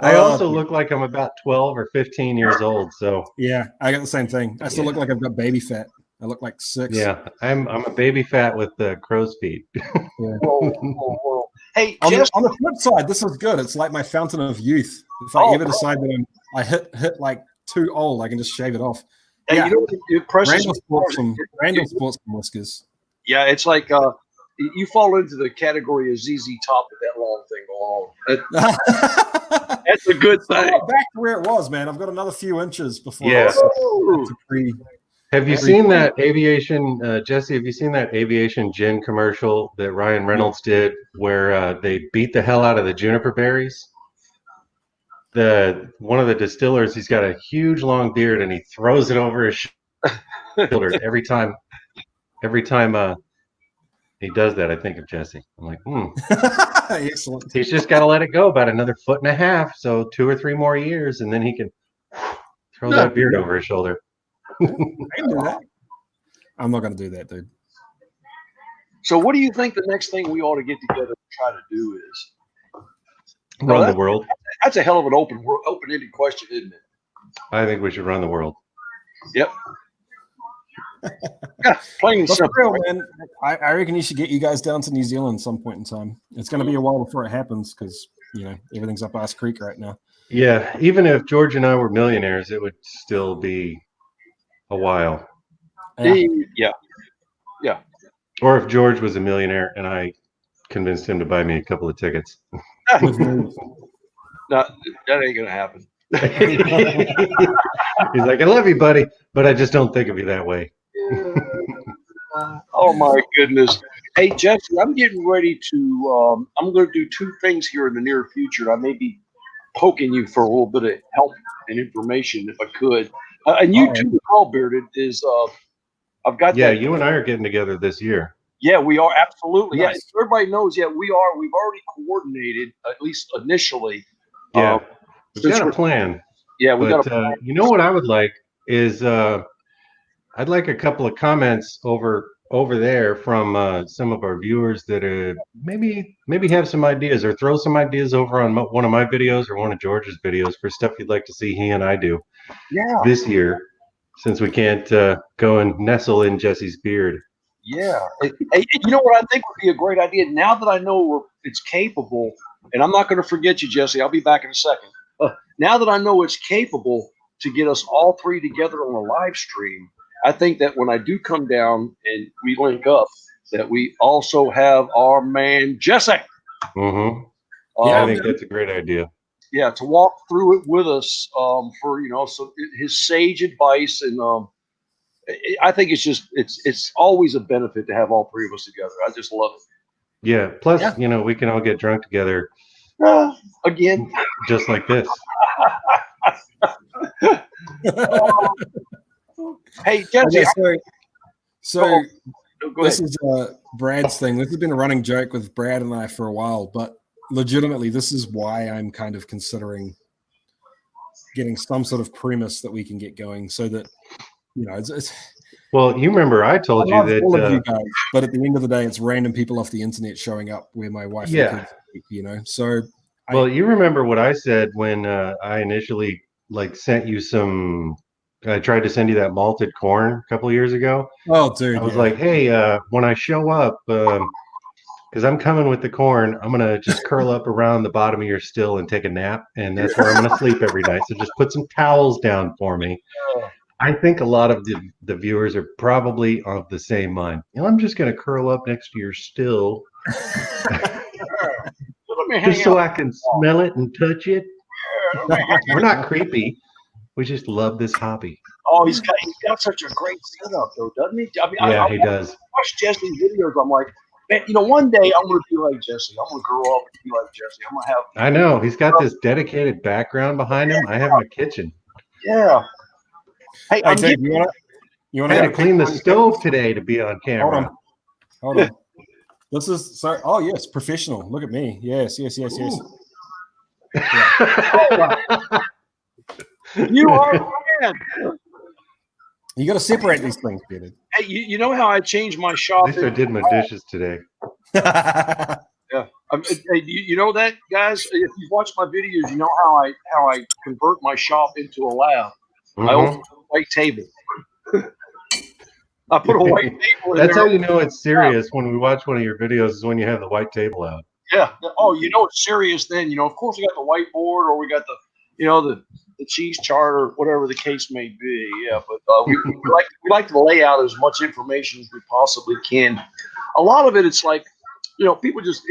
[SPEAKER 6] I also look like I'm about 12 or 15 years old. So
[SPEAKER 1] Yeah, I got the same thing. I still look like I've got baby fat. I look like 6.
[SPEAKER 6] yeah, I'm a baby fat with the crow's feet.
[SPEAKER 7] Whoa. Hey,
[SPEAKER 1] On
[SPEAKER 7] Jess,
[SPEAKER 1] the flip side, this is good. It's like my fountain of youth. If I ever decide that I hit like too old, I can just shave it off.
[SPEAKER 7] hey,
[SPEAKER 1] yeah.
[SPEAKER 7] you know what impresses
[SPEAKER 1] Randall
[SPEAKER 7] me?
[SPEAKER 1] sports some whiskers.
[SPEAKER 7] Yeah, it's like you fall into the category of ZZ Top with that long thing going on. That's a good thing.
[SPEAKER 1] Back to where it was, man. I've got another few inches before.
[SPEAKER 6] Yeah.
[SPEAKER 7] Ooh.
[SPEAKER 6] Have you seen that aviation, Jesse? Have you seen that aviation gin commercial that Ryan Reynolds did, where they beat the hell out of the juniper berries? One of the distillers, he's got a huge long beard, and he throws it over his shoulder every time. He does that, I think of Jesse. I'm like,
[SPEAKER 1] Excellent.
[SPEAKER 6] he's just got to let it go about another 1.5 feet, so 2 or 3 more years, and then he can. Throw that beard over his shoulder.
[SPEAKER 1] I can do that. I'm not going to do that, dude.
[SPEAKER 7] So what do you think the next thing we ought to get together and try to do is?
[SPEAKER 6] Run the world.
[SPEAKER 7] That's a hell of an open-ended question, isn't it?
[SPEAKER 6] I think we should run the world.
[SPEAKER 7] Yep. Yeah, plain and
[SPEAKER 1] But for
[SPEAKER 7] simple.
[SPEAKER 1] real, man, I reckon you should get you guys down to New Zealand some point in time. It's going to be a while before it happens because, everything's up ass creek right now.
[SPEAKER 6] Yeah, even if George and I were millionaires, it would still be a while.
[SPEAKER 7] Yeah.
[SPEAKER 6] Or if George was a millionaire and I convinced him to buy me a couple of tickets.
[SPEAKER 1] With me.
[SPEAKER 7] No, that ain't gonna happen.
[SPEAKER 6] He's like, I love you, buddy, but I just don't think of you that way.
[SPEAKER 7] Oh my goodness. Hey Jesse, I'm getting ready to I'm gonna do two things here in the near future. I may be poking you for a little bit of help and information if I could. And you too, as well, Bearded, is I've got
[SPEAKER 6] Yeah,
[SPEAKER 7] that.
[SPEAKER 6] you and I are getting together this year.
[SPEAKER 7] Yeah, we are absolutely.
[SPEAKER 1] Nice.
[SPEAKER 7] Yeah, everybody knows. Yeah, we are. We've already coordinated, at least initially.
[SPEAKER 6] Yeah, we've
[SPEAKER 7] since
[SPEAKER 6] got a
[SPEAKER 7] we're-
[SPEAKER 6] plan.
[SPEAKER 7] Yeah, we
[SPEAKER 6] But
[SPEAKER 7] got.
[SPEAKER 6] you know what I would like is I'd like a couple of comments over there from some of our viewers that maybe have some ideas or throw some ideas over on one of my videos or one of George's videos for stuff you'd like to see he and I do
[SPEAKER 7] Yeah,
[SPEAKER 6] this year, since we can't go and nestle in Jesse's beard.
[SPEAKER 7] yeah. Hey, you know what I think would be a great idea? Now that I know it's capable, and I'm not going to forget you, Jesse. I'll be back in a second. Now that I know it's capable to get us all three together on a live stream, I think that when I do come down and we link up, that we also have our man Jesse.
[SPEAKER 6] Mm-hmm. I think that's a great idea.
[SPEAKER 7] Yeah, to walk through it with us for his sage advice, and I think it's always a benefit to have all three of us together. I just love it.
[SPEAKER 6] Yeah. Plus, we can all get drunk together
[SPEAKER 7] Again,
[SPEAKER 6] just like this.
[SPEAKER 7] hey Jesse,
[SPEAKER 1] Okay, so
[SPEAKER 7] go
[SPEAKER 1] this
[SPEAKER 7] ahead.
[SPEAKER 1] is Brad's thing. This has been a running joke with Brad and I for a while, but legitimately, this is why I'm kind of considering getting some sort of premise that we can get going so that, it's
[SPEAKER 6] Well, you remember I told
[SPEAKER 1] I
[SPEAKER 6] you
[SPEAKER 1] love all of you
[SPEAKER 6] that.
[SPEAKER 1] guys, but at the end of the day, it's random people off the internet showing up where my wife
[SPEAKER 6] Yeah.
[SPEAKER 1] and kids, so
[SPEAKER 6] Well, you remember what I said when I initially sent you some. I tried to send you that malted corn a couple of years ago.
[SPEAKER 1] oh dude,
[SPEAKER 6] I was
[SPEAKER 1] yeah.
[SPEAKER 6] like, hey, when I show up, because I'm coming with the corn, I'm gonna just curl up around the bottom of your still and take a nap, and that's where I'm gonna sleep every night. So just put some towels down for me. I think a lot of the viewers are probably of the same mind. I'm just gonna curl up next to your still,
[SPEAKER 7] Let me hang
[SPEAKER 6] just so
[SPEAKER 7] out.
[SPEAKER 6] I can smell it and touch it. We're not creepy. We just love this hobby.
[SPEAKER 7] Oh, he's got such a great setup, though, doesn't he? I mean,
[SPEAKER 6] Yeah,
[SPEAKER 7] I
[SPEAKER 6] he does.
[SPEAKER 7] watch Jesse's videos. I'm like, man, one day I'm going to be like Jesse. I'm going to grow up and be like Jesse. I'm going to have.
[SPEAKER 6] I know. He's got this dedicated background behind him. I have in a kitchen.
[SPEAKER 7] Yeah. Hey,
[SPEAKER 1] Hey,
[SPEAKER 7] I'm
[SPEAKER 1] Dave,
[SPEAKER 7] getting,
[SPEAKER 1] you
[SPEAKER 6] I
[SPEAKER 1] want
[SPEAKER 6] had
[SPEAKER 1] to
[SPEAKER 6] to clean the stove today to be on camera.
[SPEAKER 1] Hold on. This is so. Oh yes, professional. Look at me. Yes.
[SPEAKER 7] you are a man.
[SPEAKER 1] You got to separate these things, Peter.
[SPEAKER 7] Hey, you know how I changed my
[SPEAKER 6] At
[SPEAKER 7] shop?
[SPEAKER 6] least I did my dishes today.
[SPEAKER 7] Hey, you know that, guys? If you've watched my videos, you know how I convert my shop into a lab. I
[SPEAKER 6] Mhm.
[SPEAKER 7] also have a white table. I put a white table in
[SPEAKER 6] That's
[SPEAKER 7] there.
[SPEAKER 6] how you know it's serious when we watch one of your videos is when you have the white table out.
[SPEAKER 7] Yeah. Oh, it's serious then. Of course we got the whiteboard or we got the cheese chart or whatever the case may be. Yeah, but we like to lay out as much information as we possibly can. A lot of it's like, people just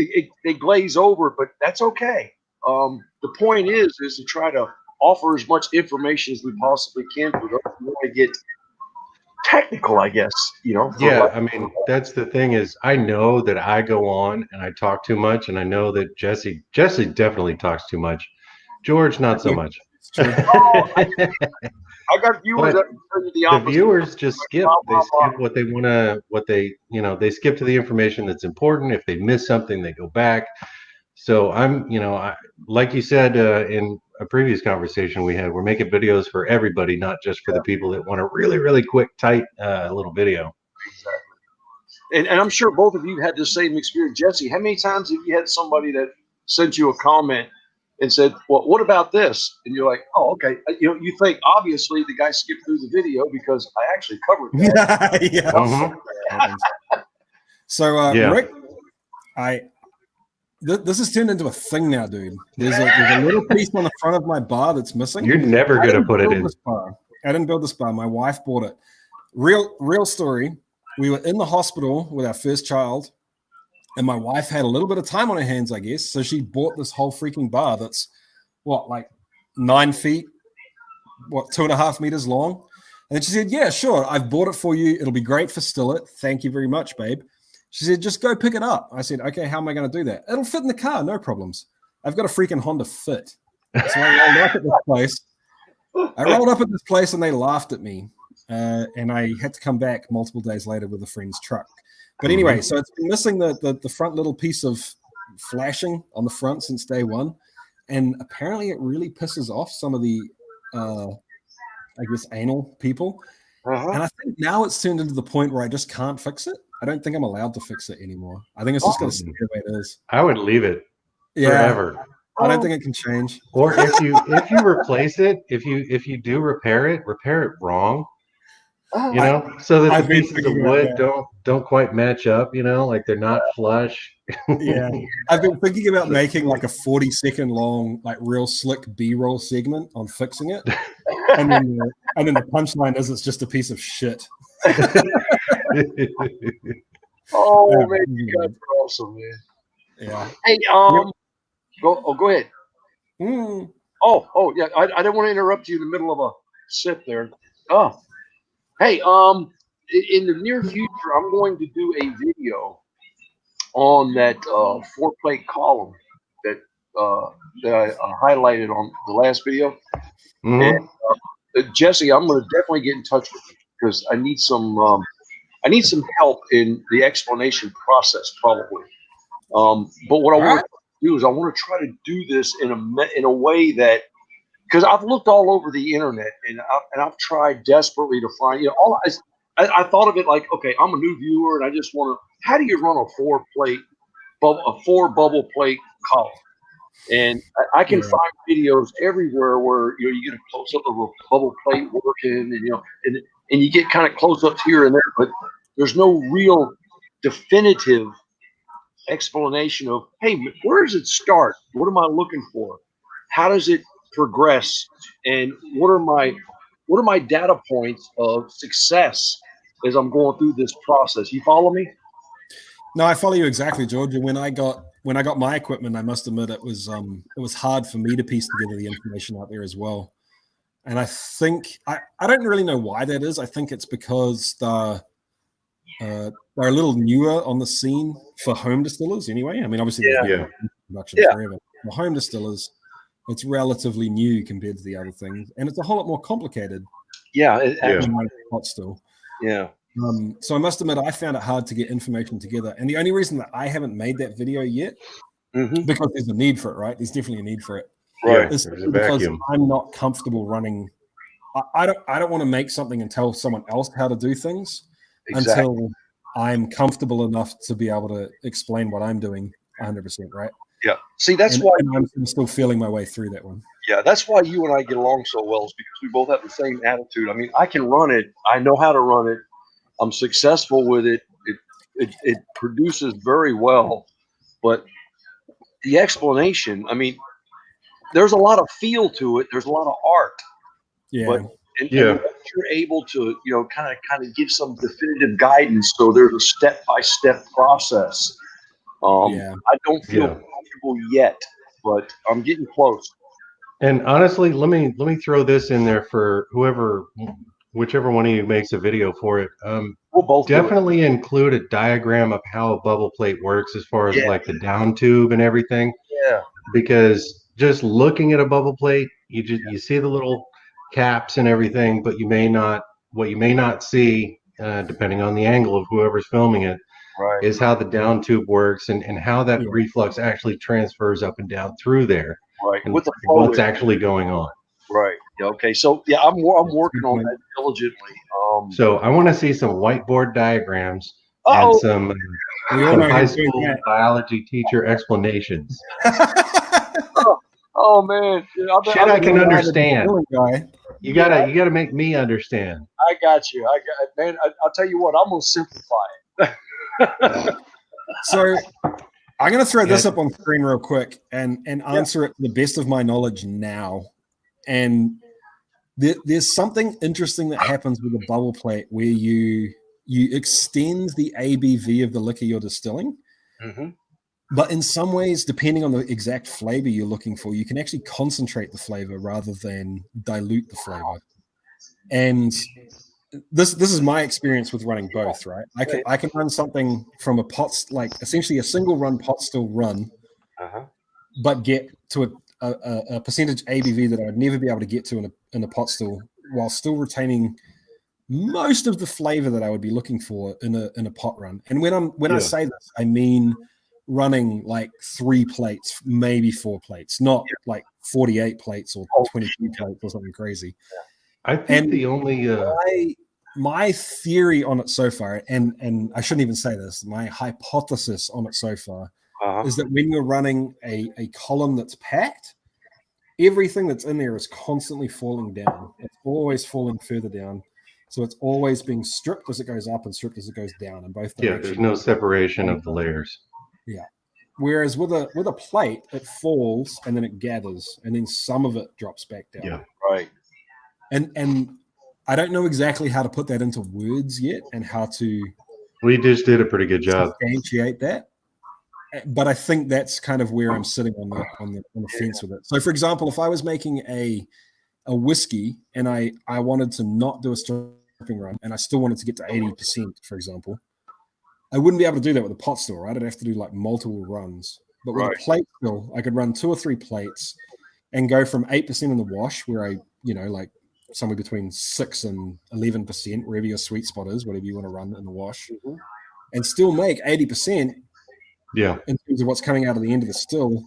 [SPEAKER 7] they glaze over, but that's okay. The point is to try to offer as much information as we possibly can for those who want to get technical, I guess.
[SPEAKER 6] Yeah, I mean, that's the thing is I know that I go on and I talk too much, and I know that Jesse definitely talks too much. George, not so much.
[SPEAKER 7] I got viewers
[SPEAKER 6] But
[SPEAKER 7] that tell you the
[SPEAKER 6] The
[SPEAKER 7] opposite.
[SPEAKER 6] viewers just skip.
[SPEAKER 7] Blah,
[SPEAKER 6] They
[SPEAKER 7] blah, blah.
[SPEAKER 6] skip what they want to, they skip to the information that's important. If they miss something, they go back. So I'm, like you said in a previous conversation we had. We're making videos for everybody, not just for the people that want a really, really quick, tight little video.
[SPEAKER 7] And I'm sure both of you had the same experience. Jesse, how many times have you had somebody that sent you a comment and said, well, what about this? And you're like, oh, okay. You think obviously the guy skipped through the video because I actually covered that.
[SPEAKER 1] Yeah.
[SPEAKER 6] Mhm.
[SPEAKER 1] So,
[SPEAKER 6] Yeah.
[SPEAKER 1] Rick, this has turned into a thing now, dude. There's a little piece on the front of my bar that's missing.
[SPEAKER 6] You're never
[SPEAKER 1] I
[SPEAKER 6] gonna
[SPEAKER 1] didn't
[SPEAKER 6] put it
[SPEAKER 1] build
[SPEAKER 6] in.
[SPEAKER 1] this bar. I didn't build this bar. My wife bought it. Real story. We were in the hospital with our first child, and my wife had a little bit of time on her hands, I guess. So she bought this whole freaking bar that's like 9 feet, 2.5 meters long. And then she said, yeah, sure. I've bought it for you. It'll be great for Stillet. Thank you very much, babe. She said, just go pick it up. I said, okay, how am I going to do that? It'll fit in the car. No problems. I've got a freaking Honda Fit. So I rolled up at this place. And they laughed at me. And I had to come back multiple days later with a friend's truck. But anyway, so it's been missing the front little piece of flashing on the front since day one. And apparently it really pisses off some of the, I guess, anal people. And I think now it's turned into the point where I just can't fix it. I don't think I'm allowed to fix it anymore. I think it's just going to stay the way it is.
[SPEAKER 6] I would leave it
[SPEAKER 1] Yeah.
[SPEAKER 6] forever.
[SPEAKER 1] I don't think it can change.
[SPEAKER 6] Or if you replace it, if you do repair it wrong. You know, so that
[SPEAKER 1] I've
[SPEAKER 6] the
[SPEAKER 1] been
[SPEAKER 6] pieces of
[SPEAKER 1] thinking about
[SPEAKER 6] wood
[SPEAKER 1] that.
[SPEAKER 6] don't quite match up, you know, like they're not flush.
[SPEAKER 1] Yeah. I've been thinking about making like a 40-second long, like real slick B-roll segment on fixing it. And then the punchline is it's just a piece of shit.
[SPEAKER 7] Oh,
[SPEAKER 1] Yeah.
[SPEAKER 7] man, you guys are awesome, man.
[SPEAKER 1] Yeah.
[SPEAKER 7] Hey, go ahead.
[SPEAKER 1] Mm.
[SPEAKER 7] Oh, yeah. I didn't want to interrupt you in the middle of a sip there. Oh, hey, in the near future, I'm going to do a video on that 4-plate column that I highlighted on the last video.
[SPEAKER 6] Mhm.
[SPEAKER 7] And Jesse, I'm going to definitely get in touch with you because I need some help in the explanation process, probably. But what I want to do is I want to try to do this in a way that, because I've looked all over the internet and I've tried desperately to find, you know, I thought of it like, okay, I'm a new viewer and I just want to, how do you run a 4 bubble plate column? And I can find videos everywhere where, you know, you get a close up of a bubble plate working and, you know, and you get kind of close ups here and there, but there's no real definitive explanation of, hey, where does it start? What am I looking for? How does it progress? And what are my data points of success as I'm going through this process? You follow me?
[SPEAKER 1] No, I follow you exactly, George. And when I got my equipment, I must admit it was hard for me to piece together the information out there as well. And I think I don't really know why that is. I think it's because they're a little newer on the scene for home distillers anyway. I mean, obviously, there's been production forever. For home distillers, it's relatively new compared to the other things, and it's a whole lot more complicated. Hot still.
[SPEAKER 7] Yeah.
[SPEAKER 1] So I must admit, I found it hard to get information together, and the only reason that I haven't made that video yet, because there's a need for it, right? There's definitely a need for it.
[SPEAKER 6] Right.
[SPEAKER 1] Is
[SPEAKER 6] There's a
[SPEAKER 1] because
[SPEAKER 6] vacuum.
[SPEAKER 1] I'm not comfortable running. I don't want to make something and tell someone else how to do things until I'm comfortable enough to be able to explain what I'm doing 100%, right?
[SPEAKER 7] Yeah. See, that's why
[SPEAKER 1] I'm still feeling my way through that one.
[SPEAKER 7] Yeah, that's why you and I get along so well, is because we both have the same attitude. I mean, I can run it. I know how to run it. I'm successful with it. It produces very well. But the explanation, I mean, there's a lot of feel to it. There's a lot of art.
[SPEAKER 1] Yeah.
[SPEAKER 7] But and you're able to, you know, kind of give some definitive guidance. So there's a step-by-step process. I don't feel comfortable yet, but I'm getting close.
[SPEAKER 6] And honestly, let me throw this in there for whichever one of you makes a video for it.
[SPEAKER 7] We'll both
[SPEAKER 6] definitely include a diagram of how a bubble plate works as far as like the down tube and everything.
[SPEAKER 7] Yeah.
[SPEAKER 6] Because just looking at a bubble plate, you see the little caps and everything, but what you may not see, depending on the angle of whoever's filming it, is how the down tube works and how that reflux actually transfers up and down through there.
[SPEAKER 7] Right.
[SPEAKER 6] and
[SPEAKER 7] With the
[SPEAKER 6] what's
[SPEAKER 7] foliage.
[SPEAKER 6] actually going on.
[SPEAKER 7] Right. Yeah, okay. So yeah, I'm working on that diligently.
[SPEAKER 6] So I want to see some whiteboard diagrams and
[SPEAKER 7] Uh-oh.
[SPEAKER 6] some
[SPEAKER 1] We all
[SPEAKER 6] some
[SPEAKER 1] know
[SPEAKER 6] high
[SPEAKER 1] who's doing
[SPEAKER 6] school
[SPEAKER 1] that.
[SPEAKER 6] biology teacher explanations.
[SPEAKER 7] Oh man. Yeah,
[SPEAKER 6] Shit I can
[SPEAKER 1] Guy, the
[SPEAKER 6] understand.
[SPEAKER 1] distilling guy.
[SPEAKER 6] You gotta make me understand.
[SPEAKER 7] I got you. Man. I'll tell you what. I'm gonna simplify it.
[SPEAKER 1] So I'm going to throw this
[SPEAKER 6] Yeah.
[SPEAKER 1] up on screen real quick and answer it to the best of my knowledge now. And there's something interesting that happens with a bubble plate where you extend the ABV of the liquor you're distilling.
[SPEAKER 7] Mm-hmm.
[SPEAKER 1] But in some ways, depending on the exact flavor you're looking for, you can actually concentrate the flavor rather than dilute the flavor. And this is my experience with running both, right? I can run something from a pot, like essentially a single run pot still run, but get to a percentage ABV that I would never be able to get to in a pot still, while still retaining most of the flavor that I would be looking for in a pot run. And when I say this, I mean running like 3 plates, maybe 4 plates, not like 48 plates or 22 plates or something crazy.
[SPEAKER 6] I think the only
[SPEAKER 1] my theory on it so far, and I shouldn't even say this, my hypothesis on it so far is that when you're running a column that's packed, everything that's in there is constantly falling down. It's always falling further down. So it's always being stripped as it goes up and stripped as it goes down in both directions.
[SPEAKER 6] there's no separation of the layers.
[SPEAKER 1] Yeah. Whereas with a plate, it falls and then it gathers and then some of it drops back down.
[SPEAKER 6] Yeah.
[SPEAKER 7] Right.
[SPEAKER 1] And I don't know exactly how to put that into words yet and how to
[SPEAKER 6] We just did a pretty good job.
[SPEAKER 1] substantiate that. But I think that's kind of where I'm sitting on the fence with it. So, for example, if I was making a whiskey and I wanted to not do a stripping run and I still wanted to get to 80%, for example, I wouldn't be able to do that with a pot still, right? I'd have to do like multiple runs. But with a plate still, I could run 2 or 3 plates and go from 8% in the wash, where I, like somewhere between 6 and 11%, wherever your sweet spot is, whatever you want to run in the wash, and still make 80%.
[SPEAKER 6] Yeah.
[SPEAKER 1] In terms of what's coming out of the end of the still,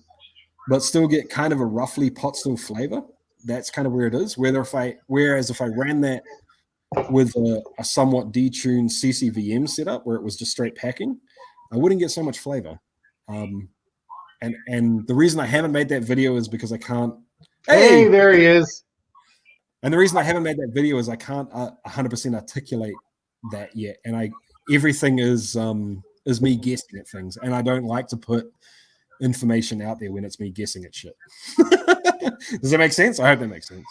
[SPEAKER 1] but still get kind of a roughly pot still flavor. That's kind of where it is. Whereas if I ran that with a somewhat detuned CCVM setup where it was just straight packing, I wouldn't get so much flavor. And the reason I haven't made that video is because I can't.
[SPEAKER 6] Hey, there he is.
[SPEAKER 1] And the reason I haven't made that video is I can't 100% articulate that yet. And everything is me guessing at things, and I don't like to put information out there when it's me guessing at shit. Does that make sense? I hope that makes sense.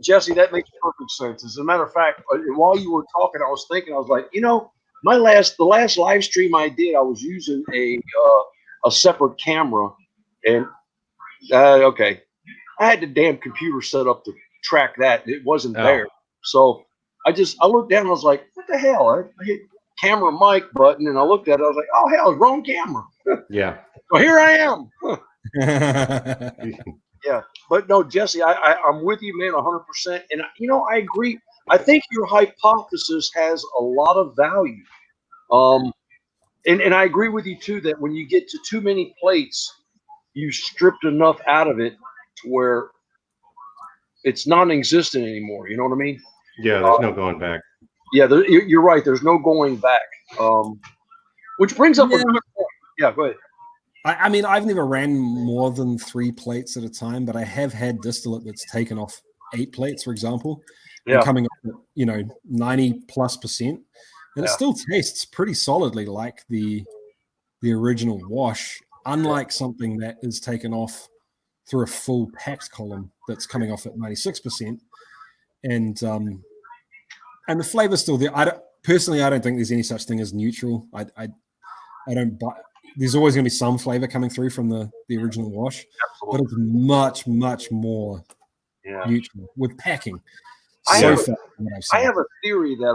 [SPEAKER 7] Jesse, that makes perfect sense. As a matter of fact, while you were talking, I was thinking, I was like, the last live stream I did, I was using a separate camera, and I had the damn computer set up to track that. It wasn't there, so I looked down and I was like, what the hell? I hit camera mic button and I looked at it. I was like, oh hell, wrong camera.
[SPEAKER 6] Yeah.
[SPEAKER 7] So here I am. Yeah, but no, Jesse, I'm with you, man, 100%. And I agree. I think your hypothesis has a lot of value. And I agree with you too that when you get to too many plates, you stripped enough out of it to where it's non-existent anymore. You know what I mean?
[SPEAKER 6] Yeah, there's no going back.
[SPEAKER 7] Yeah, you're right. There's no going back. Which brings up a good point. Yeah, go ahead.
[SPEAKER 1] I mean, I've never ran more than 3 plates at a time, but I have had distillate that's taken off 8 plates, for example, and coming up at 90+%, and it still tastes pretty solidly like the original wash, unlike something that is taken off through a full packed column that's coming off at 96%, and the flavor's still there. I don't think there's any such thing as neutral. I don't buy. There's always going to be some flavor coming through from the original wash, but it's much, much more neutral with packing.
[SPEAKER 7] I have a theory that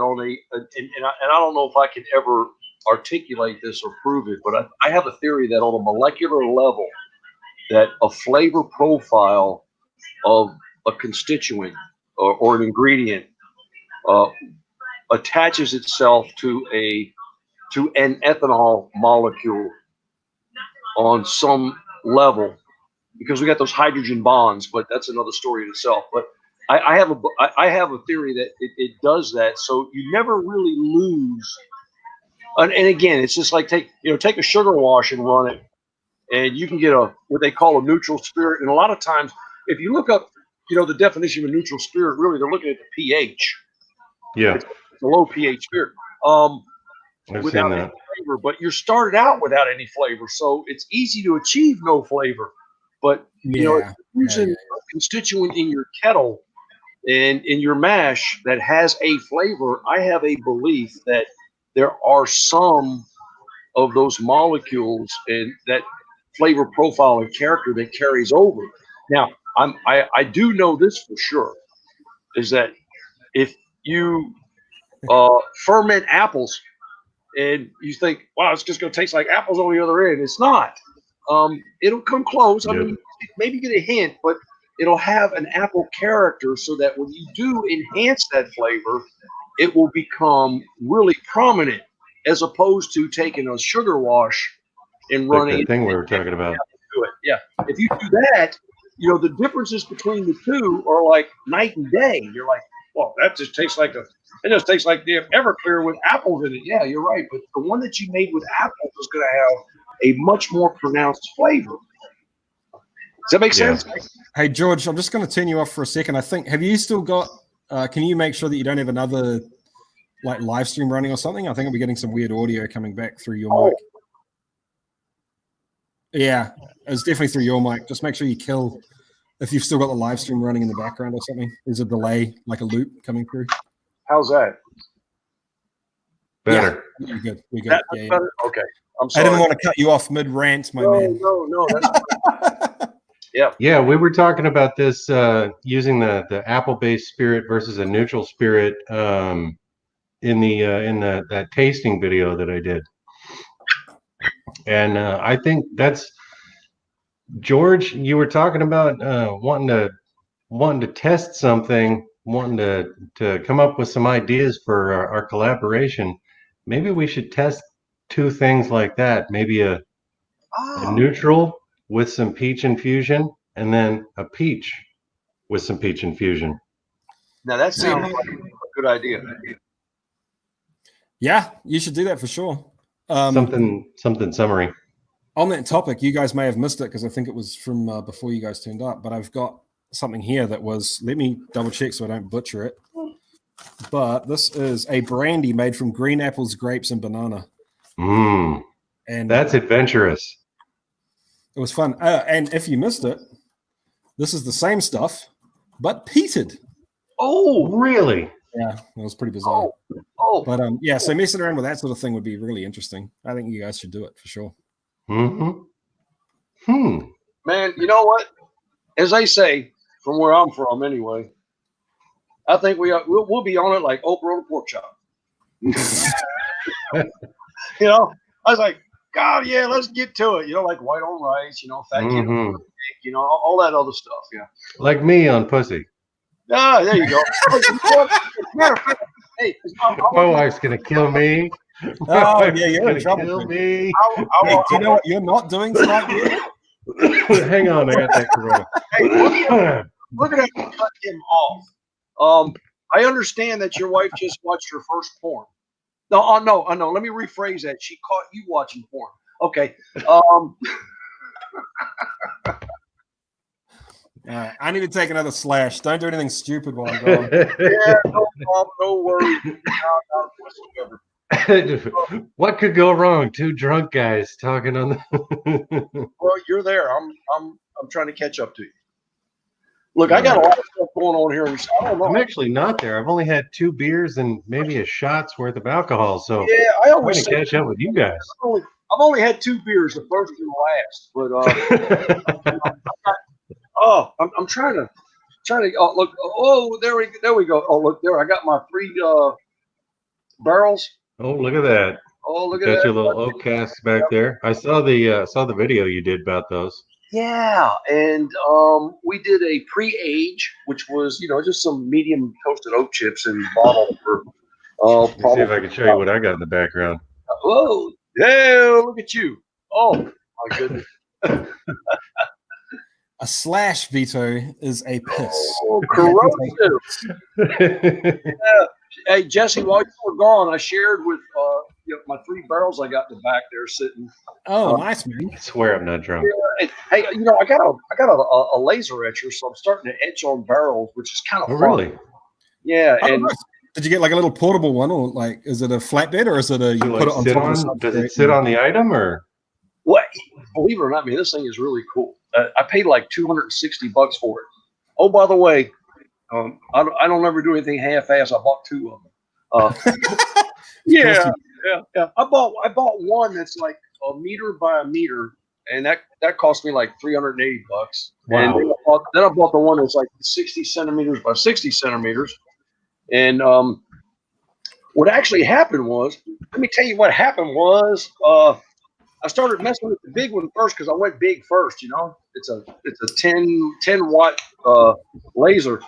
[SPEAKER 7] and I don't know if I can ever articulate this or prove it, but I have a theory that on a molecular level, that a flavor profile of a constituent or an ingredient attaches itself to an ethanol molecule on some level because we got those hydrogen bonds, but that's another story in itself. But I have a theory that it does that, so you never really lose. And again, it's just like take a sugar wash and run it, and you can get what they call a neutral spirit. And a lot of times, if you look up, the definition of a neutral spirit, really they're looking at the pH.
[SPEAKER 6] Yeah,
[SPEAKER 7] It's a low pH spirit.
[SPEAKER 6] I've
[SPEAKER 7] Without
[SPEAKER 6] seen
[SPEAKER 7] any
[SPEAKER 6] that.
[SPEAKER 7] flavor, but you're started out without any flavor, so it's easy to achieve no flavor. But
[SPEAKER 1] Yeah.
[SPEAKER 7] using a constituent in your kettle and in your mash that has a flavor, I have a belief that there are some of those molecules and that flavor profile and character that carries over. Now, I do know this for sure, is that if you ferment apples and you think, wow, it's just going to taste like apples on the other end, it's not. It'll come close. I
[SPEAKER 6] Yep.
[SPEAKER 7] mean, maybe get a hint, but it'll have an apple character so that when you do enhance that flavor, it will become really prominent, as opposed to taking a sugar wash and
[SPEAKER 6] Like
[SPEAKER 7] running
[SPEAKER 6] that
[SPEAKER 7] it
[SPEAKER 6] thing we were talking about.
[SPEAKER 7] to it. Yeah. If you do that, the differences between the two are like night and day. You're like, well, it just tastes like the Everclear with apples in it. Yeah, you're right. But the one that you made with apples is going to have a much more pronounced flavor. Does that make
[SPEAKER 6] Yeah.
[SPEAKER 7] sense?
[SPEAKER 1] Hey, George, I'm just going to turn you off for a second. I think, have you still got, can you make sure that you don't have another like live stream running or something? I think I'll be getting some weird audio coming back through your mic. Yeah, it's definitely through your mic. Just make sure you kill if you've still got the live stream running in the background or something. There's a delay, like a loop coming through.
[SPEAKER 7] How's that?
[SPEAKER 6] Better.
[SPEAKER 1] We're good. We're good.
[SPEAKER 7] That's
[SPEAKER 1] Yeah, yeah.
[SPEAKER 7] better? Okay. I'm
[SPEAKER 1] I
[SPEAKER 7] sorry.
[SPEAKER 1] didn't want to cut you off mid rant, my man.
[SPEAKER 7] No. That's,
[SPEAKER 6] Yeah, we were talking about this using the apple-based spirit versus a neutral spirit in that tasting video that I did, and I think that's George. You were talking about wanting to test something, wanting to come up with some ideas for our collaboration. Maybe we should test two things like that. Maybe a neutral with some peach infusion, and then a peach with some peach infusion.
[SPEAKER 7] now that sounds like a good idea.
[SPEAKER 1] Yeah, you should do that for sure.
[SPEAKER 6] Something summary.
[SPEAKER 1] On that topic, you guys may have missed it because I think it was from before you guys turned up, but I've got something here that was, let me double check so I don't butcher it. But this is a brandy made from green apples, grapes, and banana.
[SPEAKER 6] Mmm,
[SPEAKER 1] And
[SPEAKER 6] that's adventurous.
[SPEAKER 1] it was fun. And if you missed it, this is the same stuff, but peated.
[SPEAKER 7] Oh,
[SPEAKER 6] Really?
[SPEAKER 1] Yeah, it was pretty bizarre. But yeah, so messing around with that sort of thing would be really interesting. I think you guys should do it for sure.
[SPEAKER 6] Mm-hmm.
[SPEAKER 7] man, you know what? As they say, from where I'm from anyway, I think we'll be on it like Oprah on a pork chop. I was like, God, yeah, let's get to it. Like white on rice, fat kid, all that other stuff. Yeah.
[SPEAKER 6] Like me on pussy.
[SPEAKER 7] Ah, there you go. Matter of fact, hey,
[SPEAKER 6] My wife's gonna kill me.
[SPEAKER 1] Oh, yeah, you're in
[SPEAKER 6] Gonna
[SPEAKER 1] trouble.
[SPEAKER 6] kill me.
[SPEAKER 1] Hey, do you know what you're not doing tonight?
[SPEAKER 6] Hang on, I got that corona.
[SPEAKER 7] we're gonna have to cut him off. I understand that your wife just watched her first porn. No. Let me rephrase that. She caught you watching porn. Okay.
[SPEAKER 1] I need to take another slash. Don't do anything stupid while I'm gone.
[SPEAKER 7] Yeah, no problem, no worries. Not whatsoever.
[SPEAKER 6] What could go wrong? Two drunk guys talking on the.
[SPEAKER 7] Well, you're there. I'm trying to catch up to you. Look, I got a lot of stuff going on here. I don't know.
[SPEAKER 6] I'm actually not there. I've only had 2 beers and maybe a shot's worth of alcohol, so
[SPEAKER 7] Yeah, I
[SPEAKER 6] I'm
[SPEAKER 7] always
[SPEAKER 6] gonna
[SPEAKER 7] say
[SPEAKER 6] catch up with you guys.
[SPEAKER 7] I've only had 2 beers, the first and the last. But I'm trying to. Oh, look. Oh, there we go. Oh, look there. I got my 3 barrels.
[SPEAKER 6] Oh, look at that!
[SPEAKER 7] Oh, look at
[SPEAKER 6] Got
[SPEAKER 7] that.
[SPEAKER 6] your little oak casks back there. I saw the video you did about those.
[SPEAKER 7] Yeah, and we did a pre-age, which was just some medium toasted oak chips and bottled for.
[SPEAKER 6] Let me see if I can show you what I got in the background.
[SPEAKER 7] Whoa! Yeah, look at you! Oh my goodness!
[SPEAKER 1] A slash, Vito, is a piss.
[SPEAKER 7] Oh, corrosive. Hey, Jesse, while you were gone, I shared with my 3 barrels I got in the back there sitting.
[SPEAKER 1] Oh, nice, man.
[SPEAKER 6] I swear I'm not drunk.
[SPEAKER 7] Hey, I got a laser etcher, so I'm starting to etch on barrels, which is kind of
[SPEAKER 6] Oh,
[SPEAKER 7] fun.
[SPEAKER 6] really?
[SPEAKER 7] Yeah,
[SPEAKER 1] Oh,
[SPEAKER 7] and
[SPEAKER 1] nice. Did you get like a little portable one, or like is it a flatbed, or is it a you
[SPEAKER 6] Do
[SPEAKER 1] put
[SPEAKER 6] I
[SPEAKER 1] it on
[SPEAKER 6] sit
[SPEAKER 1] top of the
[SPEAKER 6] on? Does
[SPEAKER 1] substrate
[SPEAKER 6] it sit on the item or?
[SPEAKER 7] what? Believe it or not, man, this thing is really cool. I paid like $260 for it. Oh, by the way, I don't ever do anything half-ass. I bought 2 of them. Yeah. I bought one that's like a meter by a meter, and that cost me like $380.
[SPEAKER 6] Wow.
[SPEAKER 7] And then I bought the one that's like 60 centimeters by 60 centimeters. And what actually happened was, let me tell you what happened was, I started messing with the big one first because I went big first. It's a 10 watt laser.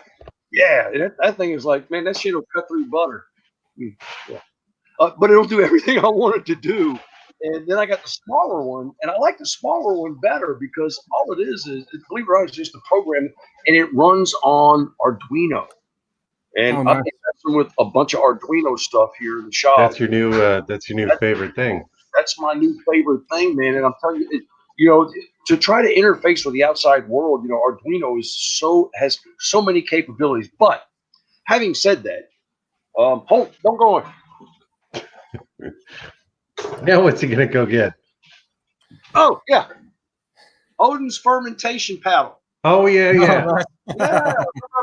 [SPEAKER 7] Yeah, that thing is like, man, that shit will cut through butter. Yeah. But it'll do everything I want it to do. And then I got the smaller one, and I like the smaller one better because all it is, believe it or not, it's just a program, and it runs on Arduino. And
[SPEAKER 1] nice.
[SPEAKER 7] I've been messing with a bunch of Arduino stuff here in the shop.
[SPEAKER 6] That's your new favorite thing.
[SPEAKER 7] That's my new favorite thing, man. And I'm telling you, to try to interface with the outside world, Arduino has so many capabilities. But having said that, don't go on.
[SPEAKER 6] Now what's he gonna go get?
[SPEAKER 7] Oh yeah, Odin's fermentation paddle.
[SPEAKER 6] Oh yeah.
[SPEAKER 7] Yeah, I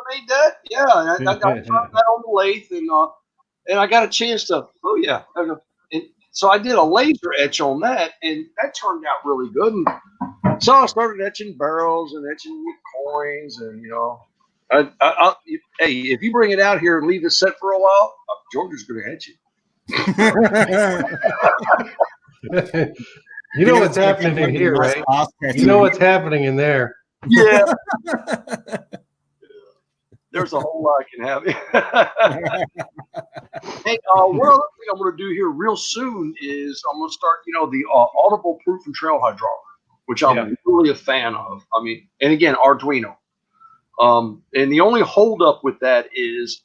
[SPEAKER 7] made that. Yeah, I tried that on the lathe, and I got a chance to. Oh yeah, and so I did a laser etch on that, and that turned out really good. And so I started etching barrels and etching coins, and hey, if you bring it out here and leave it set for a while, George is going to etch it.
[SPEAKER 6] You know what's happening in here, right? You know what's happening in there.
[SPEAKER 7] Yeah. There's a whole lot I can have. Hey, one other thing I'm going to do here real soon is I'm going to start, the audible proof and trail hydraulic, which I'm really a fan of. I mean, and again, Arduino. And the only holdup with that is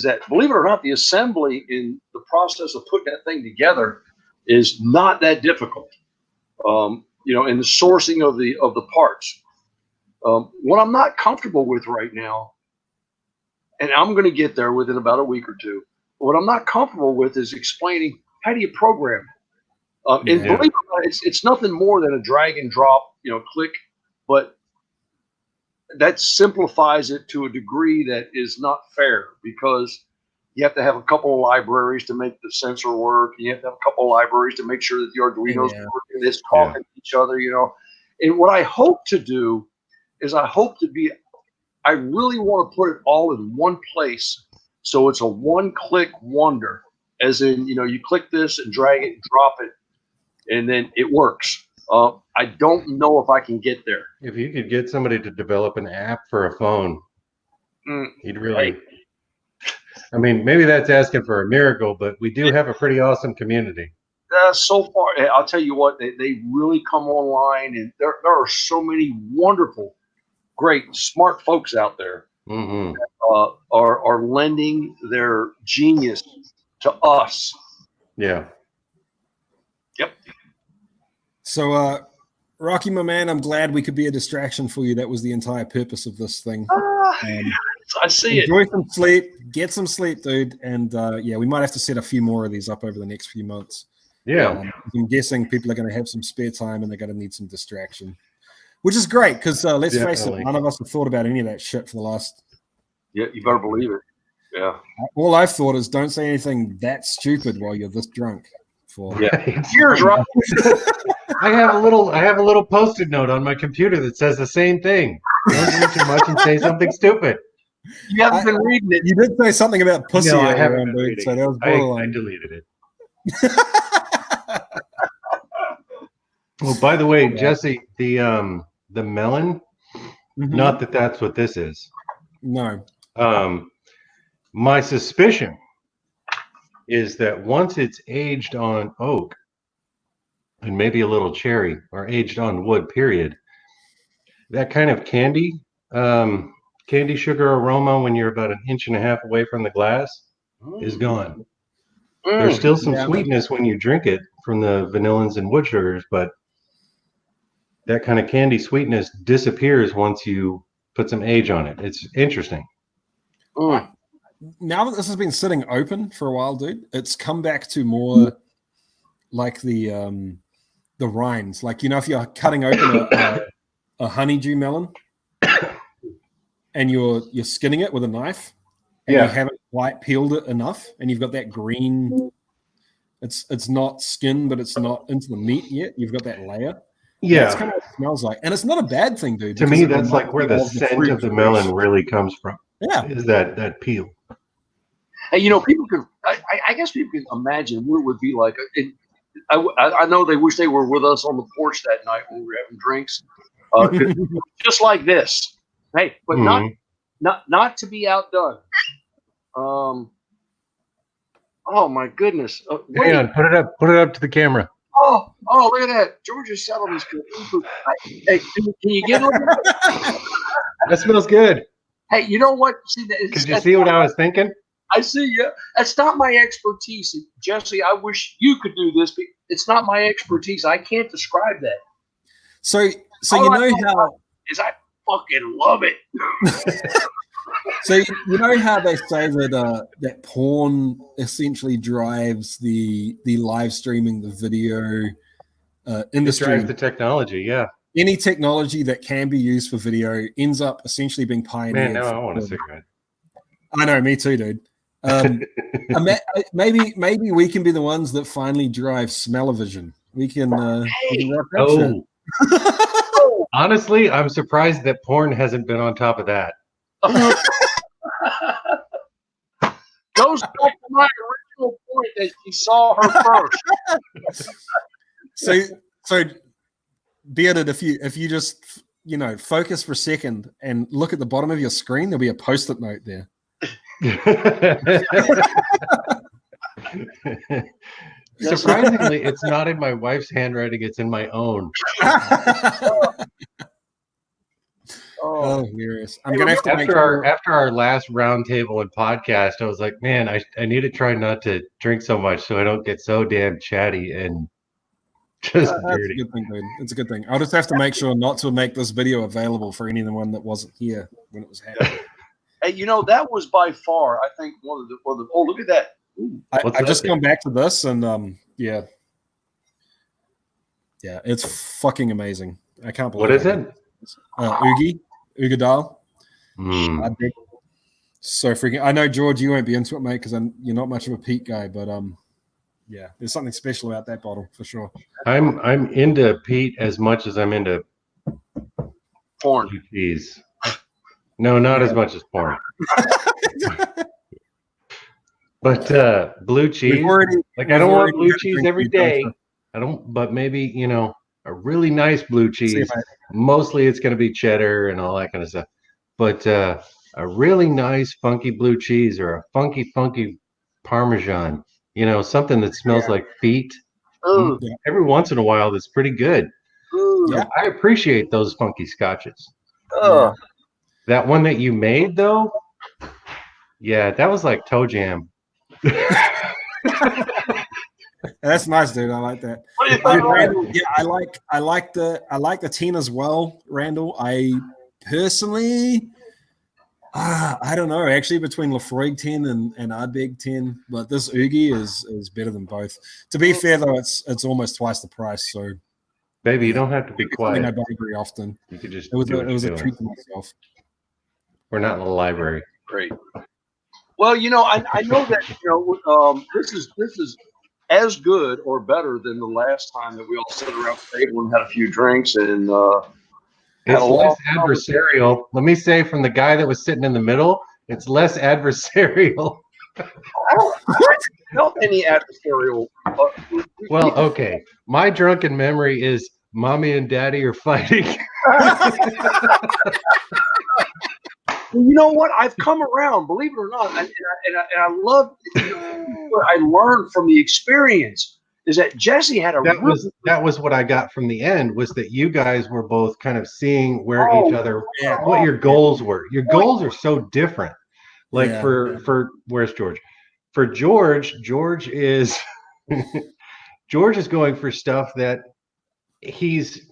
[SPEAKER 7] that, believe it or not, the assembly in the process of putting that thing together is not that difficult. And the sourcing of the parts. What I'm not comfortable with right now, and I'm going to get there within about a week or two. What I'm not comfortable with is explaining how do you program it. And believe it or not, it's nothing more than a drag and drop, click, but that simplifies it to a degree that is not fair because you have to have a couple of libraries to make the sensor work. You have to have a couple of libraries to make sure that the Arduino's working, it's talking to each other, And what I hope to do is I really want to put it all in one place so it's a one-click wonder, as in, you click this and drag it and drop it, and then it works. I don't know if I can get there.
[SPEAKER 6] If you could get somebody to develop an app for a phone, you'd really. I mean, maybe that's asking for a miracle, but we do have a pretty awesome community.
[SPEAKER 7] So far, I'll tell you what, they really come online, and there are so many wonderful, great, smart folks out there that are lending their genius to us.
[SPEAKER 6] Yeah.
[SPEAKER 7] Yep.
[SPEAKER 1] So, Rocky, my man, I'm glad we could be a distraction for you. That was the entire purpose of this thing.
[SPEAKER 7] I see
[SPEAKER 1] enjoy some sleep, get some sleep, dude. And we might have to set a few more of these up over the next few months.
[SPEAKER 6] Yeah.
[SPEAKER 1] I'm guessing people are going to have some spare time and they're going to need some distraction, which is great because let's face it, none of us have thought about any of that shit for the last.
[SPEAKER 7] Yeah, you better believe it. Yeah.
[SPEAKER 1] All I've thought is don't say anything that stupid while you're this drunk.
[SPEAKER 7] Cheers, Rob.
[SPEAKER 6] I have a little Post-it note on my computer that says the same thing. Don't drink too much and say something stupid.
[SPEAKER 7] You haven't been reading it.
[SPEAKER 1] You did say something about pussy.
[SPEAKER 6] No, I haven't been reading
[SPEAKER 1] so that was
[SPEAKER 6] I deleted it. Well, by the way, Jesse, the melon, not that that's what this is.
[SPEAKER 1] No.
[SPEAKER 6] My suspicion is that once it's aged on oak and maybe a little cherry or aged on wood, period, that kind of candy sugar aroma when you're about 1.5 inches away from the glass is gone. There's still some sweetness when you drink it from the vanillins and wood sugars, but that kind of candy sweetness disappears once you put some age on it. It's interesting.
[SPEAKER 1] Now that this has been sitting open for a while, dude, it's come back to more like the rinds. Like, you know, if you're cutting open a honeydew melon and you're skinning it with a knife and you haven't quite peeled it enough and you've got that green, it's not skin, but it's not into the meat yet. You've got that layer.
[SPEAKER 6] Yeah.
[SPEAKER 1] That's kind of what it smells like. And it's not a bad thing, dude.
[SPEAKER 6] To me, that's like where the scent of the melon really comes from.
[SPEAKER 1] Yeah.
[SPEAKER 6] Is that peel.
[SPEAKER 7] Hey, you know, people could. I guess people can imagine what it would be like. I know they wish they were with us on the porch that night when we were having drinks, just like this. Hey, but not to be outdone. Oh my goodness!
[SPEAKER 6] Hang on, put it up to the camera.
[SPEAKER 7] Oh, look at that! George is selling these food. Hey, can you get a little?
[SPEAKER 6] That smells good.
[SPEAKER 7] Hey, you know what? See,
[SPEAKER 6] Could you see what I was thinking?
[SPEAKER 7] I see. Yeah, that's not my expertise, Jesse. I wish you could do this, but it's not my expertise. I can't describe that.
[SPEAKER 1] So you know how
[SPEAKER 7] is I fucking love it.
[SPEAKER 1] So you know how they say that that porn essentially drives the live streaming, the video industry.
[SPEAKER 6] It drives the technology, yeah.
[SPEAKER 1] Any technology that can be used for video ends up essentially being pioneered.
[SPEAKER 6] Man, now I want a cigarette.
[SPEAKER 1] I know, me too, dude. Maybe we can be the ones that finally drive smell-o-vision. We can rock that shit.
[SPEAKER 6] Honestly, I'm surprised that porn hasn't been on top of that.
[SPEAKER 7] Goes back to my original point that you saw her first.
[SPEAKER 1] So Bearded, if you just focus for a second and look at the bottom of your screen, there'll be a post-it note there.
[SPEAKER 6] Surprisingly, it's not in my wife's handwriting, it's in my own.
[SPEAKER 1] Oh, hilarious. I'm gonna have to
[SPEAKER 6] after our last roundtable and podcast, I was like, man, I need to try not to drink so much so I don't get so damn chatty and just dirty.
[SPEAKER 1] That's a good thing, dude. It's a good thing. I'll just have to make sure not to make this video available for anyone that wasn't here when it was happening.
[SPEAKER 7] Hey, that was by far, I think, one of the. Oh, look at that!
[SPEAKER 1] I just gone back to this, and yeah, it's fucking amazing. I can't believe.
[SPEAKER 6] What is it?
[SPEAKER 1] Ugadal. So freaking. I know, George, you won't be into it, mate, because you're not much of a peat guy, but yeah, there's something special about that bottle for sure.
[SPEAKER 6] I'm into peat as much as I'm into
[SPEAKER 7] porn.
[SPEAKER 6] Cheese. No, not as much as porn. But blue cheese, I don't want blue cheese every day. I don't, but maybe, a really nice blue cheese. Mostly it's going to be cheddar and all that kind of stuff. But a really nice funky blue cheese or a funky Parmesan, something that smells like feet. Every once in a while, that's pretty good. So I appreciate those funky scotches. That one that you made, though, yeah, that was like toe jam.
[SPEAKER 1] That's nice, dude. I like that. Randall, yeah, I like the 10 as well, Randall. I personally, I don't know, actually, between Lafroig 10 and Ardbeg 10, but this Oogie is better than both. To be fair, though, it's almost twice the price. So,
[SPEAKER 6] baby, you don't have to be quiet.
[SPEAKER 1] I buy very often.
[SPEAKER 6] You could just
[SPEAKER 1] it was a treat to myself.
[SPEAKER 6] We're not in the library.
[SPEAKER 7] Great. Well, I know that this is as good or better than the last time that we all sat around the table and had a few drinks and
[SPEAKER 6] it's less adversarial. Let me say, from the guy that was sitting in the middle, it's less adversarial.
[SPEAKER 7] I don't felt any adversarial.
[SPEAKER 6] Well, okay. My drunken memory is mommy and daddy are fighting.
[SPEAKER 7] Well, you know what? I've come around, believe it or not, and I love. I learned from the experience is that Jesse had a
[SPEAKER 6] that was what I got from the end, was that you guys were both kind of seeing where
[SPEAKER 7] Oh,
[SPEAKER 6] each other,
[SPEAKER 1] yeah.
[SPEAKER 6] what your goals were. Your goals are so different. Like
[SPEAKER 1] Yeah.
[SPEAKER 6] for where's George? For George is George is going for stuff that he's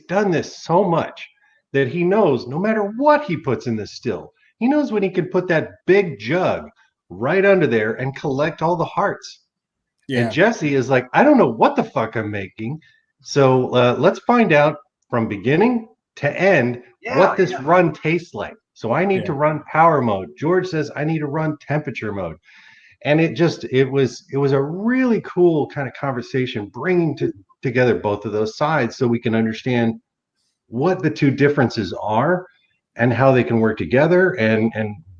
[SPEAKER 6] done this so much that he knows no matter what he puts in this still, he knows when he can put that big jug right under there and collect all the hearts.
[SPEAKER 1] Yeah.
[SPEAKER 6] And Jesse is like, I don't know what the fuck I'm making. So let's find out from beginning to end what this run tastes like. So I need to run power mode. George says I need to run temperature mode. And it was a really cool kind of conversation, bringing together both of those sides so we can understand what the two differences are and how they can work together and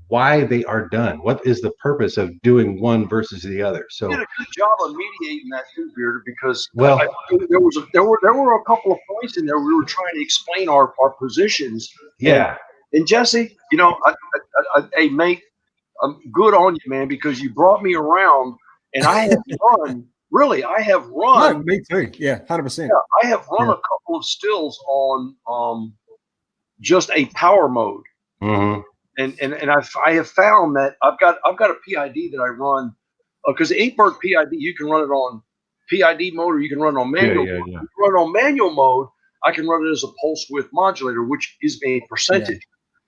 [SPEAKER 6] why they are done. What is the purpose of doing one versus the other? So
[SPEAKER 7] you did a good job of mediating that too, Bearder, because
[SPEAKER 6] well,
[SPEAKER 7] there were a couple of points in there we were trying to explain our positions.
[SPEAKER 6] yeah.
[SPEAKER 7] And Jesse, hey mate, I'm good on you, man, because you brought me around, and I have run. Really, I have run.
[SPEAKER 1] No, me too. Yeah, 100%.
[SPEAKER 7] Yeah, I have run a couple of stills on just a power mode.
[SPEAKER 6] Mm-hmm.
[SPEAKER 7] And I have found that I've got a PID that I run because the Inkberg PID, you can run it on PID mode or you can run it on manual.
[SPEAKER 6] Yeah.
[SPEAKER 7] If you run it on manual mode, I can run it as a pulse width modulator, which gives me a percentage.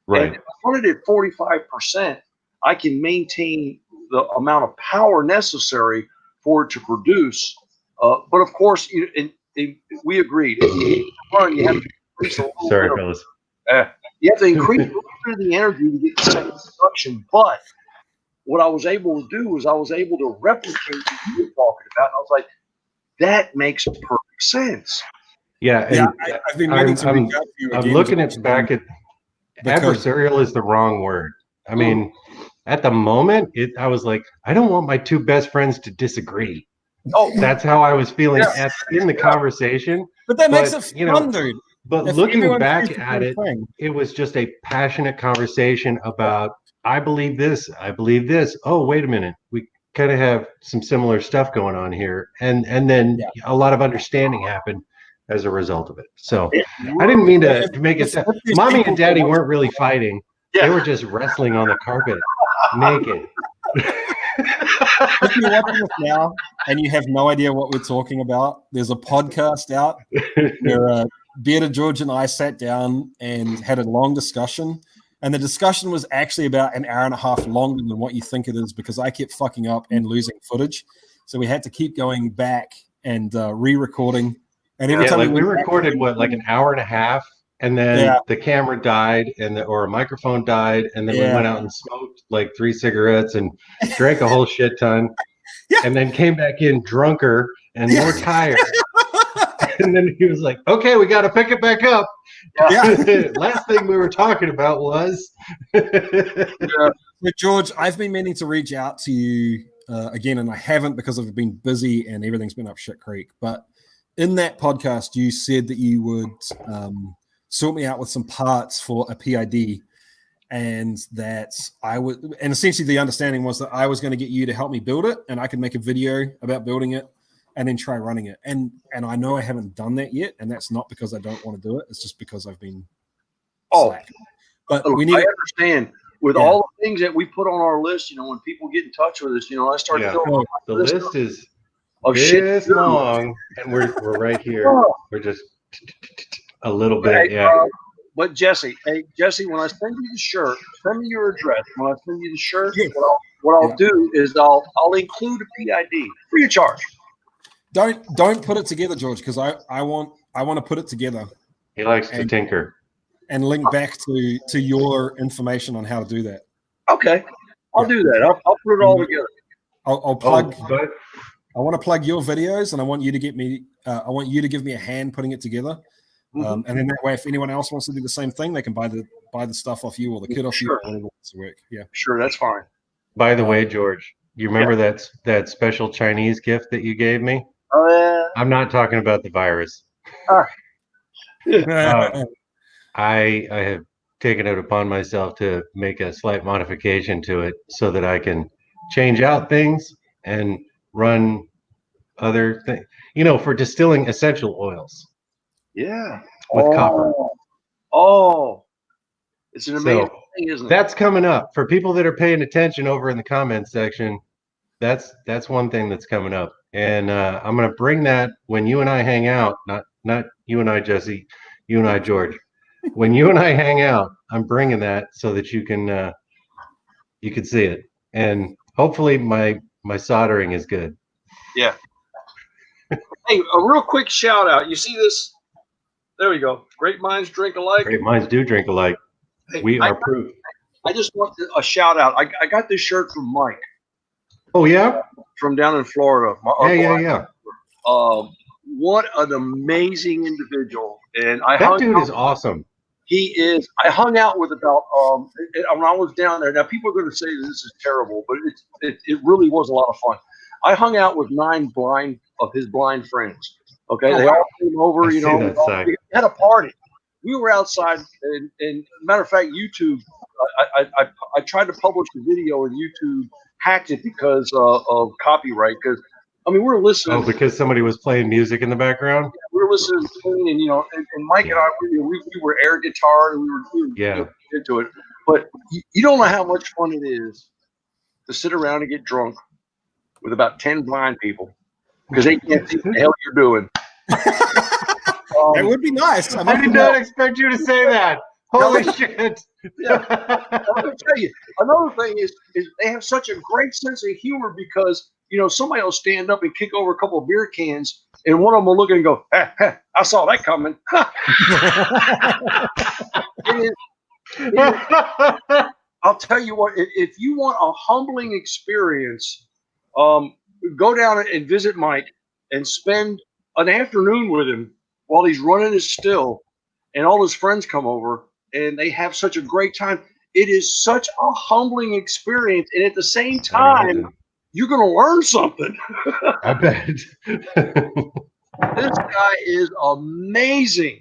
[SPEAKER 6] Right.
[SPEAKER 7] And if I run it at 45%, I can maintain the amount of power necessary for it to produce. But of course, we agreed. If you run, you have to increase a little
[SPEAKER 6] Sorry,
[SPEAKER 7] bit
[SPEAKER 6] fellas.
[SPEAKER 7] you have to increase a little bit of the energy to get the same production. But what I was able to do was I was able to replicate what you were talking about. And I was like, that makes perfect sense.
[SPEAKER 6] Yeah.
[SPEAKER 1] Yeah,
[SPEAKER 6] And
[SPEAKER 1] I've been meaning to reach out to you
[SPEAKER 6] I'm
[SPEAKER 1] again,
[SPEAKER 6] looking
[SPEAKER 1] George,
[SPEAKER 6] at back at
[SPEAKER 1] because-
[SPEAKER 6] adversarial is the wrong word. I mean, at the moment, I was like, I don't want my two best friends to disagree.
[SPEAKER 7] Oh,
[SPEAKER 6] That's how I was feeling in the conversation.
[SPEAKER 1] But that makes
[SPEAKER 6] But,
[SPEAKER 1] it fun, dude.
[SPEAKER 6] But
[SPEAKER 1] If
[SPEAKER 6] looking
[SPEAKER 1] everyone
[SPEAKER 6] back
[SPEAKER 1] feels the
[SPEAKER 6] at
[SPEAKER 1] same
[SPEAKER 6] it,
[SPEAKER 1] thing.
[SPEAKER 6] it was just a passionate conversation about, I believe this, I believe this. Oh, wait a minute. We kind of have some similar stuff going on here. And then a lot of understanding happened as a result of it. So I didn't mean to make it sound, mommy and daddy weren't really fighting. They were just wrestling on the carpet naked.
[SPEAKER 1] If you're watching this now and you have no idea what we're talking about, there's a podcast out where Bearded George and I sat down and had a long discussion. And the discussion was actually about an hour and a half longer than what you think it is because I kept fucking up and losing footage. So we had to keep going back and re-recording. And every time
[SPEAKER 6] we recorded like an hour and a half, and then the camera died, or a microphone died, and then we went out and smoked like 3 cigarettes and drank a whole shit ton, and then came back in drunker and more tired. And then he was like, "Okay, we got to pick it back up." Last thing we were talking about was.
[SPEAKER 1] But George, I've been meaning to reach out to you again, and I haven't because I've been busy and everything's been up shit creek. But in that podcast, you said that you would sort me out with some parts for a PID, and that I would. And essentially, the understanding was that I was going to get you to help me build it, and I could make a video about building it, and then try running it. And I know I haven't done that yet, and that's not because I don't want to do it. It's just because I've been slack. But we need.
[SPEAKER 7] I understand. With all the things that we put on our list, when people get in touch with us, I start filling
[SPEAKER 6] the list is
[SPEAKER 7] this
[SPEAKER 6] long, and we're right here. We're just a little bit,
[SPEAKER 7] But Jesse, when I send you the shirt, send me your address. When I send you the shirt, what I'll do is I'll include a PID free of charge.
[SPEAKER 1] Don't put it together, George, because I want to put it together.
[SPEAKER 6] He likes to tinker
[SPEAKER 1] and link back to your information on how to do that.
[SPEAKER 7] Okay, I'll do that. I'll put it all together.
[SPEAKER 1] I'll plug. I want to plug your videos, and I want you to get me. I want you to give me a hand putting it together. And then that way, if anyone else wants to do the same thing, they can buy the stuff off you or the kit off you. Or whatever wants to work. Yeah,
[SPEAKER 7] sure, that's fine.
[SPEAKER 6] By the way, George, you remember that special Chinese gift that you gave me? I'm not talking about the virus. I have taken it upon myself to make a slight modification to it so that I can change out things and run other things, you know, for distilling essential oils
[SPEAKER 7] Yeah.
[SPEAKER 6] with copper.
[SPEAKER 7] Oh, it's an
[SPEAKER 6] So,
[SPEAKER 7] amazing thing, isn't it?
[SPEAKER 6] That's coming up for people that are paying attention over in the comments section. That's one thing that's coming up, and I'm gonna bring that when you and I hang out. Not you and I, Jesse. You and I, George. When you and I hang out, I'm bringing that so that you can see it, and hopefully my soldering is good.
[SPEAKER 7] Yeah. Hey, a real quick shout out. You see this? There we go. Great minds drink alike.
[SPEAKER 6] Great minds do drink alike.
[SPEAKER 7] Hey,
[SPEAKER 6] We are proof.
[SPEAKER 7] I just want a shout out. I got this shirt from Mike
[SPEAKER 6] Oh yeah,
[SPEAKER 7] from down in Florida.
[SPEAKER 6] yeah.
[SPEAKER 7] What an amazing individual. And I
[SPEAKER 6] That dude
[SPEAKER 7] hung
[SPEAKER 6] is awesome.
[SPEAKER 7] He is. I hung out with about when I was down there. Now people are going to say this is terrible, but it really was a lot of fun. I hung out with 9 of his blind friends. Okay, they all came over.
[SPEAKER 6] I
[SPEAKER 7] You
[SPEAKER 6] see
[SPEAKER 7] know,
[SPEAKER 6] that side.
[SPEAKER 7] we had a party. We were outside, and matter of fact, YouTube. I tried to publish the video, and YouTube hacked it because of copyright. Because I mean, we're listening.
[SPEAKER 6] Oh, because somebody was playing music in the background.
[SPEAKER 7] We were listening to Queen, and you know, and Mike and I, we were air guitar, and we were
[SPEAKER 6] Yeah.
[SPEAKER 7] you know, into it. But you don't know how much fun it is to sit around and get drunk with about 10 blind people because they can't see what the hell you're doing.
[SPEAKER 1] It would be nice.
[SPEAKER 6] I did not expect you to say that. Holy shit!
[SPEAKER 7] Yeah. I'm going to tell you, another thing is they have such a great sense of humor because, you know, somebody will stand up and kick over a couple of beer cans, and one of them will look and go, I saw that coming. I'll tell you what, if you want a humbling experience, go down and visit Mike and spend an afternoon with him while he's running his still, and all his friends come over and they have such a great time. It is such a humbling experience, and at the same time, you're going to learn something.
[SPEAKER 6] I bet.
[SPEAKER 7] This guy is amazing.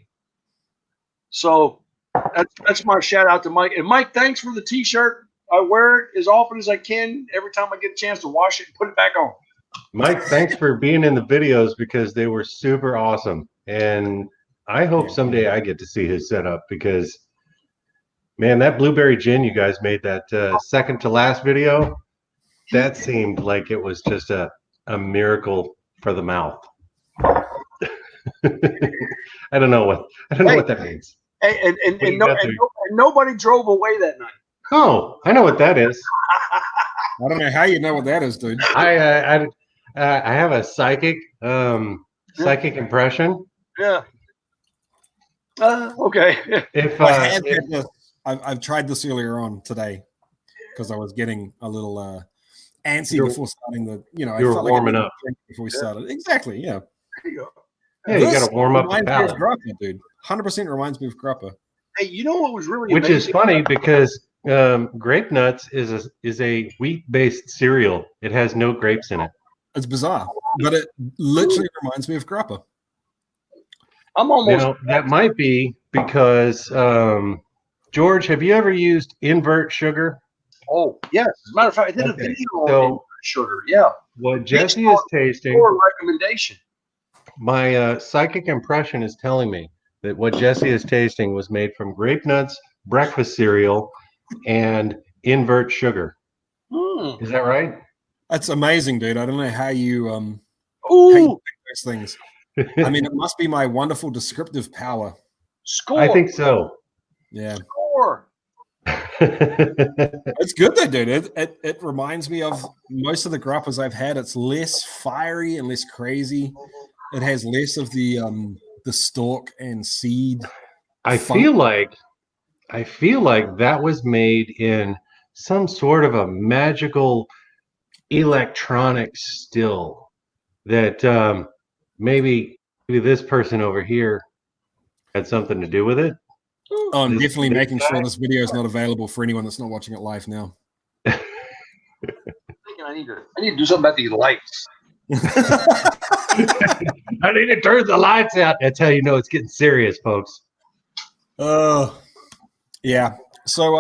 [SPEAKER 7] So that's my shout out to Mike. And Mike, thanks for the T-shirt. I wear it as often as I can. Every time I get a chance to wash it and put it back on.
[SPEAKER 6] Mike, thanks for being in the videos because they were super awesome. And I hope someday I get to see his setup because, man, that blueberry gin you guys made, that second to last video, that seemed like it was just a miracle for the mouth. I don't know what that means.
[SPEAKER 7] Hey, and nobody drove away that night.
[SPEAKER 6] Oh, I know what that is.
[SPEAKER 1] I don't know how you know what that is, dude.
[SPEAKER 6] I have a psychic impression.
[SPEAKER 7] Yeah. Okay.
[SPEAKER 6] If
[SPEAKER 1] I've tried this earlier on today because I was getting a little antsy before starting the. You know,
[SPEAKER 6] you were
[SPEAKER 1] I felt
[SPEAKER 6] warming
[SPEAKER 1] like I
[SPEAKER 6] up
[SPEAKER 1] before we started. Exactly. Yeah.
[SPEAKER 7] There you go.
[SPEAKER 6] Yeah, you got to warm up the
[SPEAKER 1] reminds me of
[SPEAKER 6] palate.
[SPEAKER 1] grappa, dude. 100% reminds me of grappa.
[SPEAKER 7] Hey, you know what was really
[SPEAKER 6] Which is
[SPEAKER 7] amazing?
[SPEAKER 6] funny because grape nuts is a wheat-based cereal. It has no grapes in it.
[SPEAKER 1] It's bizarre, but it literally reminds me of grappa.
[SPEAKER 7] I'm almost.
[SPEAKER 6] Now, that might be because George, have you ever used invert sugar?
[SPEAKER 7] Oh, yes. As a matter of fact, I did a
[SPEAKER 6] Okay,
[SPEAKER 7] video
[SPEAKER 6] so-
[SPEAKER 7] on sugar. Yeah.
[SPEAKER 6] What Jesse is tasting,
[SPEAKER 7] For a recommendation.
[SPEAKER 6] my psychic impression is telling me that what Jesse is tasting was made from grape nuts, breakfast cereal, and invert sugar.
[SPEAKER 7] Mm.
[SPEAKER 6] Is that right?
[SPEAKER 1] That's amazing, dude. I don't know how you how you
[SPEAKER 7] Ooh,
[SPEAKER 1] pick those things. I mean, it must be my wonderful descriptive power.
[SPEAKER 7] score.
[SPEAKER 6] I think so.
[SPEAKER 1] Yeah,
[SPEAKER 7] Score.
[SPEAKER 1] it's good though, dude. It reminds me of most of the grappas I've had. It's less fiery and less crazy. It has less of the stalk and seed.
[SPEAKER 6] I
[SPEAKER 1] funk.
[SPEAKER 6] feel like that was made in some sort of a magical electronic still that maybe this person over here had something to do with it.
[SPEAKER 1] Oh, I'm
[SPEAKER 6] This-
[SPEAKER 1] definitely
[SPEAKER 6] this
[SPEAKER 1] making
[SPEAKER 6] guy?
[SPEAKER 1] sure this video is not available for anyone that's not watching it live now.
[SPEAKER 7] I think I need to do something about these lights.
[SPEAKER 6] I need to turn the lights out. That's how you know it's getting serious, folks.
[SPEAKER 1] Yeah. So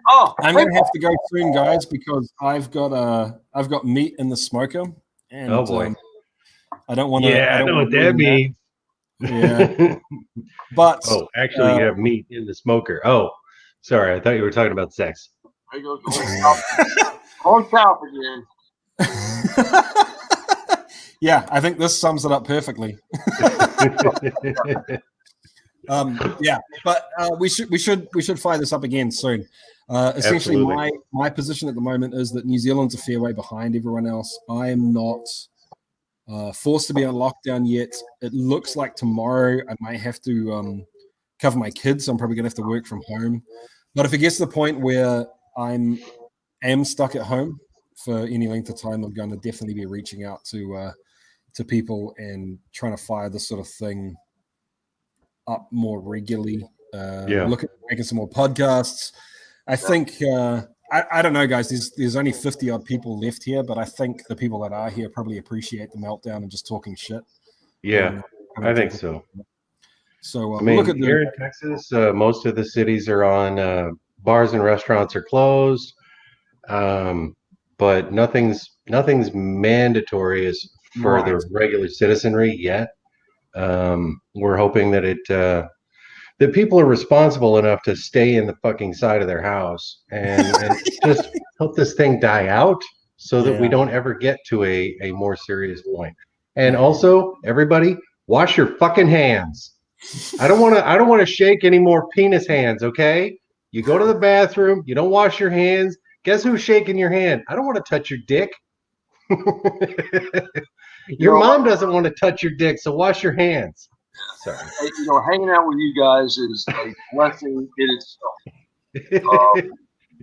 [SPEAKER 7] Oh,
[SPEAKER 1] I'm gonna have to go soon, guys, because I've got meat in the smoker, and
[SPEAKER 6] Oh, boy.
[SPEAKER 1] I don't want to.
[SPEAKER 6] Yeah, I know what that means.
[SPEAKER 1] Yeah, but
[SPEAKER 6] Oh, actually, you have meat in the smoker. Oh, sorry. I thought you were talking about sex.
[SPEAKER 7] There you go. On south again.
[SPEAKER 1] yeah, I think this sums it up perfectly. Yeah, but we should fire this up again soon. Essentially,
[SPEAKER 6] Absolutely.
[SPEAKER 1] my position at the moment is that New Zealand's a fair way behind everyone else. I am not forced to be on lockdown yet. It looks like tomorrow I might have to cover my kids, so I'm probably gonna have to work from home. But if it gets to the point where I am stuck at home for any length of time, I'm going to definitely be reaching out to people and trying to fire this sort of thing up more regularly. Look at making some more podcasts. I think I don't know, guys. There's only 50 odd people left here, but I think the people that are here probably appreciate the meltdown and just talking shit.
[SPEAKER 6] Yeah, I think so.
[SPEAKER 1] So
[SPEAKER 6] I mean,
[SPEAKER 1] look at
[SPEAKER 6] here in Texas, most of the cities are on bars and restaurants are closed, but nothing's mandatory as for the regular citizenry yet. We're hoping that that people are responsible enough to stay in the fucking side of their house and just help this thing die out so that we don't ever get to a more serious point. And also, everybody, wash your fucking hands. I don't want to shake any more penis hands, okay? You go to the bathroom, you don't wash your hands. Guess who's shaking your hand? I don't want to touch your dick. Your mom doesn't want to touch your dick, so wash your hands. Sorry.
[SPEAKER 7] Hanging out with you guys is a blessing in itself.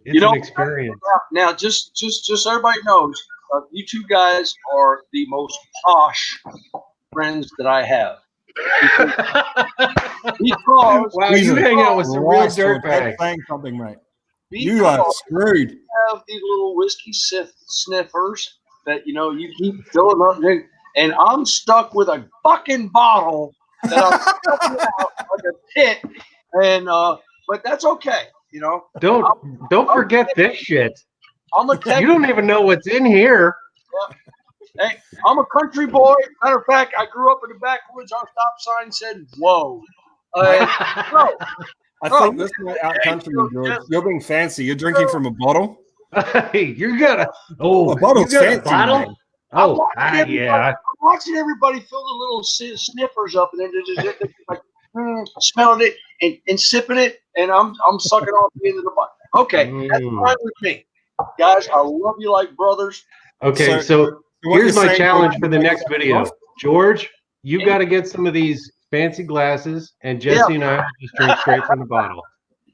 [SPEAKER 6] It's an experience.
[SPEAKER 7] Now, just so everybody knows, you two guys are the most posh friends that I have. Because
[SPEAKER 6] Wow, you hang out with some real dirtbags.
[SPEAKER 1] Saying something, mate. You are screwed.
[SPEAKER 7] You have these little whiskey sniffers that you keep filling up, and I'm stuck with a fucking bottle that I'm stuffing out like a pit, and but that's okay,
[SPEAKER 6] Don't forget this shit.
[SPEAKER 7] I'm a
[SPEAKER 6] You don't even know what's in here.
[SPEAKER 7] Hey, I'm a country boy. Matter of fact, I grew up in the backwoods. Our stop sign said "Whoa."
[SPEAKER 1] I think this is out country, George. You're being fancy. You're drinking from a bottle.
[SPEAKER 6] Hey, you're gonna. Oh,
[SPEAKER 1] a bottle's
[SPEAKER 6] you got a
[SPEAKER 1] fancy.
[SPEAKER 6] bottle?
[SPEAKER 1] Man.
[SPEAKER 6] Oh, yeah.
[SPEAKER 7] I'm watching everybody fill the little sniffers up, and then they're just like smelling it and sipping it, and I'm sucking off the end of the bottle. Okay, that's fine with me, guys. I love you like brothers.
[SPEAKER 6] Okay, so here's my challenge for the next video. George, you got to get some of these fancy glasses, and Jesse and I will just drink straight from the bottle.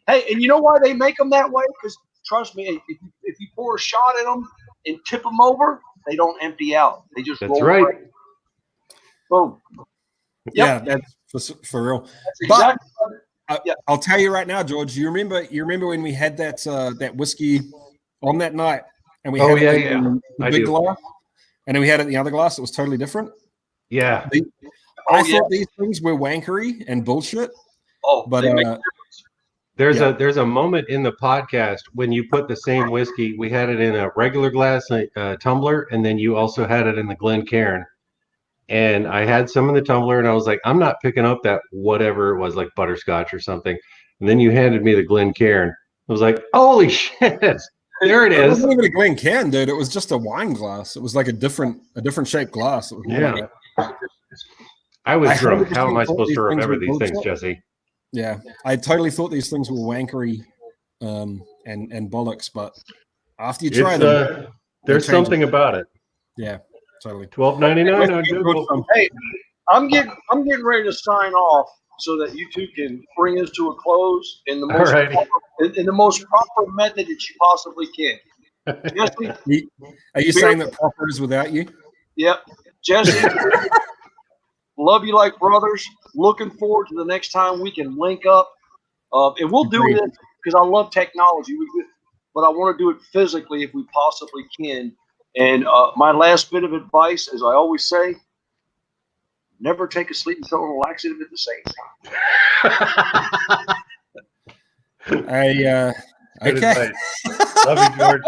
[SPEAKER 7] Hey, and you know why they make them that way? Because trust me, if you pour a shot in them and tip them over, they don't empty out. They just roll
[SPEAKER 6] right.
[SPEAKER 7] away. Boom.
[SPEAKER 1] Yeah, that's for real.
[SPEAKER 7] That's exactly
[SPEAKER 1] I'll tell you right now, George. You remember when we had that whiskey on that night, and we had it in the big glass, and then we had it in the other glass that was totally different.
[SPEAKER 6] Yeah.
[SPEAKER 1] I thought these things were wankery and bullshit.
[SPEAKER 7] Oh,
[SPEAKER 1] but
[SPEAKER 6] there's a moment in the podcast when you put the same whiskey. We had it in a regular glass tumbler, and then you also had it in the Glencairn. And I had some in the tumbler, and I was like, I'm not picking up that whatever it was, like butterscotch or something. And then you handed me the Glencairn. I was like, holy shit, there it is.
[SPEAKER 1] It wasn't even a Glencairn, dude. It was just a wine glass. It was like a different shaped glass. It was
[SPEAKER 6] I was drunk. How am I supposed to remember these things, Jesse?
[SPEAKER 1] Yeah, I totally thought these things were wankery and bollocks, but after you try them,
[SPEAKER 6] there's something about it.
[SPEAKER 1] Yeah, totally.
[SPEAKER 6] $12.99 on Google.
[SPEAKER 7] Hey, I'm getting ready to sign off so that you two can bring us to a close in the most proper method that you possibly can. Jesse,
[SPEAKER 1] are you saying that proper is without you?
[SPEAKER 7] Yep, Jesse. Love you like brothers. Looking forward to the next time we can link up. And we'll do this because I love technology. But I want to do it physically if we possibly can. And my last bit of advice, as I always say, never take a sleeping pill and a laxative at the same time.
[SPEAKER 1] Okay.
[SPEAKER 6] Love you, George.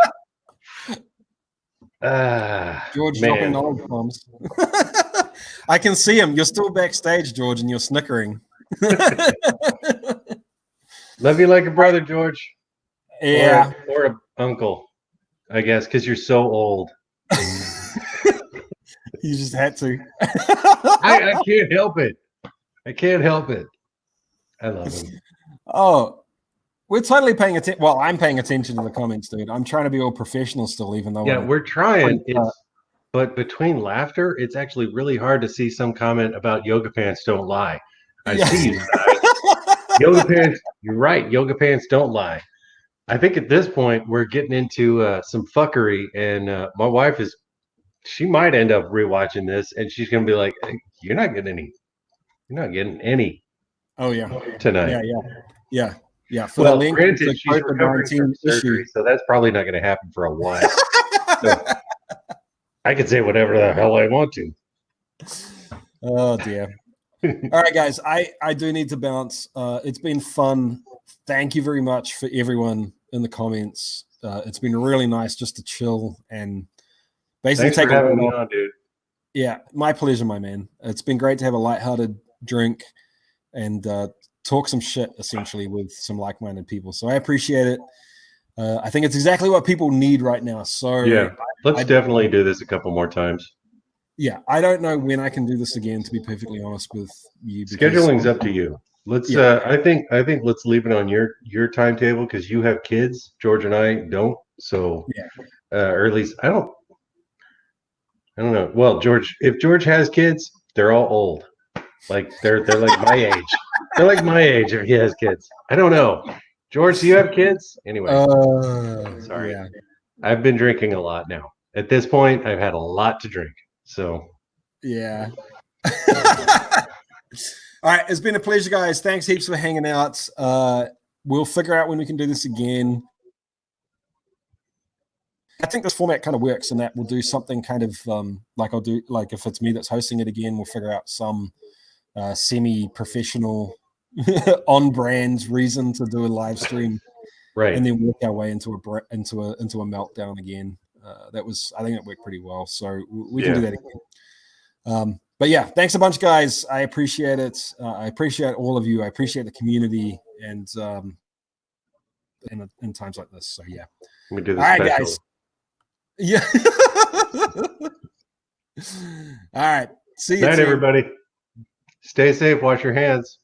[SPEAKER 1] George dropping knowledge bombs. I can see him. You're still backstage, George, and you're snickering.
[SPEAKER 6] Love you like a brother, George.
[SPEAKER 1] Yeah.
[SPEAKER 6] Or an uncle, I guess, because you're so old.
[SPEAKER 1] You just had to.
[SPEAKER 6] I can't help it. I can't help it. I love him.
[SPEAKER 1] Oh, we're totally paying attention. Well, I'm paying attention to the comments, dude. I'm trying to be all professional still, even though
[SPEAKER 6] Yeah, we're trying.
[SPEAKER 1] Like,
[SPEAKER 6] But between laughter, it's actually really hard to see some comment about yoga pants don't lie. I see you guys. Yoga pants, you're right. Yoga pants don't lie. I think at this point we're getting into some fuckery, and my wife she might end up rewatching this, and she's gonna be like, hey, "You're not getting any
[SPEAKER 1] Oh yeah,
[SPEAKER 6] tonight."
[SPEAKER 1] yeah. For
[SPEAKER 6] Well,
[SPEAKER 1] the link,
[SPEAKER 6] granted,
[SPEAKER 1] the
[SPEAKER 6] she's recovering from surgery, so that's probably not going to happen for a while. So, I can say whatever the hell I want to.
[SPEAKER 1] Oh dear. All right, guys. I do need to bounce. It's been fun. Thank you very much for everyone in the comments. It's been really nice just to chill and basically
[SPEAKER 6] Thanks for
[SPEAKER 1] take a
[SPEAKER 6] having me
[SPEAKER 1] look.
[SPEAKER 6] on, dude.
[SPEAKER 1] Yeah, my pleasure, my man. It's been great to have a lighthearted drink and talk some shit essentially with some like-minded people. So I appreciate it. I think it's exactly what people need right now. So
[SPEAKER 6] Yeah, let's definitely do this a couple more times.
[SPEAKER 1] yeah, I don't know when I can do this again, to be perfectly honest with you.
[SPEAKER 6] Scheduling's up to you. Let's.
[SPEAKER 1] Yeah.
[SPEAKER 6] I think let's leave it on your timetable because you have kids. George and I don't. So, or at least I don't know. Well, George, if George has kids, they're all old. Like they're like my age. They're like my age if he has kids. I don't know. George, do you have kids? Anyway, sorry.
[SPEAKER 1] Yeah.
[SPEAKER 6] I've been drinking a lot now. At this point, I've had a lot to drink. So
[SPEAKER 1] Yeah. All right. It's been a pleasure, guys. Thanks heaps for hanging out. We'll figure out when we can do this again. I think this format kind of works in that we'll do something kind of like I'll do, like if it's me that's hosting it again, we'll figure out some semi-professional on-brand reason to do a live stream,
[SPEAKER 6] right,
[SPEAKER 1] and then work our way into a meltdown again. I think it worked pretty well, so we can do that again. But yeah, thanks a bunch, guys. I appreciate it. I appreciate all of you. I appreciate the community, and in times like this. So yeah,
[SPEAKER 6] we do this.
[SPEAKER 1] All right,
[SPEAKER 6] special.
[SPEAKER 1] guys. Yeah. All right. See you.
[SPEAKER 6] Night,
[SPEAKER 1] team.
[SPEAKER 6] everybody. Stay safe. Wash your hands.